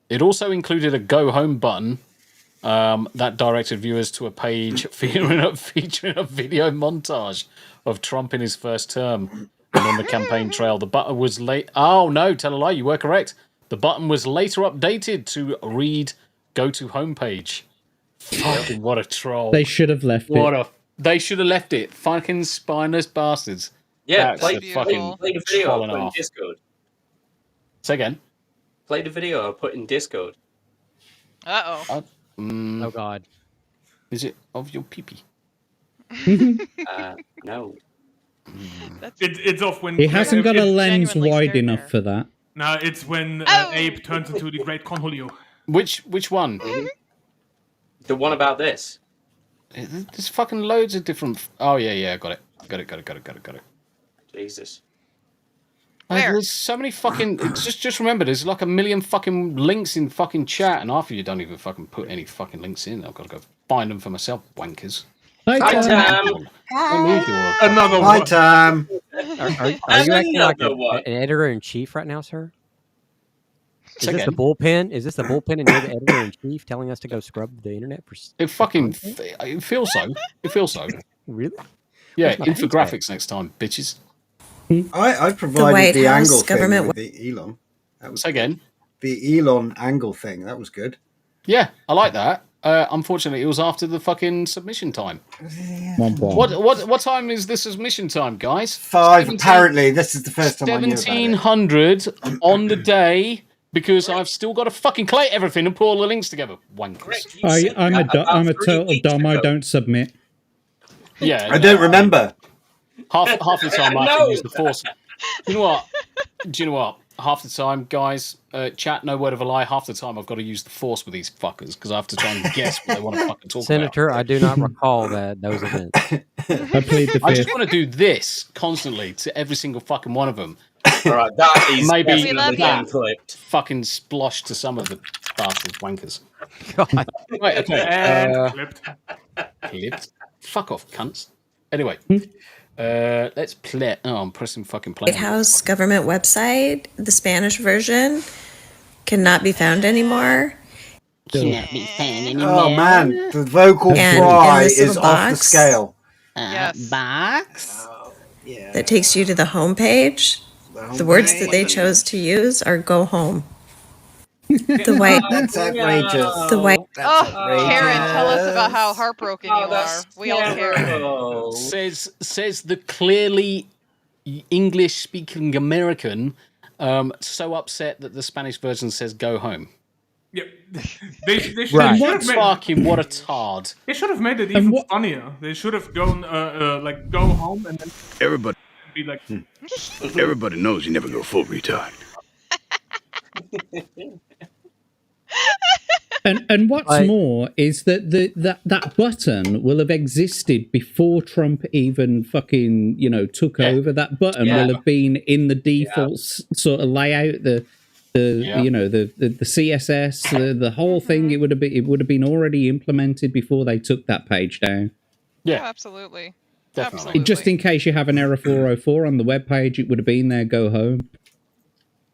It also included a go home button that directed viewers to a page featuring a video montage of Trump in his first term and on the campaign trail. The button was late. Oh no, tell a lie, you were correct. The button was later updated to read "Go to homepage." Fucking what a troll! They should have left it. They should have left it. Fucking spineless bastards. Yeah, play the video. Put in Discord. Say again. Play the video I put in Discord. Uh-oh. Oh God. Is it of your pee-pee? No. It's off when he hasn't got a lens wide enough for that. No, it's when Abe turns into the Great Cornholio. Which one? The one about this. There's fucking loads of different. Oh yeah, got it. Jesus. There's so many fucking. Just remember, there's like a million fucking links in fucking chat, and half of you don't even fucking put any fucking links in. I've got to go find them for myself, wankers. Hi, Tam. Another one. Hi, Tam. Are you acting like an editor-in-chief right now, sir? Is this the bullpen? Is this the bullpen and you're the editor-in-chief telling us to go scrub the internet for... It feels so. It feels so. Really? Yeah, infographics next time, bitches. I provided the angle thing with the Elon. That was again. The Elon angle thing. That was good. Yeah, I like that. Unfortunately, it was after the fucking submission time. What time is the submission time, guys? 5. Apparently, this is the first time I knew about it. 1700 on the day because I've still got to fucking collate everything and put all the links together. Wankers. I'm a total dumb. I don't submit. Yeah, I don't remember. Half the time I have to use the force. You know what? Do you know what? Half the time, guys, chat, no word of a lie, half the time I've got to use the force with these fuckers because I have to try and guess what they want to fucking talk Senator, about. I do not recall those events. I plead the fifth. I just want to do this constantly to every single fucking one of them. All right, that is maybe that clipped. Fucking splosh to some of the bastards wankers. God. Right, okay. Clipped. Fuck off, cunts. Anyway, let's play. Oh, I'm pressing fucking play. White House government website, the Spanish version, cannot be found anymore. Cannot be found anymore. Oh man, the vocal fry is off the scale. Box. That takes you to the homepage. The words that they chose to use are "go home." The white. That's outrageous. The white. Karen, tell us about how heartbroken you are. We all care. Says the clearly English-speaking American, so upset that the Spanish version says "go home." Yep. They should Right. have made, Fucking what a tard. They should have made it even funnier. They should have gone like go home and then Everybody be like. Everybody knows you never go full retard. And what's more is that that button will have existed before Trump even fucking took over. That button will have been in the default sort of layout, the CSS, the whole thing. It would have been already implemented before they took that page down. Yeah, absolutely. Definitely. Just in case you have an error 404 on the web page, it would have been there. Go home.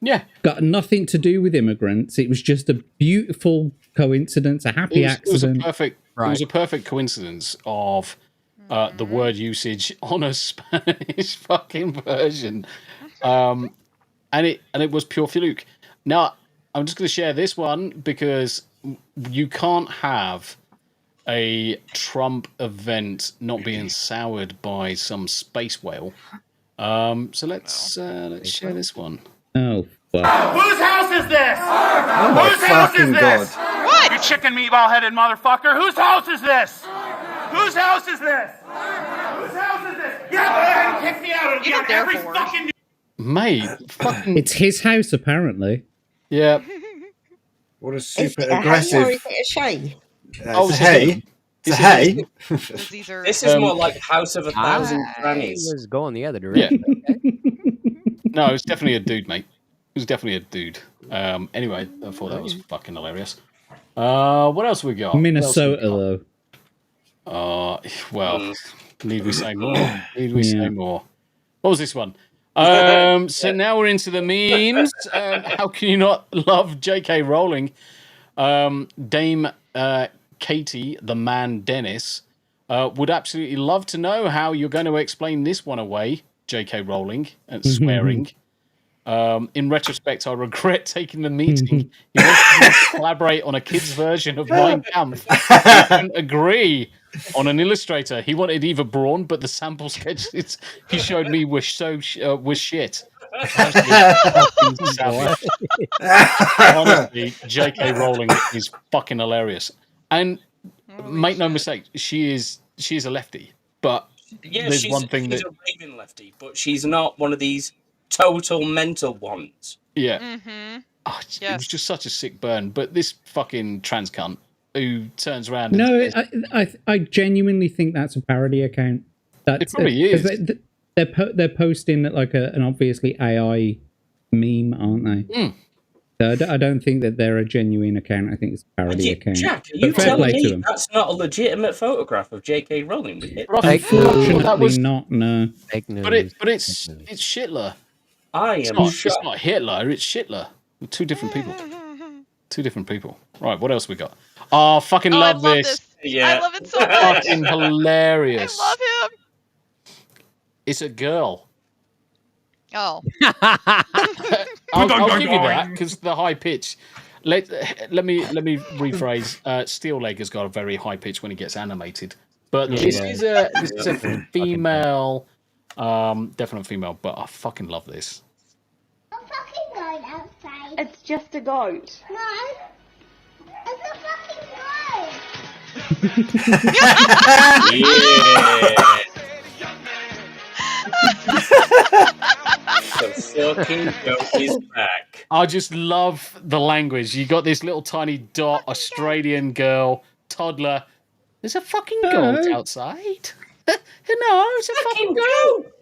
Yeah, got nothing to do with immigrants. It was just a beautiful coincidence, a happy accident. It was a perfect coincidence of the word usage on a Spanish fucking version, and it was pure fluke. Now I'm just going to share this one because you can't have a Trump event not being soured by some space whale. So let's share this one. Oh, fuck. Whose house is this? Oh my fucking god. What? You chicken meatball-headed motherfucker. Whose house is this? Whose house is this? Whose house is this? Yeah, go ahead and kick me out. It'll be on every fucking... Mate, fucking... It's his house, apparently. Yeah. What a Is super it a hay aggressive... or is it a shame? It's a hay. It's a hay. This is more like House of 1,000 Grannies. was going the other direction. No, it was definitely a dude, mate. It was definitely a dude. Anyway, I thought that was fucking hilarious. What else we got? Minnesota, though. Well, need we say more? Need we say more? What was this one? So now we're into the memes. How can you not love J.K. Rowling? Dame Katie, the man Dennis, would absolutely love to know how you're going to explain this one away, J.K. Rowling, and swearing. In retrospect, I regret taking the meeting. He wants to collaborate on a kid's version of Mein Kampf. I couldn't agree on an illustrator. He wanted Eva Braun, but the sample sketches he showed me were was shit. Honestly, J.K. Rowling is fucking hilarious. And make no mistake, she is a lefty. But there's one thing she's a raving lefty, but she's not one of these total mental ones. Yeah. Mm-hmm. Oh, it was just such a sick burn. But this fucking trans cunt who turns around and says, I genuinely think that's a parody account. It probably is. They're posting like an obviously AI meme, aren't they? I don't think that they're a genuine account. I think it's a parody account. Jack, are you telling me that's not a legitimate photograph of J.K. Rowling? Unfortunately not, no. Fake news. But it's Hitler. It's not Hitler, it's Hitler. Two different people. Two different people. Right, what else we got? Oh, fucking love this. Yeah. I love it so much. Fucking hilarious. I love him. It's a girl. Oh. I'll give you that because the high pitch. Let me rephrase. Steel Leg has got a very high pitch when he gets animated, but this is a female, definite female. But I fucking love this. I'm fucking going outside. It's just a goat. No, it's a fucking goat. The fucking goat is back. I just love the language. You got this little tiny dot, Australian girl, toddler. There's a fucking goat outside. No, it's a fucking goat.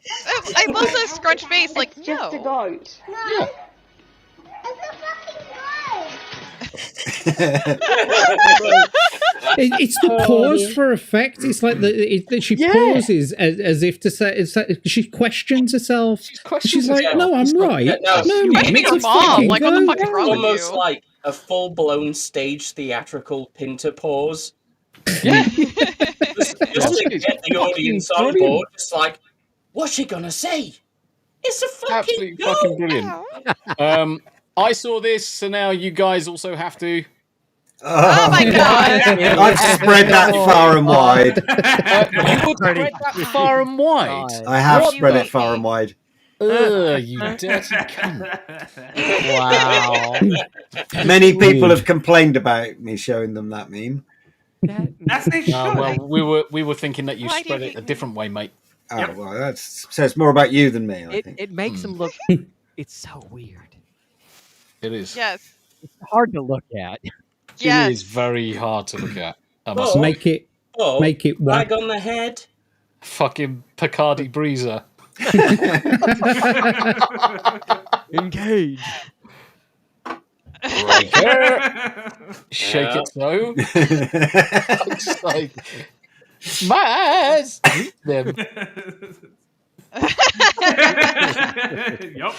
I love the scrunched face. Like, It's just a goat. No, Yeah. it's a fucking goat. It's the pause for effect. It's like that she pauses as if to say, she questions herself. She's like, "No, I'm right. No, it's a fucking Like, what the fuck is wrong with almost you? like a full-blown stage theatrical Pinter pause. Yeah. just to get the audience on board. Just like, what's she gonna say? It's a fucking Absolutely fucking brilliant. I saw this, so now you guys also have to. Oh my god! I've spread that far and wide. You would spread that far and wide. I have spread it far and wide. Ugh, you dirty cunt. Wow. Many people have complained about me showing them that meme. As they should. Well, we were thinking that you spread it a different way, mate. Oh, well, that's says more about you than me, I think. It makes them look. It's so weird. It is. Yes. It's hard to look at. Yes. It is very hard to look at. Make it Bag on the head. Fucking Picardy Breezer. Engage. Right there. Shake it so. It's like, Maz! Them. Yep.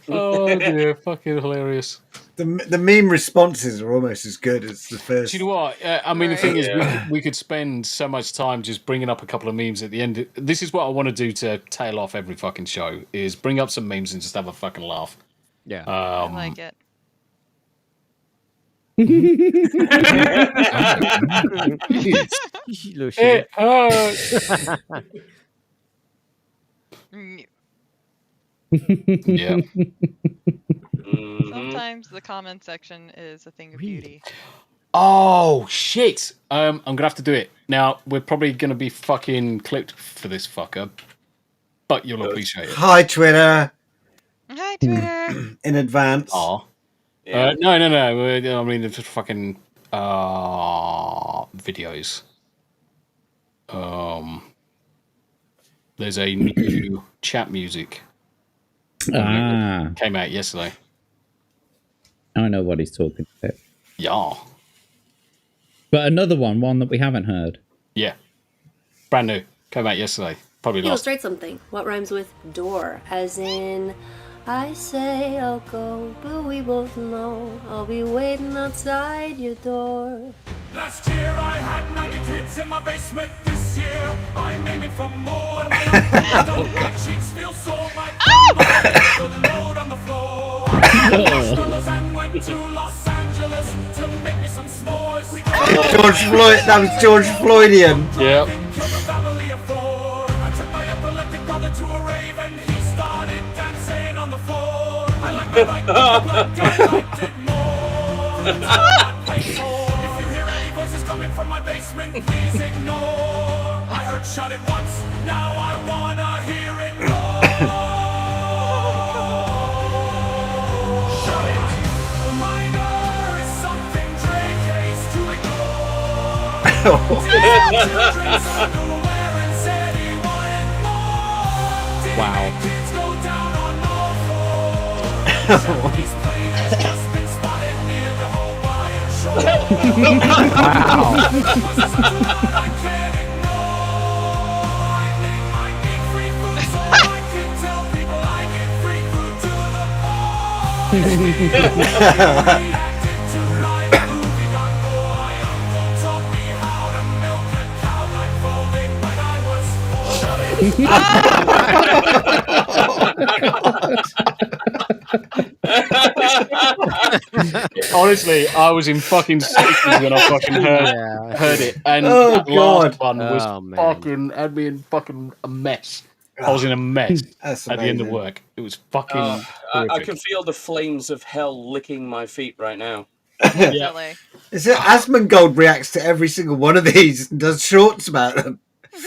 Oh dear, fucking hilarious. The meme responses are almost as good as the first. Do you know what? I mean, the thing is, we could spend so much time just bringing up a couple of memes at the end. This is what I want to do to tail off every fucking show: is bring up some memes and just have a fucking laugh. Yeah, I like it. It hurts. Yeah. Sometimes the comment section is a thing of beauty. Oh shit! I'm gonna have to do it now. We're probably gonna be fucking clipped for this fucker, but you'll appreciate it. Hi, Twitter. Hi, Twitter. In advance. Oh. No. I mean, it's just fucking videos. There's a new chat music. Came out yesterday. I know what he's talking about. Yeah. But another one that we haven't heard. Yeah. Brand new. Came out yesterday. Probably last. Illustrate something. What rhymes with door? As in, I say I'll go, but we both know I'll be waiting outside your door. Last year I had 90 kids in my basement. This year I'm aiming for more. Don't let sheets feel so much. The load on the floor. And went to Los Angeles to make me some s'mores. George Floyd. That was George Floydian. Yeah. From a family of four, I took my epileptic brother to a rave and he started dancing on the floor. I like my life, but I liked it more. That's what I paid for. If you hear any voices coming from my basement, please ignore. I heard shut it once, now I wanna hear it more. Shut it. Minor is something Drake hates to ignore. Wow. Honestly, I was in fucking stitches when I fucking heard it, and Oh, that last God. one was Oh, man. fucking had me in fucking a mess. I was in a mess That's at the end of amazing. work. It was fucking I horrific. can feel the flames of hell licking my feet right now. Definitely. Is it Asmongold reacts to every single one of these and does shorts about them?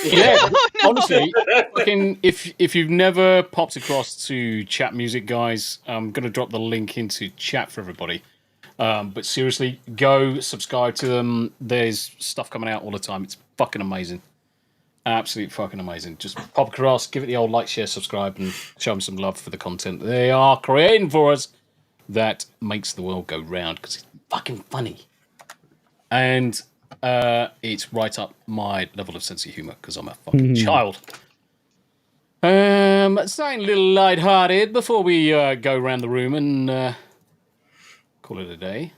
Yeah, Oh, no. honestly, fucking, if you've never popped across to Chat Music, guys, I'm going to drop the link into chat for everybody. But seriously, go subscribe to them. There's stuff coming out all the time. It's fucking amazing. Absolutely fucking amazing. Just pop across, give it the old like, share, subscribe, and show them some love for the content they are creating for us. That makes the world go round because it's fucking funny. And it's right up my level of sense of humour because I'm a fucking child. Something a little lighthearted before we go around the room and call it a day.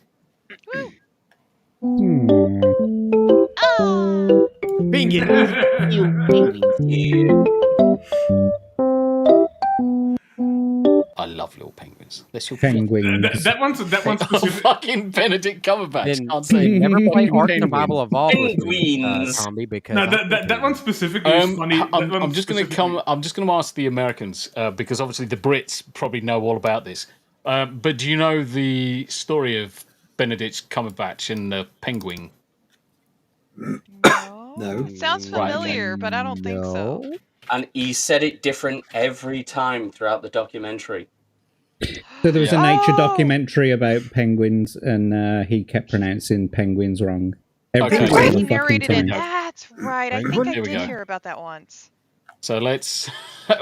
I love little penguins. They're so penguins. That one's specific. Fucking Benedict Cumberbatch. Then Can't say never play Ark penguin. Survival Evolved with me, Penguins. Tommy, because No, that one specifically is funny. I'm just going to ask the Americans because obviously the Brits probably know all about this. But do you know the story of Benedict Cumberbatch and the penguin? No. Sounds familiar, but I don't think so. And he said it different every time throughout the documentary. So there was a nature documentary about penguins, and he kept pronouncing penguins wrong. Every That's right, he single fucking narrated it. time. That's right. I think I Here we did go. hear about that once. So let's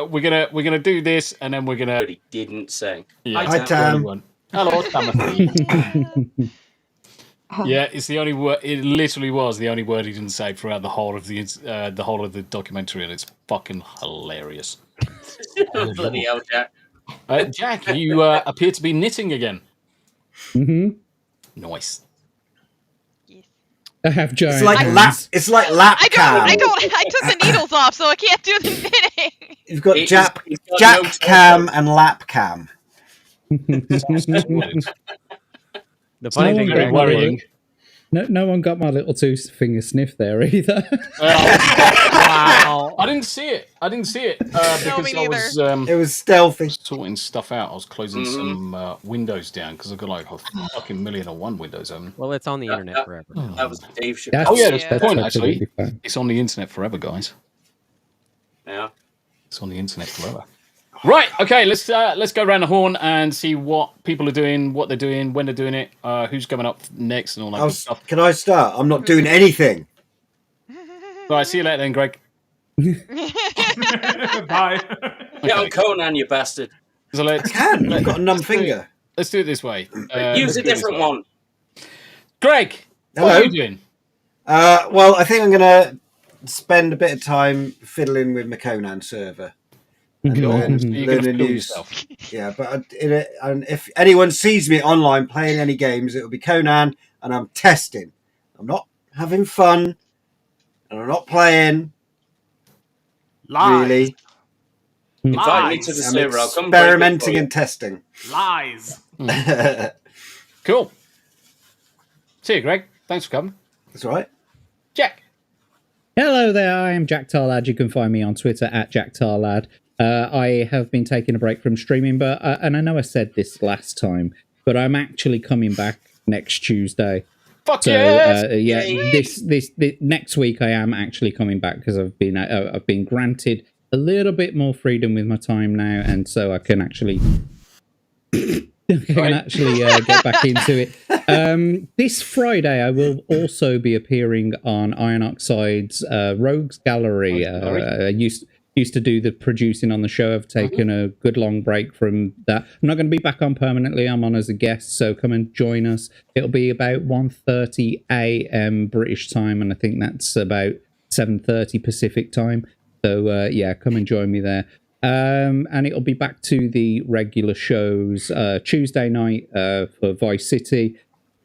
we're gonna do this, and then we're gonna. But he didn't say. Yeah, Hi, Tam. Hello, Timothy. Yeah, it's the only word. It literally was the only word he didn't say throughout the whole of the documentary, and it's fucking hilarious. Bloody hell, Jack. Jack, you appear to be knitting again. Nice. I have giant It's like hands. it's like lap cam. I took the needles off, so I can't do the knitting. You've got It's Jack got no cam and lap cam. The funny thing Very is, worrying. No one got my little 2-finger sniff there either. Wow. I didn't see it. Because me I was It was stealthy. sorting stuff out. I was closing some windows down because I've got like a fucking million and one windows open. well, it's on the internet forever. That was Dave Chappelle. That's- Oh yeah, that's the that's point absolutely actually. fine. It's on the internet forever, guys. Yeah. It's on the internet forever. Right, okay, let's go around the horn and see what people are doing, what they're doing, when they're doing it, who's coming up next, and all that good stuff. Can I start? I'm not doing anything. Right, see you later then, Greg. Bye. Get on Conan, you bastard. So let's, I can. I've got a numb finger. let's do it this way. Use a different one. Greg, Hello. what are you doing? Well, I think I'm going to spend a bit of time fiddling with my Conan server. And Cool. learn So you're the gonna fool news. yourself. Yeah, but and if anyone sees me online playing any games, it'll be Conan, and I'm testing. I'm not having fun, and I'm not playing. Lies. Really, Invite me to the I'm server. I'll come break it for experimenting you. and testing. Lies. Cool. See you, Greg. Thanks for coming. That's all right. Jack. Hello there, I am Jack Tarlad. You can find me on Twitter at Jack Tarlad. I have been taking a break from streaming, but and I know I said this last time, but I'm actually coming back next Tuesday. Fuck So yes! this next week I am actually coming back because I've been granted a little bit more freedom with my time now, and so I can actually get back into it. This Friday I will also be appearing on Iron Oxide's Rogues Gallery. I used to do the producing on the show. I've taken a good long break from that. I'm not going to be back on permanently. I'm on as a guest, so come and join us. It'll be about 1:30 a.m. British time, and I think that's about 7:30 Pacific time. So yeah, come and join me there. And it'll be back to the regular shows. Tuesday night for Vice City,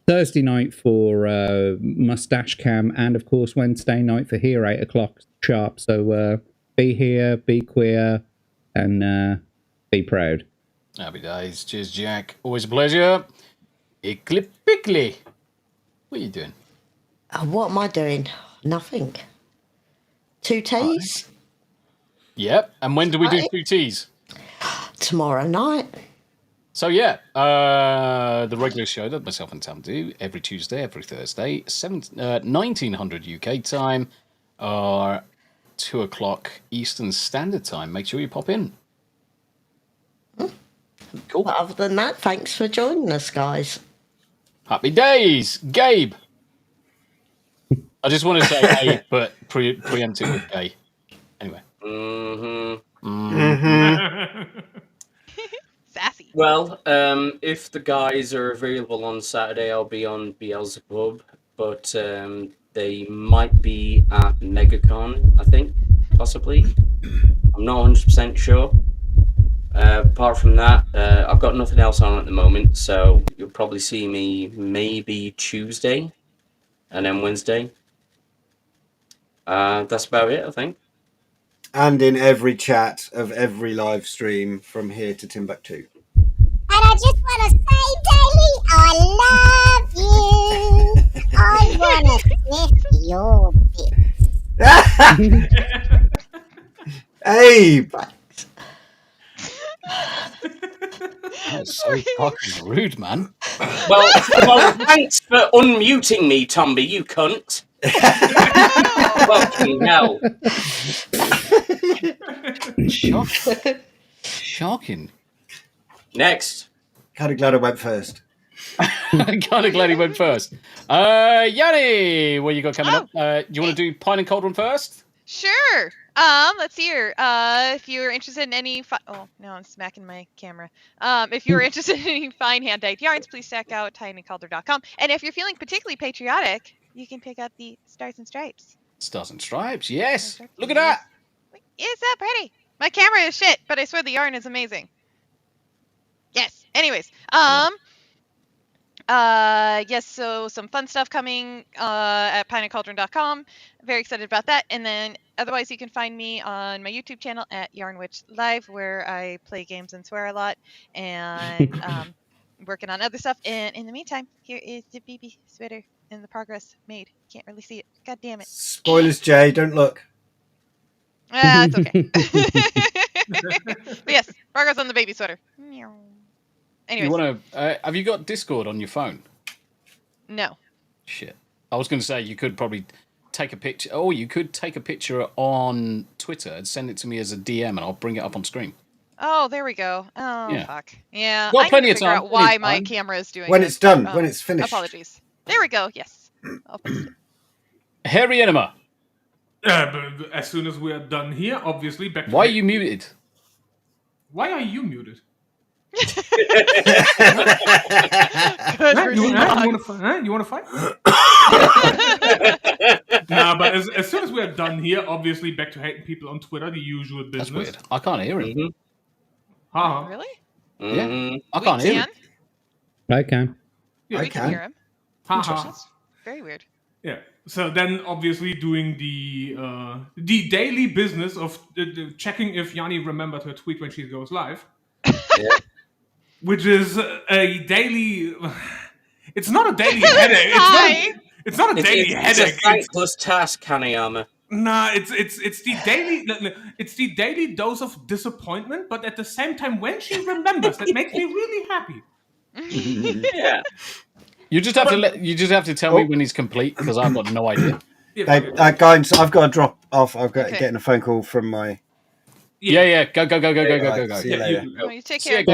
Thursday night for Mustache Cam, and of course Wednesday night for here 8 o'clock sharp. So be here, be queer, and be proud. Happy days. Cheers, Jack. Always a pleasure. Ickly pickly. What are you doing? What am I doing? Nothing. 2 teas? Yep. And when do we do 2Ts? Tomorrow night. So yeah, the regular show that myself and Tam do every Tuesday, every Thursday, 1900 UK time, or 2 o'clock Eastern Standard Time. Make sure you pop in. Cool. But other than that, thanks for joining us, guys. Happy days, Gabe. I just want to say hey, but preempt it with gay. Anyway. Sassy. Well, if the guys are available on Saturday, I'll be on Beelzebub, but they might be at MegaCon, I think, possibly. I'm not 100% sure. Apart from that, I've got nothing else on at the moment, so you'll probably see me maybe Tuesday and then Wednesday. That's about it, I think. And in every chat of every live stream from here to Timbuktu. And I just want to say, Daily, I love you. I want to sniff your bit. Hey! That's so fucking rude, man. Well, thanks for unmuting me, Tomby, you cunt. Fucking hell. Shocking. Next. Kind of glad I went first. Kind of glad he went first. Yanni, what you got coming up? Do you want to do Pine and Cauldron first? Sure. Let's see here. If you're interested in any oh no, I'm smacking my camera. If you're interested in any fine hand-dyed yarns, please check out tinycalder.com. And if you're feeling particularly patriotic, you can pick up the Stars and Stripes. Stars and Stripes, yes. Look at that. Is that pretty? My camera is shit, but I swear the yarn is amazing. Yes. Anyways, yes, so some fun stuff coming at pineandcauldron.com. Very excited about that. And then otherwise you can find me on my YouTube channel at Yarnwitch Live, where I play games and swear a lot, and working on other stuff. And in the meantime, here is the BB sweater and the progress made. Can't really see it. God damn it. Spoilers, Jay. Don't look. It's okay. But yes, progress on the baby sweater. Anyways. You want to? Have you got Discord on your phone? No. Shit. I was going to say you could probably take a picture. Oh, you could take a picture on Twitter and send it to me as a DM, and I'll bring it up on screen. Oh, there we go. Oh, yeah. Fuck. Yeah. Well, I need to figure out why my time. camera is doing when this. it's done. When it's finished. Apologies. There we go. Yes. I'll post it. Harry Enema. But as soon as we are done here, obviously back to Why are you muted? Why are you muted? You want to fight? Nah, but as soon as we are done here, obviously back to hating people on Twitter, the usual business. That's weird. I can't hear him. Uh-huh. Really? Yeah, I can't hear him. I can. Yeah, we can hear him. That's very weird. Yeah. So then, obviously, doing the daily business of checking if Yanni remembered her tweet when she goes live. Yeah. Which is a daily. It's not a daily headache. It's not a daily headache. It's a thankless task, Hanayama. Nah, it's the daily. It's the daily dose of disappointment, but at the same time, when she remembers, that makes me really happy. Yeah. You just have to tell me when he's complete, because I've got no idea. Guys, I've got to drop off. I've got getting a phone call from my. Yeah. Go. See you later. You take care.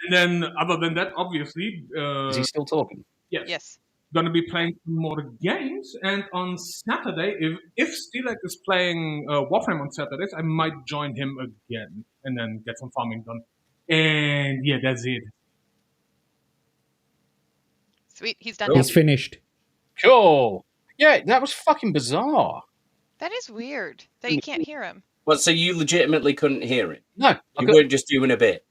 And then, other than that, obviously, is he still talking? Yes. Gonna be playing some more games, and on Saturday, if Stilek is playing Warframe on Saturdays, I might join him again, and then get some farming done. And yeah, that's it. Sweet, he's done. It's finished. Cool. Yeah, that was fucking bizarre. That is weird that you can't hear him. Well, so you legitimately couldn't hear it? No. You weren't just doing a bit?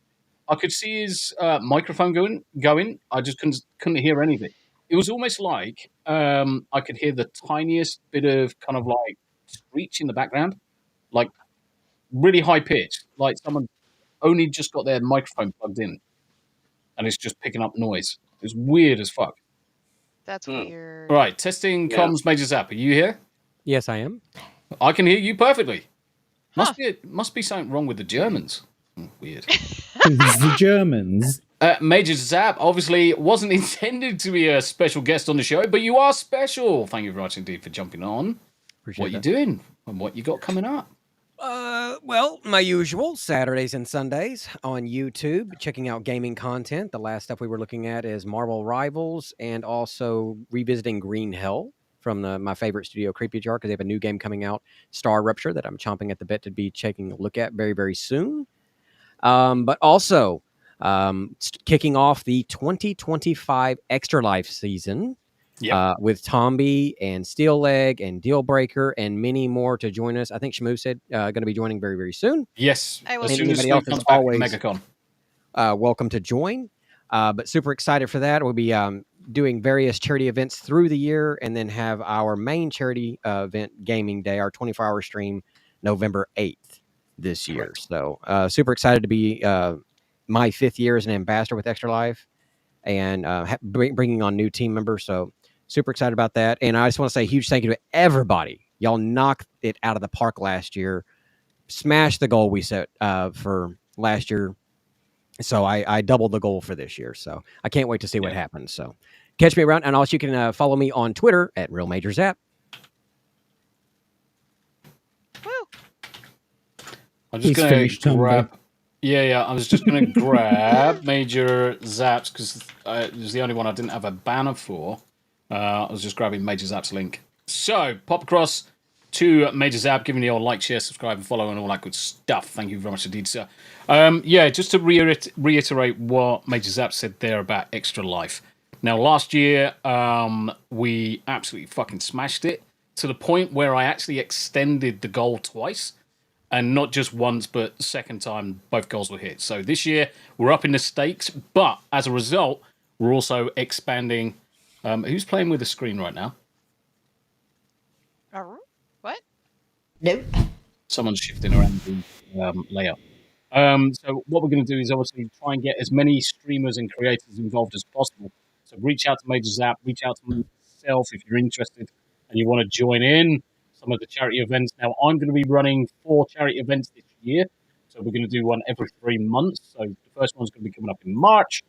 I could see his microphone going. I just couldn't hear anything. It was almost like I could hear the tiniest bit of kind of like screech in the background, like really high pitch, like someone only just got their microphone plugged in, and it's just picking up noise. It was weird as fuck. That's weird. Right, testing comms, Major Zap. Are you here? Yes, I am. I can hear you perfectly. Must be something wrong with the Germans. Weird. The Germans. Major Zap obviously wasn't intended to be a special guest on the show, but you are special. Thank you very much indeed for jumping on. Appreciate what that. you doing and what you got coming up? Well, my usual Saturdays and Sundays on YouTube, checking out gaming content. The last stuff we were looking at is Marvel Rivals and also revisiting Green Hell from my favorite studio, Creepy Jar, because they have a new game coming out, Star Rupture, that I'm chomping at the bit to be taking a look at very, very soon. But also kicking off the 2025 Extra Life season. Yep. With Tomby and Steel Leg and Dealbreaker and many more to join us. I think Shamu said going to be joining very, very soon. Yes. I will. As soon as anybody else comes is back always MegaCon. Welcome to join. But super excited for that. We'll be doing various charity events through the year and then have our main charity event, Gaming Day, our 24-hour stream, November 8th this year. Correct. So super excited to be my 5th year as an ambassador with Extra Life and bringing on new team members. So super excited about that. And I just want to say a huge thank you to everybody. Y'all knocked it out of the park last year. Smashed the goal we set for last year. So I doubled the goal for this year. So I can't wait to see what happens. So catch me around. And also you can follow me on Twitter at RealMajorZap. I'm just going to grab... Yeah, I was just going to grab Major Zaps because it was the only one I didn't have a banner for. I was just grabbing Major Zap's link. So, pop across to Major Zap, giving you all like, share, subscribe, and follow, and all that good stuff. Thank you very much indeed, sir. Just to reiterate what Major Zap said there about Extra Life. Now, last year, we absolutely fucking smashed it to the point where I actually extended the goal twice. And not just once, but second time, both goals were hit. So this year, we're up in the stakes. But as a result, we're also expanding. Who's playing with the screen right now? What? Nope. Someone's shifting around the layout. So what we're going to do is obviously try and get as many streamers and creators involved as possible. So reach out to Major Zap, reach out to myself if you're interested and you want to join in some of the charity events. Now, I'm going to be running 4 charity events this year. So we're going to do one every 3 months. So the first one's going to be coming up in March.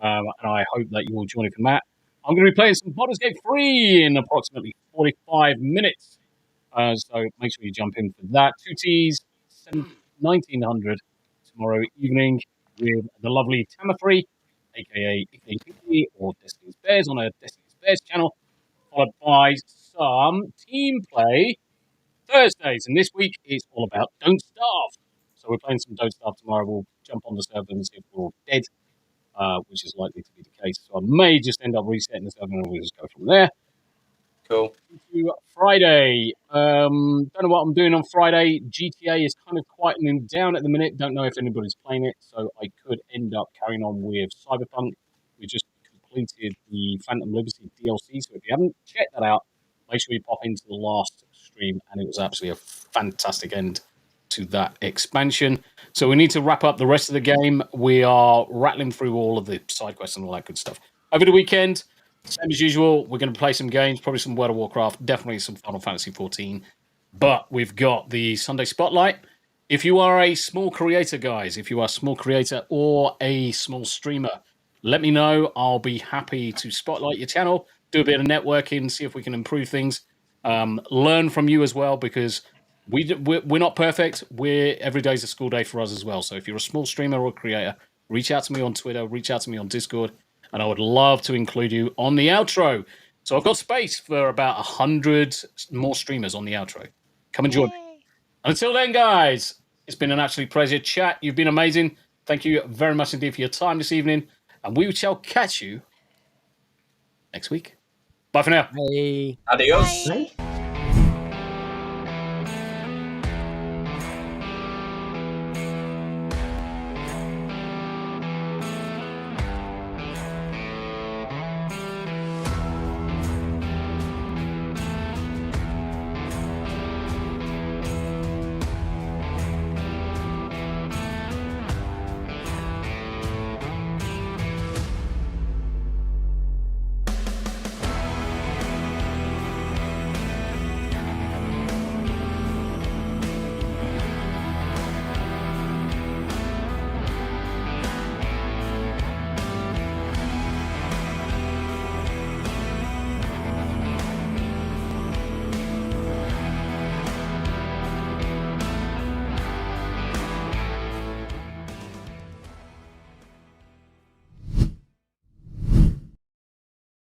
And I hope that you will join in from that. I'm going to be playing some Baldur's Gate 3 in approximately 45 minutes. So make sure you jump in for that. 2Ts, 1900 tomorrow evening with the lovely Tamafree, a.k.a. Icky or Destiny's Bears on a Destiny's Bears channel, followed by some team play Thursdays. And this week it's all about Don't Starve. So we're playing some Don't Starve tomorrow. We'll jump on the server and see if we're all dead, which is likely to be the case. So I may just end up resetting the server and we'll just go from there. Cool. Friday. Don't know what I'm doing on Friday. GTA is kind of quieting down at the minute. Don't know if anybody's playing it, so I could end up carrying on with Cyberpunk. We just completed the Phantom Liberty DLC, so if you haven't checked that out, make sure you pop into the last stream, and it was actually a fantastic end to that expansion. So we need to wrap up the rest of the game. We are rattling through all of the side quests and all that good stuff. Over the weekend, same as usual, we're going to play some games, probably some World of Warcraft, definitely some Final Fantasy 14. But we've got the Sunday Spotlight. If you are a small creator, guys, if you are a small creator or a small streamer, let me know. I'll be happy to spotlight your channel, do a bit of networking, see if we can improve things, learn from you as well, because we're not perfect. Every day's a school day for us as well. So if you're a small streamer or creator, reach out to me on Twitter, reach out to me on Discord, and I would love to include you on the outro. So I've got space for about 100 more streamers on the outro. Come and join me. Until then, guys, it's been an absolute pleasure. Chat, you've been amazing. Thank you very much indeed for your time this evening. And we shall catch you next week. Bye for now. Bye. Adios. Bye.